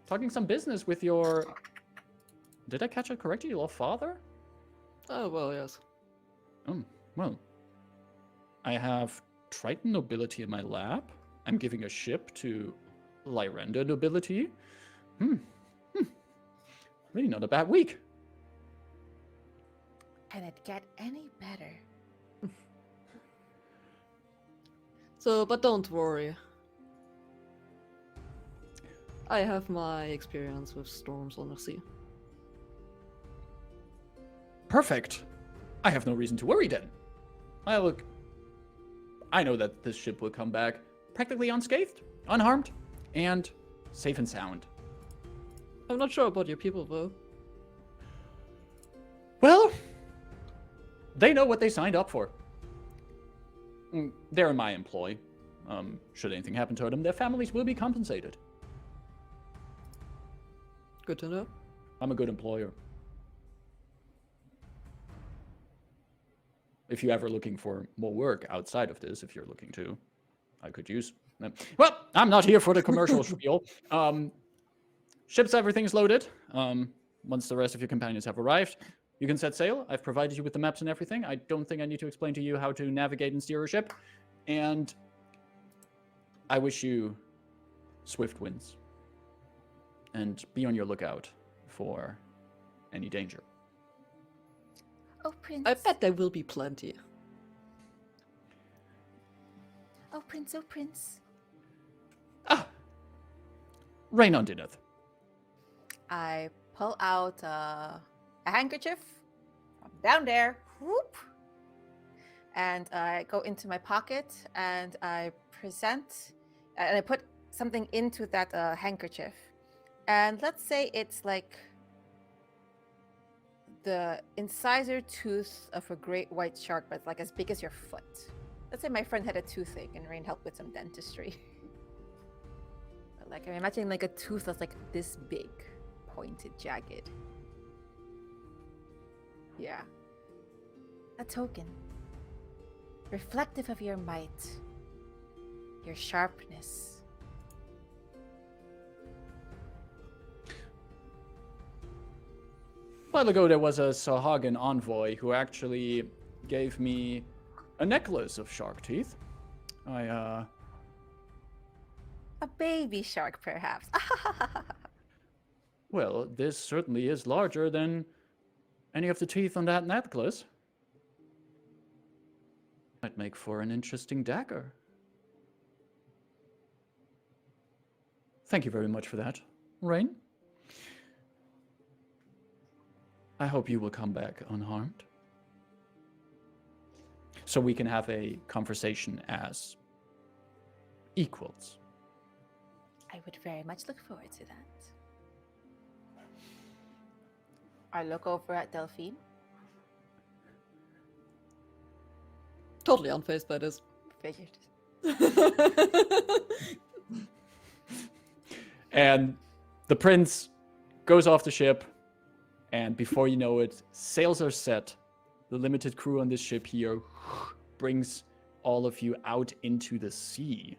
S1: talking some business with your... Did I catch it correctly? Your father?
S3: Oh, well, yes.
S1: Well, I have Triton nobility in my lab. I'm giving a ship to Lyrander nobility. Really not a bad week.
S2: Can it get any better?
S3: So, but don't worry. I have my experience with storms on the sea.
S1: Perfect. I have no reason to worry then. I know that this ship will come back practically unscathed, unharmed, and safe and sound.
S3: I'm not sure about your people, though.
S1: Well, they know what they signed up for. They're in my employ. Should anything happen to them, their families will be compensated.
S3: Good to know.
S1: I'm a good employer. If you're ever looking for more work outside of this, if you're looking to, I could use them. Well, I'm not here for the commercial spiel. Ships, everything's loaded. Once the rest of your companions have arrived, you can set sail. I've provided you with the maps and everything. I don't think I need to explain to you how to navigate and steer a ship. And I wish you swift winds. And be on your lookout for any danger.
S2: Oh, Prince.
S3: I bet there will be plenty.
S2: Oh, Prince, oh, Prince.
S1: Rayn Undinath.
S2: I pull out a handkerchief from down there, whoop, and I go into my pocket and I present, and I put something into that handkerchief. And let's say it's like the incisor tooth of a great white shark, but like as big as your foot. Let's say my friend had a toothache and Rayn helped with some dentistry. But like I'm imagining like a tooth that's like this big, pointed, jagged. Yeah. A token. Reflective of your might. Your sharpness.
S1: A while ago, there was a Sahagin envoy who actually gave me a necklace of shark teeth.
S2: A baby shark, perhaps.
S1: Well, this certainly is larger than any of the teeth on that necklace. Might make for an interesting dagger. Thank you very much for that, Rayn. I hope you will come back unharmed. So we can have a conversation as equals.
S2: I would very much look forward to that. I look over at Delphine.
S3: Totally unfazed by this.
S2: Figured.
S1: And the prince goes off the ship, and before you know it, sails are set. The limited crew on this ship here brings all of you out into the sea.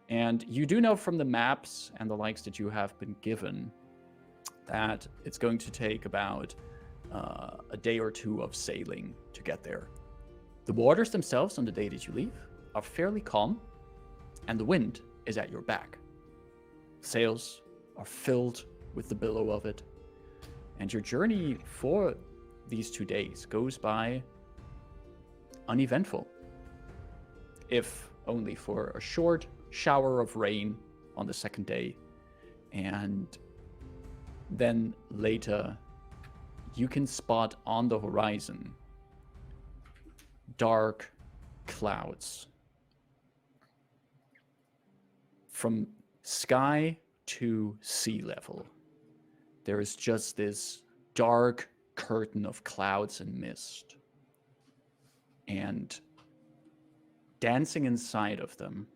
S1: And you do know from the maps and the likes that you have been given that it's going to take about a day or two of sailing to get there. The waters themselves on the day that you leave are fairly calm, and the wind is at your back. Sails are filled with the billow of it, and your journey for these 2 days goes by uneventful, if only for a short shower of rain on the second day. And then later, you can spot on the horizon dark clouds. From sky to sea level, there is just this dark curtain of clouds and mist. And dancing inside of them,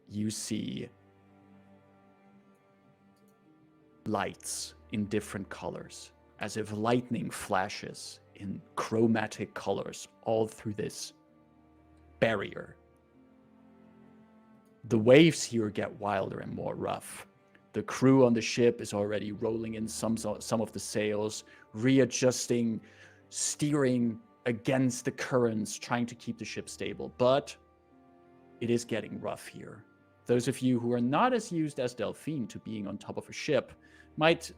S1: you see lights in different colors, as if lightning flashes in chromatic colors all through this barrier. The waves here get wilder and more rough. The crew on the ship is already rolling in some of the sails, readjusting, steering against the currents, trying to keep the ship stable. But it is getting rough here. Those of you who are not as used as Delphine to being on top of a ship might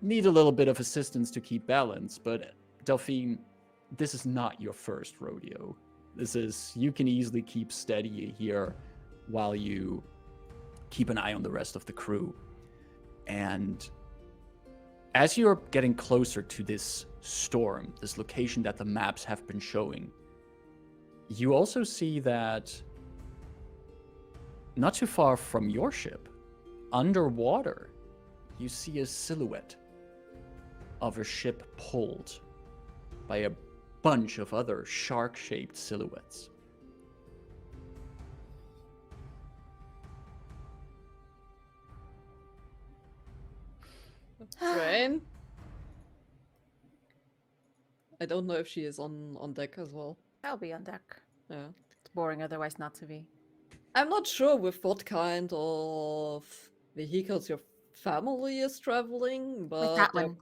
S1: need a little bit of assistance to keep balance. But Delphine, this is not your first rodeo. You can easily keep steady here while you keep an eye on the rest of the crew. And as you're getting closer to this storm, this location that the maps have been showing, you also see that not too far from your ship, underwater, you see a silhouette of a ship pulled by a bunch of other shark-shaped silhouettes.
S3: Rayn? I don't know if she is on deck as well.
S2: I'll be on deck.
S3: Yeah.
S2: It's boring otherwise not to be.
S3: I'm not sure with what kind of vehicles your family is traveling, but...
S2: With that one.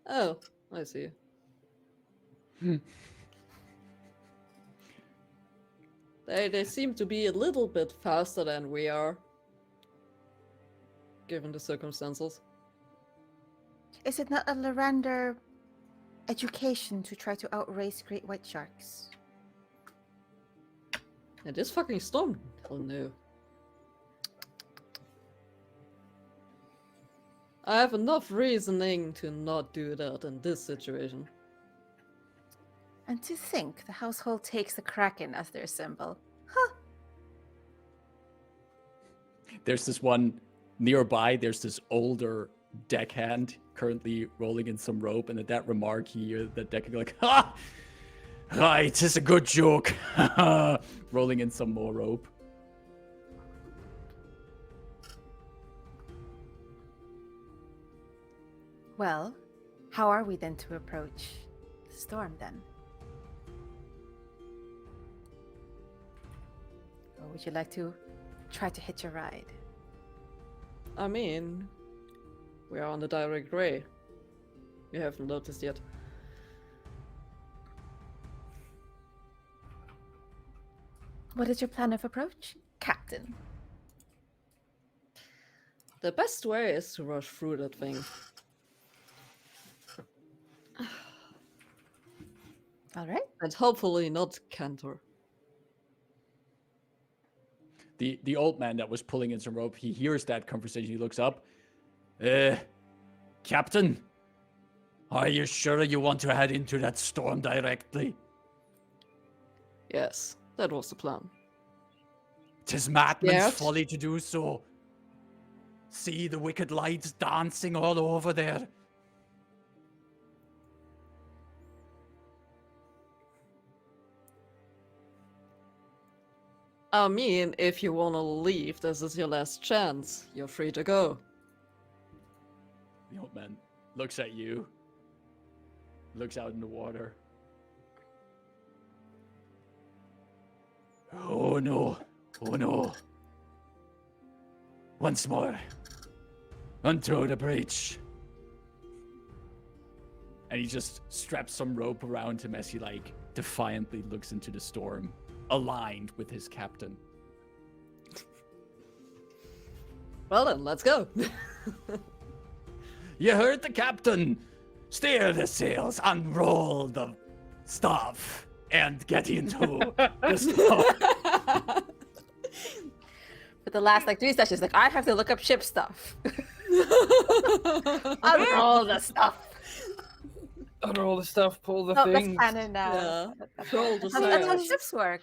S3: Oh, I see. They seem to be a little bit faster than we are, given the circumstances.
S2: Is it not a Lyrander education to try to outrace great white sharks?
S3: And this fucking storm? Oh no. I have enough reasoning to not do that in this situation.
S2: And to think the household takes the Kraken as their symbol. Huh.
S1: There's this one nearby, there's this older deckhand currently rolling in some rope, and at that remark, the deckhand like, ha! Right, it's a good joke. Rolling in some more rope.
S2: Well, how are we then to approach the storm then? Or would you like to try to hitch a ride?
S3: I mean, we are on the direct way. You haven't noticed yet.
S2: What is your plan of approach, Captain?
S3: The best way is to rush through that thing.
S2: All right.
S3: And hopefully not canter.
S1: The old man that was pulling in some rope, he hears that conversation, he looks up. Captain, are you sure you want to head into that storm directly?
S3: Yes, that was the plan.
S1: 'Tis madman's
S3: Yes.
S1: folly to do so. See the wicked lights dancing all over there.
S3: I mean, if you wanna leave, this is your last chance. You're free to go.
S1: The old man looks at you, looks out in the water. Oh no, oh no. Once more. Unthrow the breach. And he just straps some rope around him as he defiantly looks into the storm, aligned with his captain.
S3: Well then, let's go.
S1: You heard the captain. Steer the sails, unroll the stuff, and get into the storm.
S2: For the last 3 sessions, I have to look up ship stuff. Unroll the stuff.
S4: Unroll the stuff, pull the
S2: No, that's
S4: things.
S2: canon now.
S3: Yeah. Roll the
S2: That's how
S3: sails.
S2: ships work.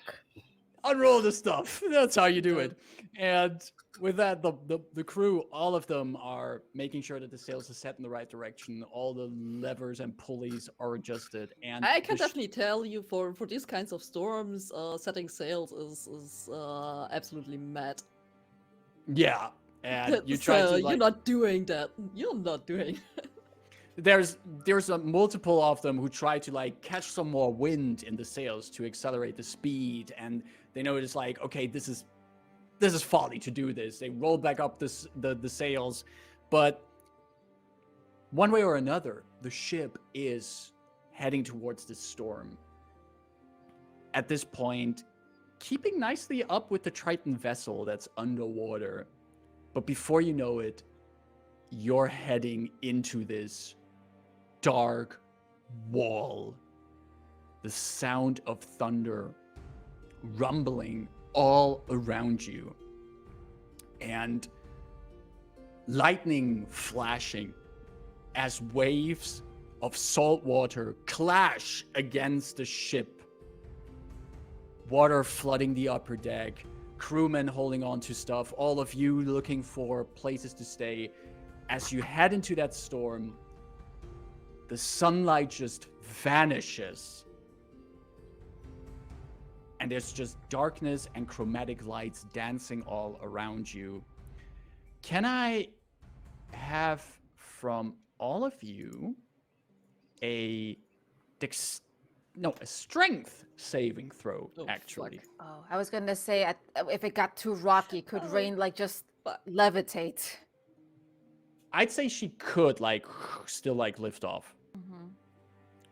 S1: Unroll the stuff. That's how you do it. And with that, the crew, all of them are making sure that the sails are set in the right direction. All the levers and pulleys are adjusted. And
S3: I can definitely tell you for these kinds of storms, setting sails is absolutely mad.
S1: yeah. And you try
S3: So
S1: to
S3: you're not doing that. You're not doing.
S1: There's a multiple of them who try to catch some more wind in the sails to accelerate the speed, and they notice okay, this is folly to do this. They roll back up the sails, but one way or another, the ship is heading towards the storm. At this point, keeping nicely up with the Triton vessel that's underwater. But before you know it, you're heading into this dark wall. The sound of thunder rumbling all around you. And lightning flashing as waves of salt water clash against the ship. Water flooding the upper deck, crewmen holding on to stuff, all of you looking for places to stay. As you head into that storm, the sunlight just vanishes. And there's just darkness and chromatic lights dancing all around you. Can I have from all of you a strength saving throw, actually.
S3: Fuck.
S2: Oh, I was gonna say if it got too rocky, could Rayn like just levitate?
S1: I'd say she could still lift off.
S2: Mm-hmm.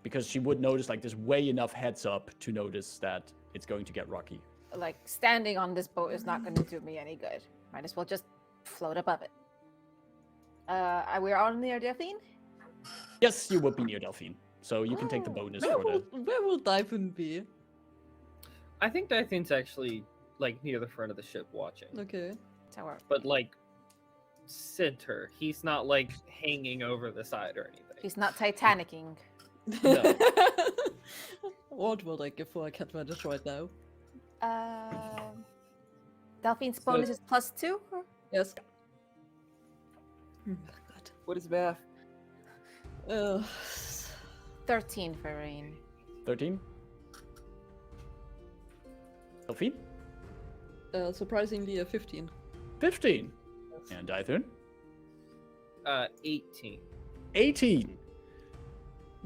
S1: Because she would notice there's way enough heads up to notice that it's going to get rocky.
S2: Like standing on this boat is not gonna do me any good. Might as well just float above it. We're all near Delphine?
S1: Yes, you would be near Delphine. So you can take the bonus for that.
S3: Where will Dyphon be?
S4: I think Dyphone's actually near the front of the ship watching.
S3: Okay.
S2: Tower.
S4: But center. He's not hanging over the side or anything.
S2: He's not Titanicking.
S4: No.
S3: What will I give for a cat vantage right now?
S2: Delphine's bonus is +2? Or?
S3: Yes.
S4: What is math?
S2: 13 for Rayn.
S1: 13? Delphine?
S3: Surprisingly, a 15.
S1: 15. And Dythun?
S4: 18.
S1: 18.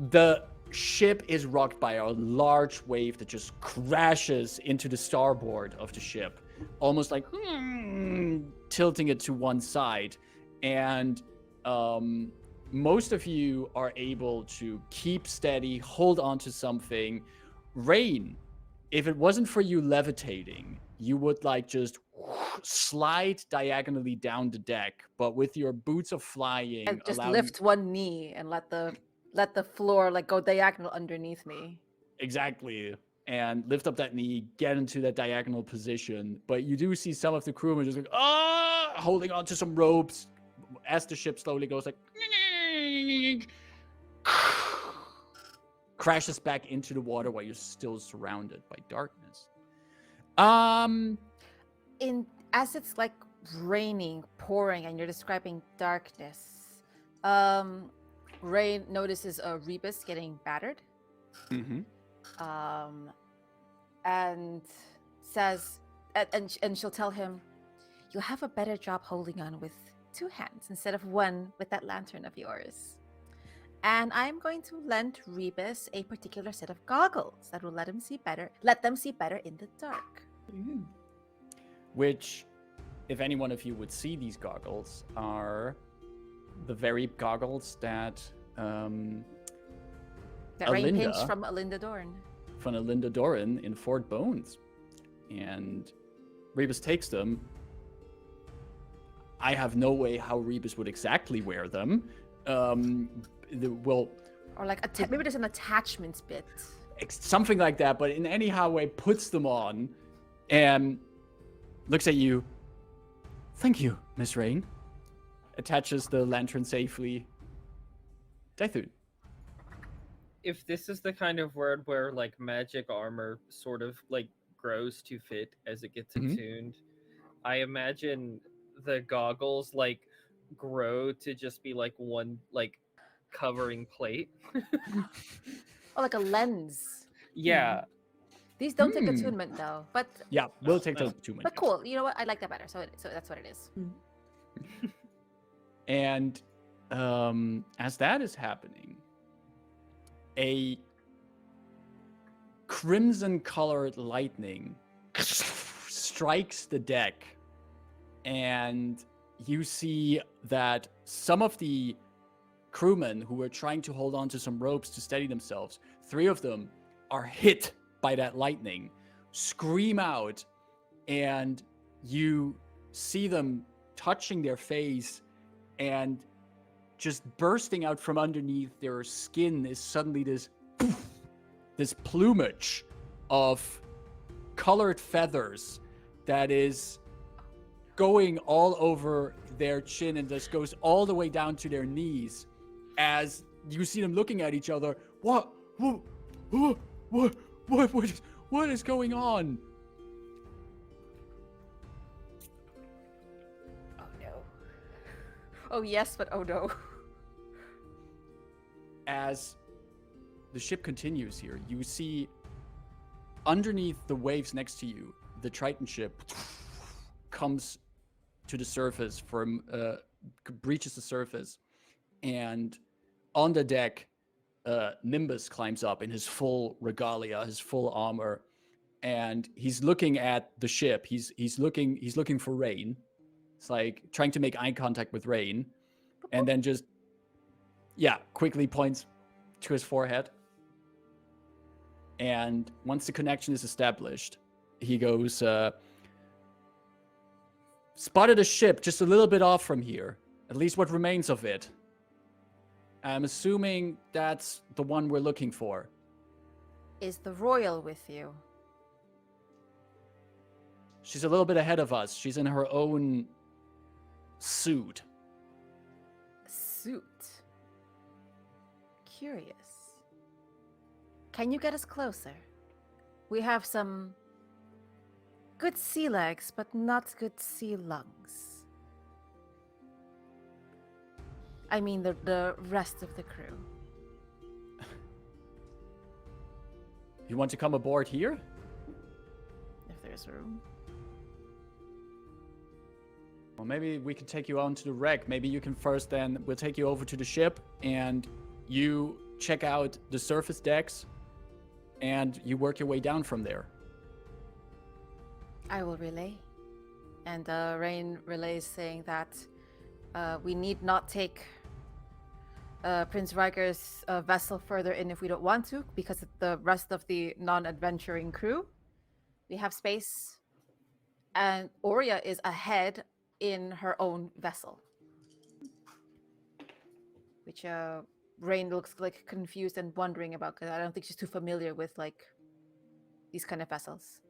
S1: The ship is rocked by a large wave that just crashes into the starboard of the ship, almost tilting it to one side. And most of you are able to keep steady, hold on to something. Rayn, if it wasn't for you levitating, you would just slide diagonally down the deck, but with your boots of flying,
S2: And just lift one knee and let the floor go diagonal underneath me.
S1: Exactly. And lift up that knee, get into that diagonal position. But you do see some of the crewmen just holding on to some ropes as the ship slowly goes crashes back into the water while you're still surrounded by darkness.
S2: As it's raining, pouring, and you're describing darkness, Rayn notices a Rebus getting battered.
S1: Mm-hmm.
S2: And says, and she'll tell him, "You'll have a better job holding on with 2 hands instead of 1 with that lantern of yours. And I'm going to lend Rebus a particular set of goggles that will let them see better in the dark."
S1: Mm-hmm. Which, if any one of you would see these goggles, are the very goggles that
S2: Rayn
S1: Alinda
S2: pinched from Alinda Dorn.
S1: From Alinda Doran in Fort Bones. And Rebus takes them. I have no way how Rebus would exactly wear them.
S2: Or maybe there's an attachments bit.
S1: Something like that, but in any way puts them on and looks at you. "Thank you, Miss Rayn." Attaches the lantern safely. Dythun.
S4: If this is the kind of world where magic armor sort of grows to fit as it gets attuned, I imagine the goggles grow to just be one covering plate.
S2: Or a lens.
S4: Yeah.
S2: These don't take attunement though, but
S1: Yeah, we'll take the attunement.
S2: but cool. You know what? I like that better. So that's what it is.
S1: And as that is happening, a crimson-colored lightning strikes the deck, and you see that some of the crewmen who were trying to hold on to some ropes to steady themselves, 3 of them are hit by that lightning, scream out, and you see them touching their face, and just bursting out from underneath their skin is suddenly this plumage of colored feathers that is going all over their chin and just goes all the way down to their knees as you see them looking at each other. What is going on?
S2: Oh no. Oh yes, but oh no.
S1: As the ship continues here, you see underneath the waves next to you, the Triton ship comes to the surface, breaches the surface, and on the deck, Nimbus climbs up in his full regalia, his full armor, and he's looking at the ship. He's looking for Rayn. It's like trying to make eye contact with Rayn, and then just quickly points to his forehead. And once the connection is established, he goes, spotted a ship just a little bit off from here, at least what remains of it. I'm assuming that's the one we're looking for.
S2: Is the royal with you?
S1: She's a little bit ahead of us. She's in her own suit.
S2: Suit. Curious. Can you get us closer? We have some good sea legs, but not good sea lungs. I mean the rest of the crew.
S1: You want to come aboard here?
S2: If there's room.
S1: Well, maybe we can take you on to the wreck. Maybe you can first, then we'll take you over to the ship and you check out the surface decks and you work your way down from there.
S2: I will relay. And Rayn relays saying that we need not take Prince Riker's vessel further in if we don't want to, because of the rest of the non-adventuring crew. We have space. And Aurea is ahead in her own vessel. Which Rayn looks like confused and wondering about, because I don't think she's too familiar with like these kind of vessels.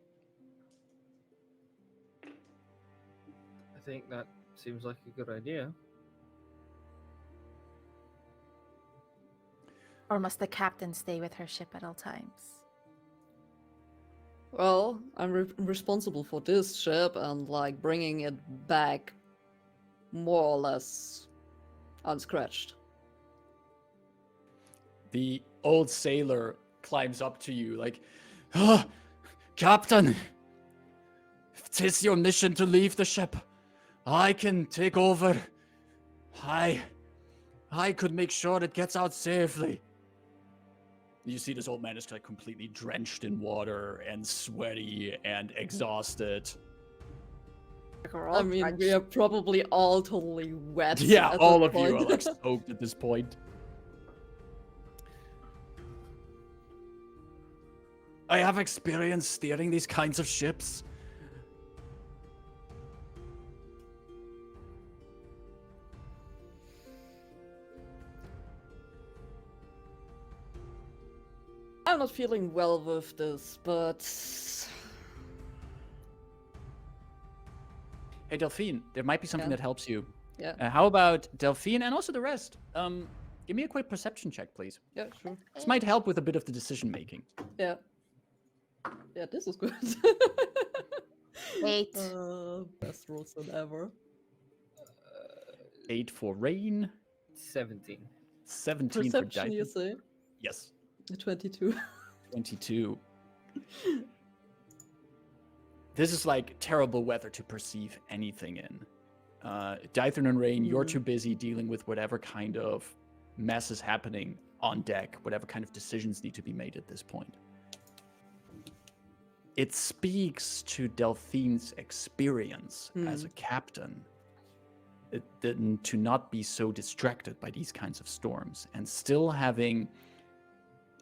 S4: I think that seems like a good idea.
S2: Or must the captain stay with her ship at all times?
S3: Well, I'm responsible for this ship and like bringing it back more or less unscratched.
S1: The old sailor climbs up to you like, "Oh, Captain, if 'tis your mission to leave the ship, I can take over. I could make sure it gets out safely." You see this old man is like completely drenched in water and sweaty and exhausted.
S3: I mean, we are probably all totally wet.
S1: Yeah,
S3: at
S1: all
S3: this
S1: of you are
S3: point.
S1: like soaked at this point. I have experience steering these kinds of ships.
S3: I'm not feeling well with this, but
S1: Hey, Delphine, there might be something
S3: Yeah.
S1: that helps you.
S3: yeah,
S1: How about Delphine and also the rest? Give me a quick perception check, please.
S3: yeah, sure,
S1: This might help with a bit of the decision making.
S3: yeah, yeah. This is good.
S2: 8.
S3: Best rolls than ever.
S1: 8 for Rayn,
S4: 17.
S1: 17 for
S3: Perception, you
S1: Dyson.
S3: say?
S1: Yes,
S3: 22.
S1: 22. This is like terrible weather to perceive anything in. Dyson and Rayn, you're too busy dealing with whatever kind of mess is happening on deck, whatever kind of decisions need to be made at this point. It speaks to Delphine's experience as a captain to not be so distracted by these kinds of storms and still having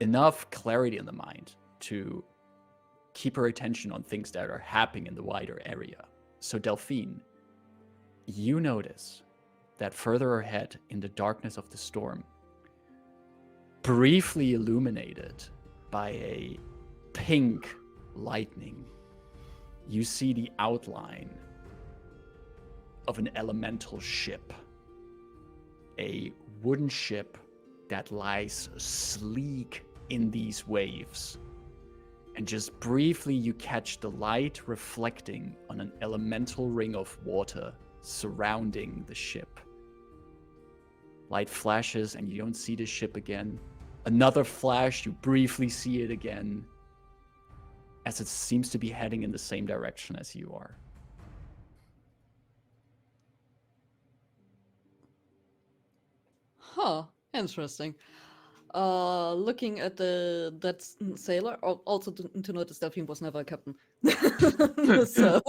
S1: enough clarity in the mind to keep her attention on things that are happening in the wider area. So Delphine, you notice that further ahead in the darkness of the storm, briefly illuminated by a pink lightning, you see the outline of an elemental ship. A wooden ship that lies sleek in these waves. And just briefly you catch the light reflecting on an elemental ring of water surrounding the ship. Light flashes and you don't see the ship again. Another flash, you briefly see it again, as it seems to be heading in the same direction as you are.
S3: Huh, interesting. Looking at that sailor, also to notice Delphine was never a captain. So,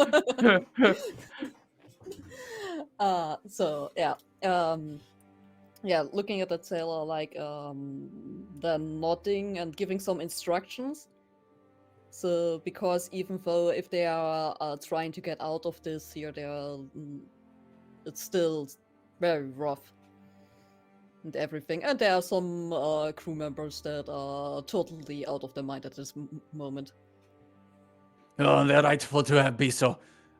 S3: yeah, looking at that sailor, like, then nodding and giving some instructions. So, because even though if they are trying to get out of this here, it's still very rough and everything. And there are some crew members that are totally out of their mind at this moment.
S1: Oh, they're rightful to have be so.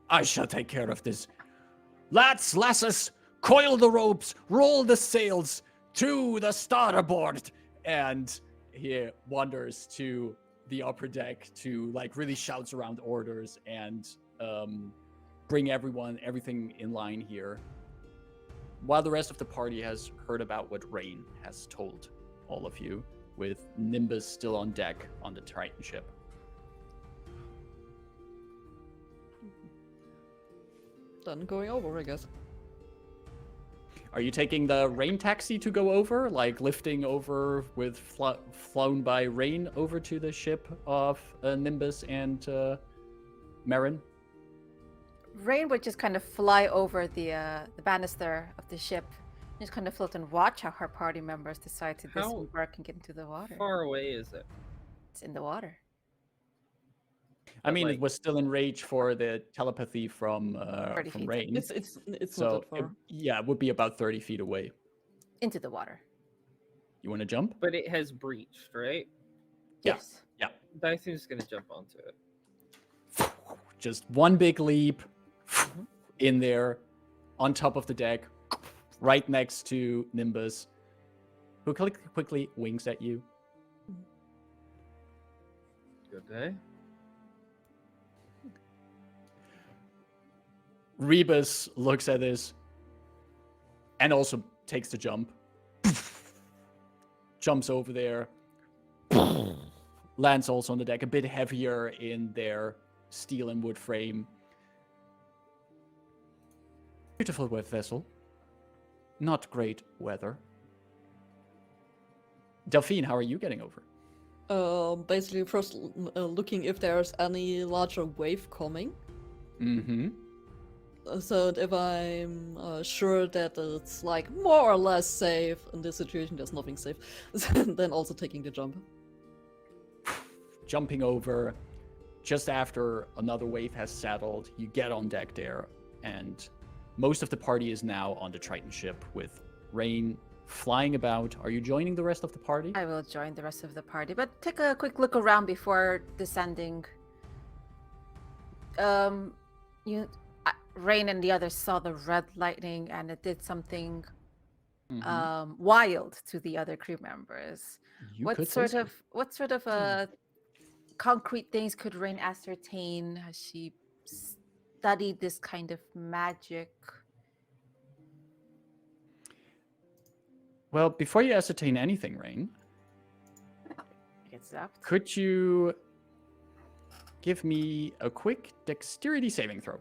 S1: I shall take care of this. Lads, lasses, coil the ropes, roll the sails to the starboard. And he wanders to the upper deck to like really shouts around orders and bring everything in line here. While the rest of the party has heard about what Rayn has told all of you, with Nimbus still on deck on the Triton ship.
S3: Then going over, I guess.
S1: Are you taking the Rayn taxi to go over? Like lifting over with flown by Rayn over to the ship of Nimbus and Marin?
S2: Rayn would just kind of fly over the banister of the ship, just kind of float and watch how her party members decide to disembark and get into the water.
S4: How far away is it?
S2: It's in the water.
S1: I mean, it was still in range for the telepathy from
S2: feet.
S1: Rayn.
S3: It's
S1: so
S3: not that far.
S1: It would be about 30 feet away.
S2: Into the water.
S1: You want to jump?
S4: But it has breached, right?
S1: Yeah.
S2: Yes.
S1: Yeah.
S4: Dython's gonna jump onto it.
S1: Just one big leap in there, on top of the deck, right next to Nimbus, who quickly winks at you.
S4: Good day.
S1: Rebus looks at this and also takes the jump. Jumps over there. Lands also on the deck, a bit heavier in their steel and wood frame. Beautiful vessel. Not great weather. Delphine, how are you getting over?
S3: Basically, first looking if there's any larger wave coming.
S1: Mm-hmm.
S3: So if I'm sure that it's like more or less safe in this situation, there's nothing safe, then also taking the jump.
S1: Jumping over, just after another wave has settled, you get on deck there, and most of the party is now on the Triton ship with Rayn flying about. Are you joining the rest of the party?
S2: I will join the rest of the party, but take a quick look around before descending. Rayn and the others saw the red lightning, and it did something wild to the other crew members. What sort of concrete things could Rayn ascertain? Has she studied this kind of magic?
S1: Well, before you ascertain anything, Rayn, could you give me a quick dexterity saving throw?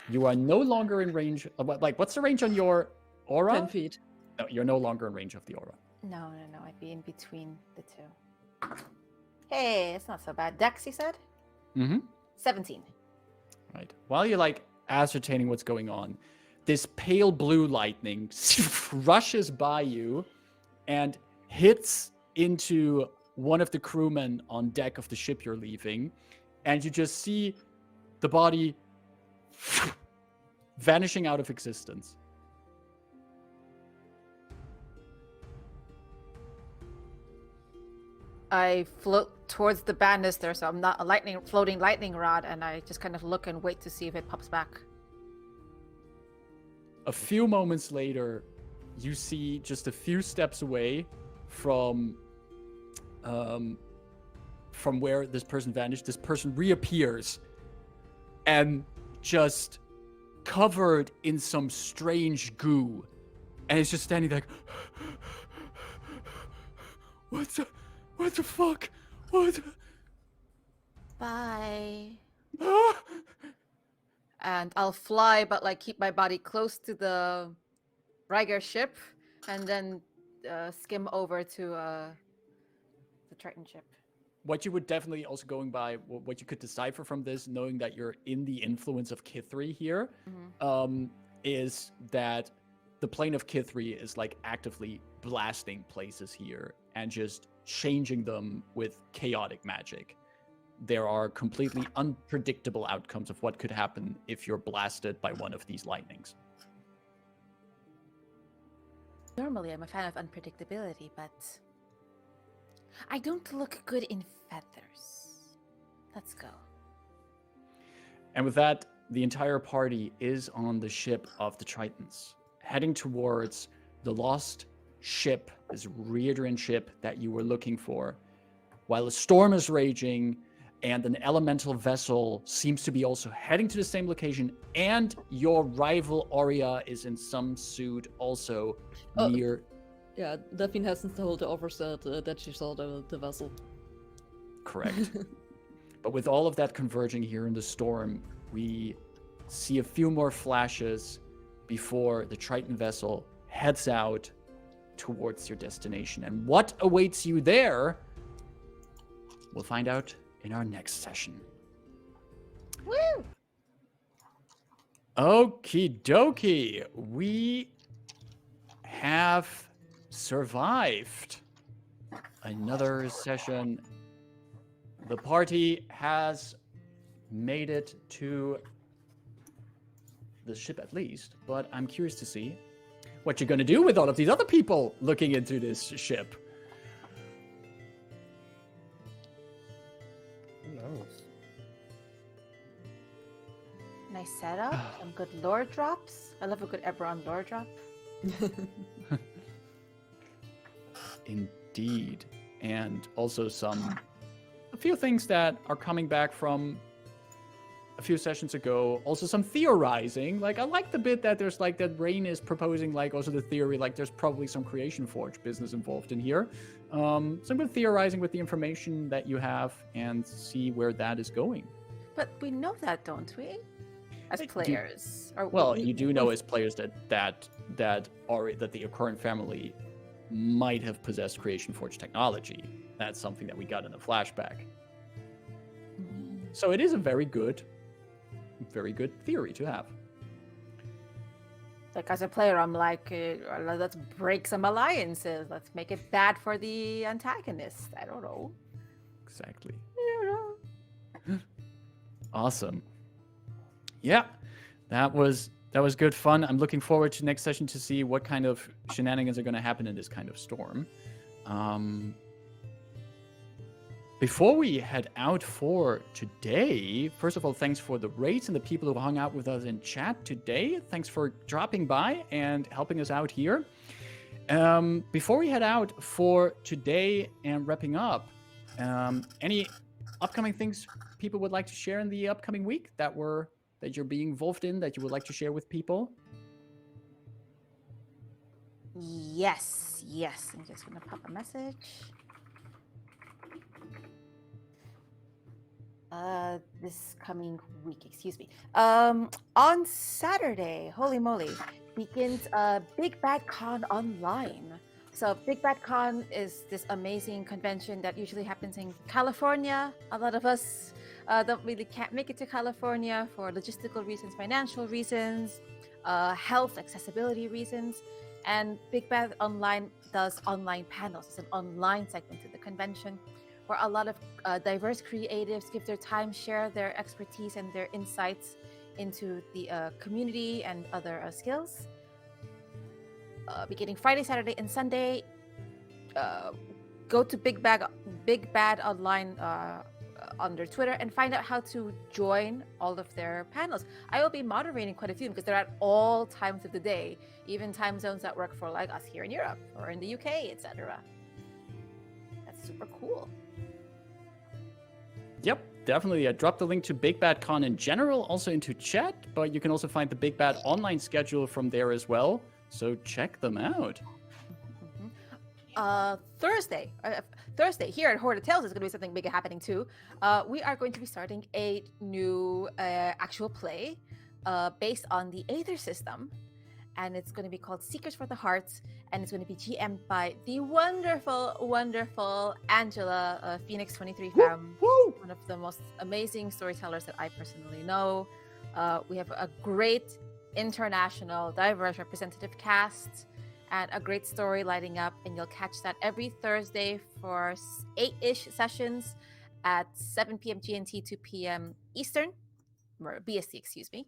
S1: You are no longer in range of, what's the range on your aura?
S3: 10 feet.
S1: No, you're no longer in range of the aura.
S2: No. I'd be in between the two. Hey, it's not so bad. Dex, you said?
S1: Mm-hmm.
S2: 17.
S1: Right. While you're ascertaining what's going on, this pale blue lightning rushes by you and hits into one of the crewmen on deck of the ship you're leaving, and you just see the body vanishing out of existence.
S2: I float towards the banister, so I'm not a floating lightning rod, and I just kind of look and wait to see if it pops back.
S1: A few moments later, you see just a few steps away from where this person vanished, this person reappears and just covered in some strange goo. And it's just standing there like, what the fuck? What?
S2: Bye.
S1: Ah!
S2: And I'll fly, but like keep my body close to the Ryger ship, and then skim over to the Triton ship.
S1: What you would definitely also going by, what you could decipher from this, knowing that you're in the influence of Kythri here, is that the Plane of Kythri is like actively blasting places here and just changing them with chaotic magic. There are completely unpredictable outcomes of what could happen if you're blasted by one of these lightnings.
S2: Normally, I'm a fan of unpredictability, but I don't look good in feathers. Let's go. And
S1: with that, the entire party is on the ship of the Tritons, heading towards the lost ship, this Reardrain ship that you were looking for, while a storm is raging and an elemental vessel seems to be also heading to the same location, and your rival Aurea is in some suit also near.
S3: Yeah, Delphine hasn't told the officer that she saw the vessel.
S1: Correct. But with all of that converging here in the storm, we see a few more flashes before the Triton vessel heads out towards your destination. And what awaits you there, we'll find out in our next session.
S2: Woo!
S1: Okie dokie. We have survived another session. The party has made it to the ship at least, but I'm curious to see what you're going to do with all of these other people looking into this ship.
S4: Who knows?
S2: Nice setup, some good lore drops. I love a good Eberron lore drop.
S1: Indeed. And also a few things that are coming back from a few sessions ago. Also some theorizing. Like, I like the bit that there's like that Rayn is proposing, like also the theory, like there's probably some Creation Forge business involved in here. Some good theorizing with the information that you have and see where that is going.
S2: But we know that, don't we? As players.
S1: You do know as players that the current family might have possessed Creation Forge technology. That's something that we got in a flashback. So it is a very good theory to have.
S2: Like, as a player, I'm like, let's break some alliances. Let's make it bad for the antagonist. I don't know.
S1: Exactly. Awesome. Yeah, that was good fun. I'm looking forward to next session to see what kind of shenanigans are going to happen in this kind of storm. Before we head out for today, first of all, thanks for the rates and the people who hung out with us in chat today. Thanks for dropping by and helping us out here. Before we head out for today and wrapping up, any upcoming things people would like to share in the upcoming week that you're being involved in, that you would like to share with people?
S2: Yes. I'm just gonna pop a message. This coming week, excuse me. On Saturday, holy moly, begins Big Bad Con online. So Big Bad Con is this amazing convention that usually happens in California. A lot of us can't make it to California for logistical reasons, financial reasons. health accessibility reasons. And Big Bad Online does online panels. It's an online segment to the convention where a lot of diverse creatives give their time, share their expertise and their insights into the community and other skills. Beginning Friday, Saturday, and Sunday, go to Big Bad Online under Twitter and find out how to join all of their panels. I will be moderating quite a few because they're at all times of the day, even time zones that work for like us here in Europe or in the UK, etc. That's super cool.
S1: Yep, definitely. I dropped the link to Big Bad Con in general also into chat, but you can also find the Big Bad online schedule from there as well. So check them out.
S2: Thursday here at Horde of Tales is going to be something big happening too. We are going to be starting a new actual play based on the Aether system, and it's going to be called Seekers for the Hearts, and it's going to be GM'd by the wonderful Angela Phoenix 23 fam, one of the most amazing storytellers that I personally know. We have a great international, diverse, representative cast and a great story lighting up, and you'll catch that every Thursday for 8-ish sessions at 7 p.m. GMT, 2 p.m. Eastern, or BST, excuse me.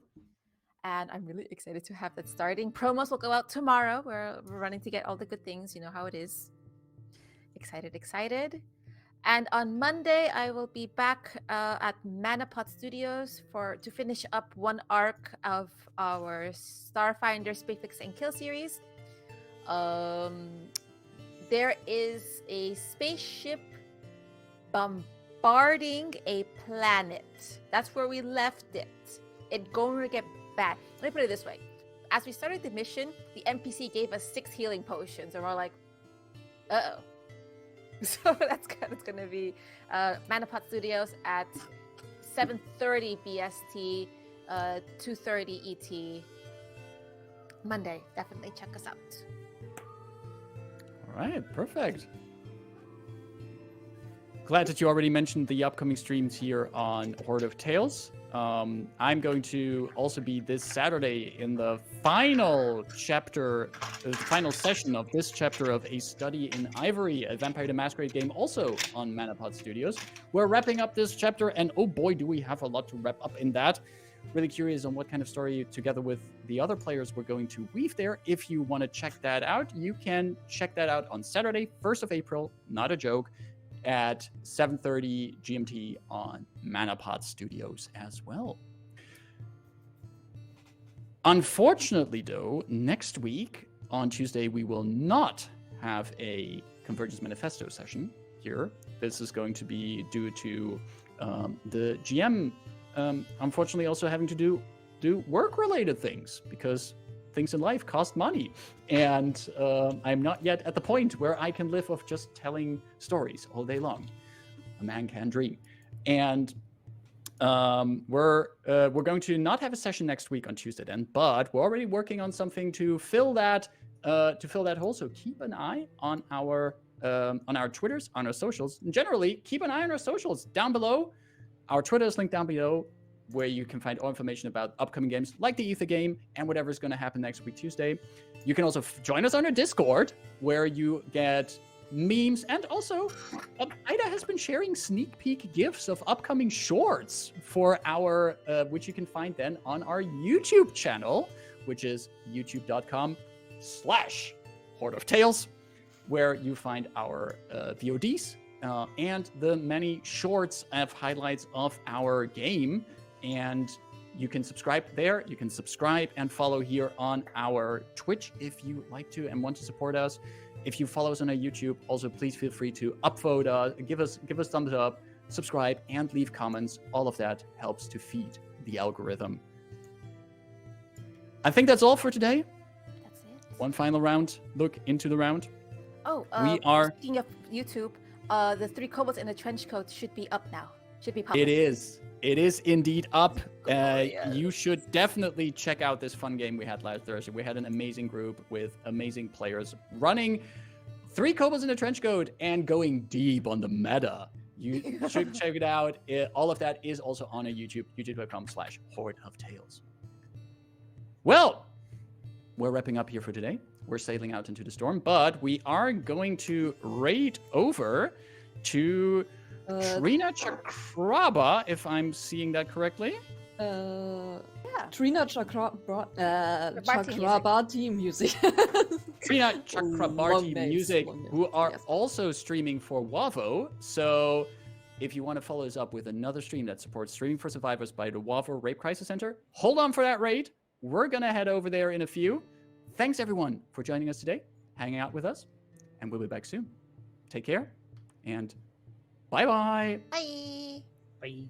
S2: And I'm really excited to have that starting. Promos will go out tomorrow. We're running to get all the good things. You know how it is. Excited. And on Monday, I will be back at Manapod Studios to finish up one arc of our Starfinder Spay Fix and Kill series. There is a spaceship bombarding a planet. That's where we left it. It's going to get bad. Let me put it this way. As we started the mission, the NPC gave us 6 healing potions, and we're like, uh-oh. So that's going to be Manapod Studios at 7:30 BST, 2:30 ET. Monday. Definitely check us out.
S1: All right, perfect. Glad that you already mentioned the upcoming streams here on Horde of Tales. I'm going to also be this Saturday in the final chapter, the final session of this chapter of A Study in Ivory, a Vampire the Masquerade game, also on Manapod Studios. We're wrapping up this chapter, and oh boy, do we have a lot to wrap up in that. Really curious on what kind of story, together with the other players, we're going to weave there. If you want to check that out, you can check that out on Saturday, 1st of April, not a joke, at 7:30 GMT on Manapod Studios as well. Unfortunately, though, next week on Tuesday, we will not have a Convergence Manifesto session here. This is going to be due to the GM, unfortunately, also having to do work-related things, because things in life cost money, and I'm not yet at the point where I can live off just telling stories all day long. A man can dream. And we're going to not have a session next week on Tuesday then, but we're already working on something to fill that hole. So keep an eye on our Twitters, on our socials. And generally, keep an eye on our socials down below. Our Twitter is linked down below, where you can find all information about upcoming games like the Ether game and whatever is going to happen next week, Tuesday. You can also join us on our Discord, where you get memes, and also Ida has been sharing sneak peek GIFs of upcoming shorts for our, which you can find then on our YouTube channel, which is youtube.com/Horde of Tales, where you find our VODs and the many shorts of highlights of our game. And you can subscribe there. You can subscribe and follow here on our Twitch if you like to and want to support us. If you follow us on our YouTube, also please feel free to upvote us, give us thumbs up, subscribe, and leave comments. All of that helps to feed the algorithm. I think that's all for today.
S2: That's it.
S1: One final round. Look into the round.
S2: Oh, speaking of YouTube, the 3 kobolds in the trench coat should be up now. Should be public.
S1: It is. It is indeed up.
S2: Glorious.
S1: You should definitely check out this fun game we had last Thursday. We had an amazing group with amazing players running 3 kobolds in a trench coat and going deep on the meta. You should check it out. All of that is also on our YouTube, youtube.com/Horde of Tales. Well, we're wrapping up here for today. We're sailing out into the storm, but we are going to raid over to Trina Chakraba, if I'm seeing that correctly.
S3: Trina Chakrabarti music.
S1: Trina Chakrabarti
S3: names,
S1: Music,
S3: long names,
S1: who are
S3: yes.
S1: also streaming for Wavo. So if you want to follow us up with another stream that supports streaming for survivors by the Wavo Rape Crisis Center, hold on for that raid. We're going to head over there in a few. Thanks, everyone, for joining us today, hanging out with us, and we'll be back soon. Take care, and bye-bye.
S2: Bye.
S4: Bye.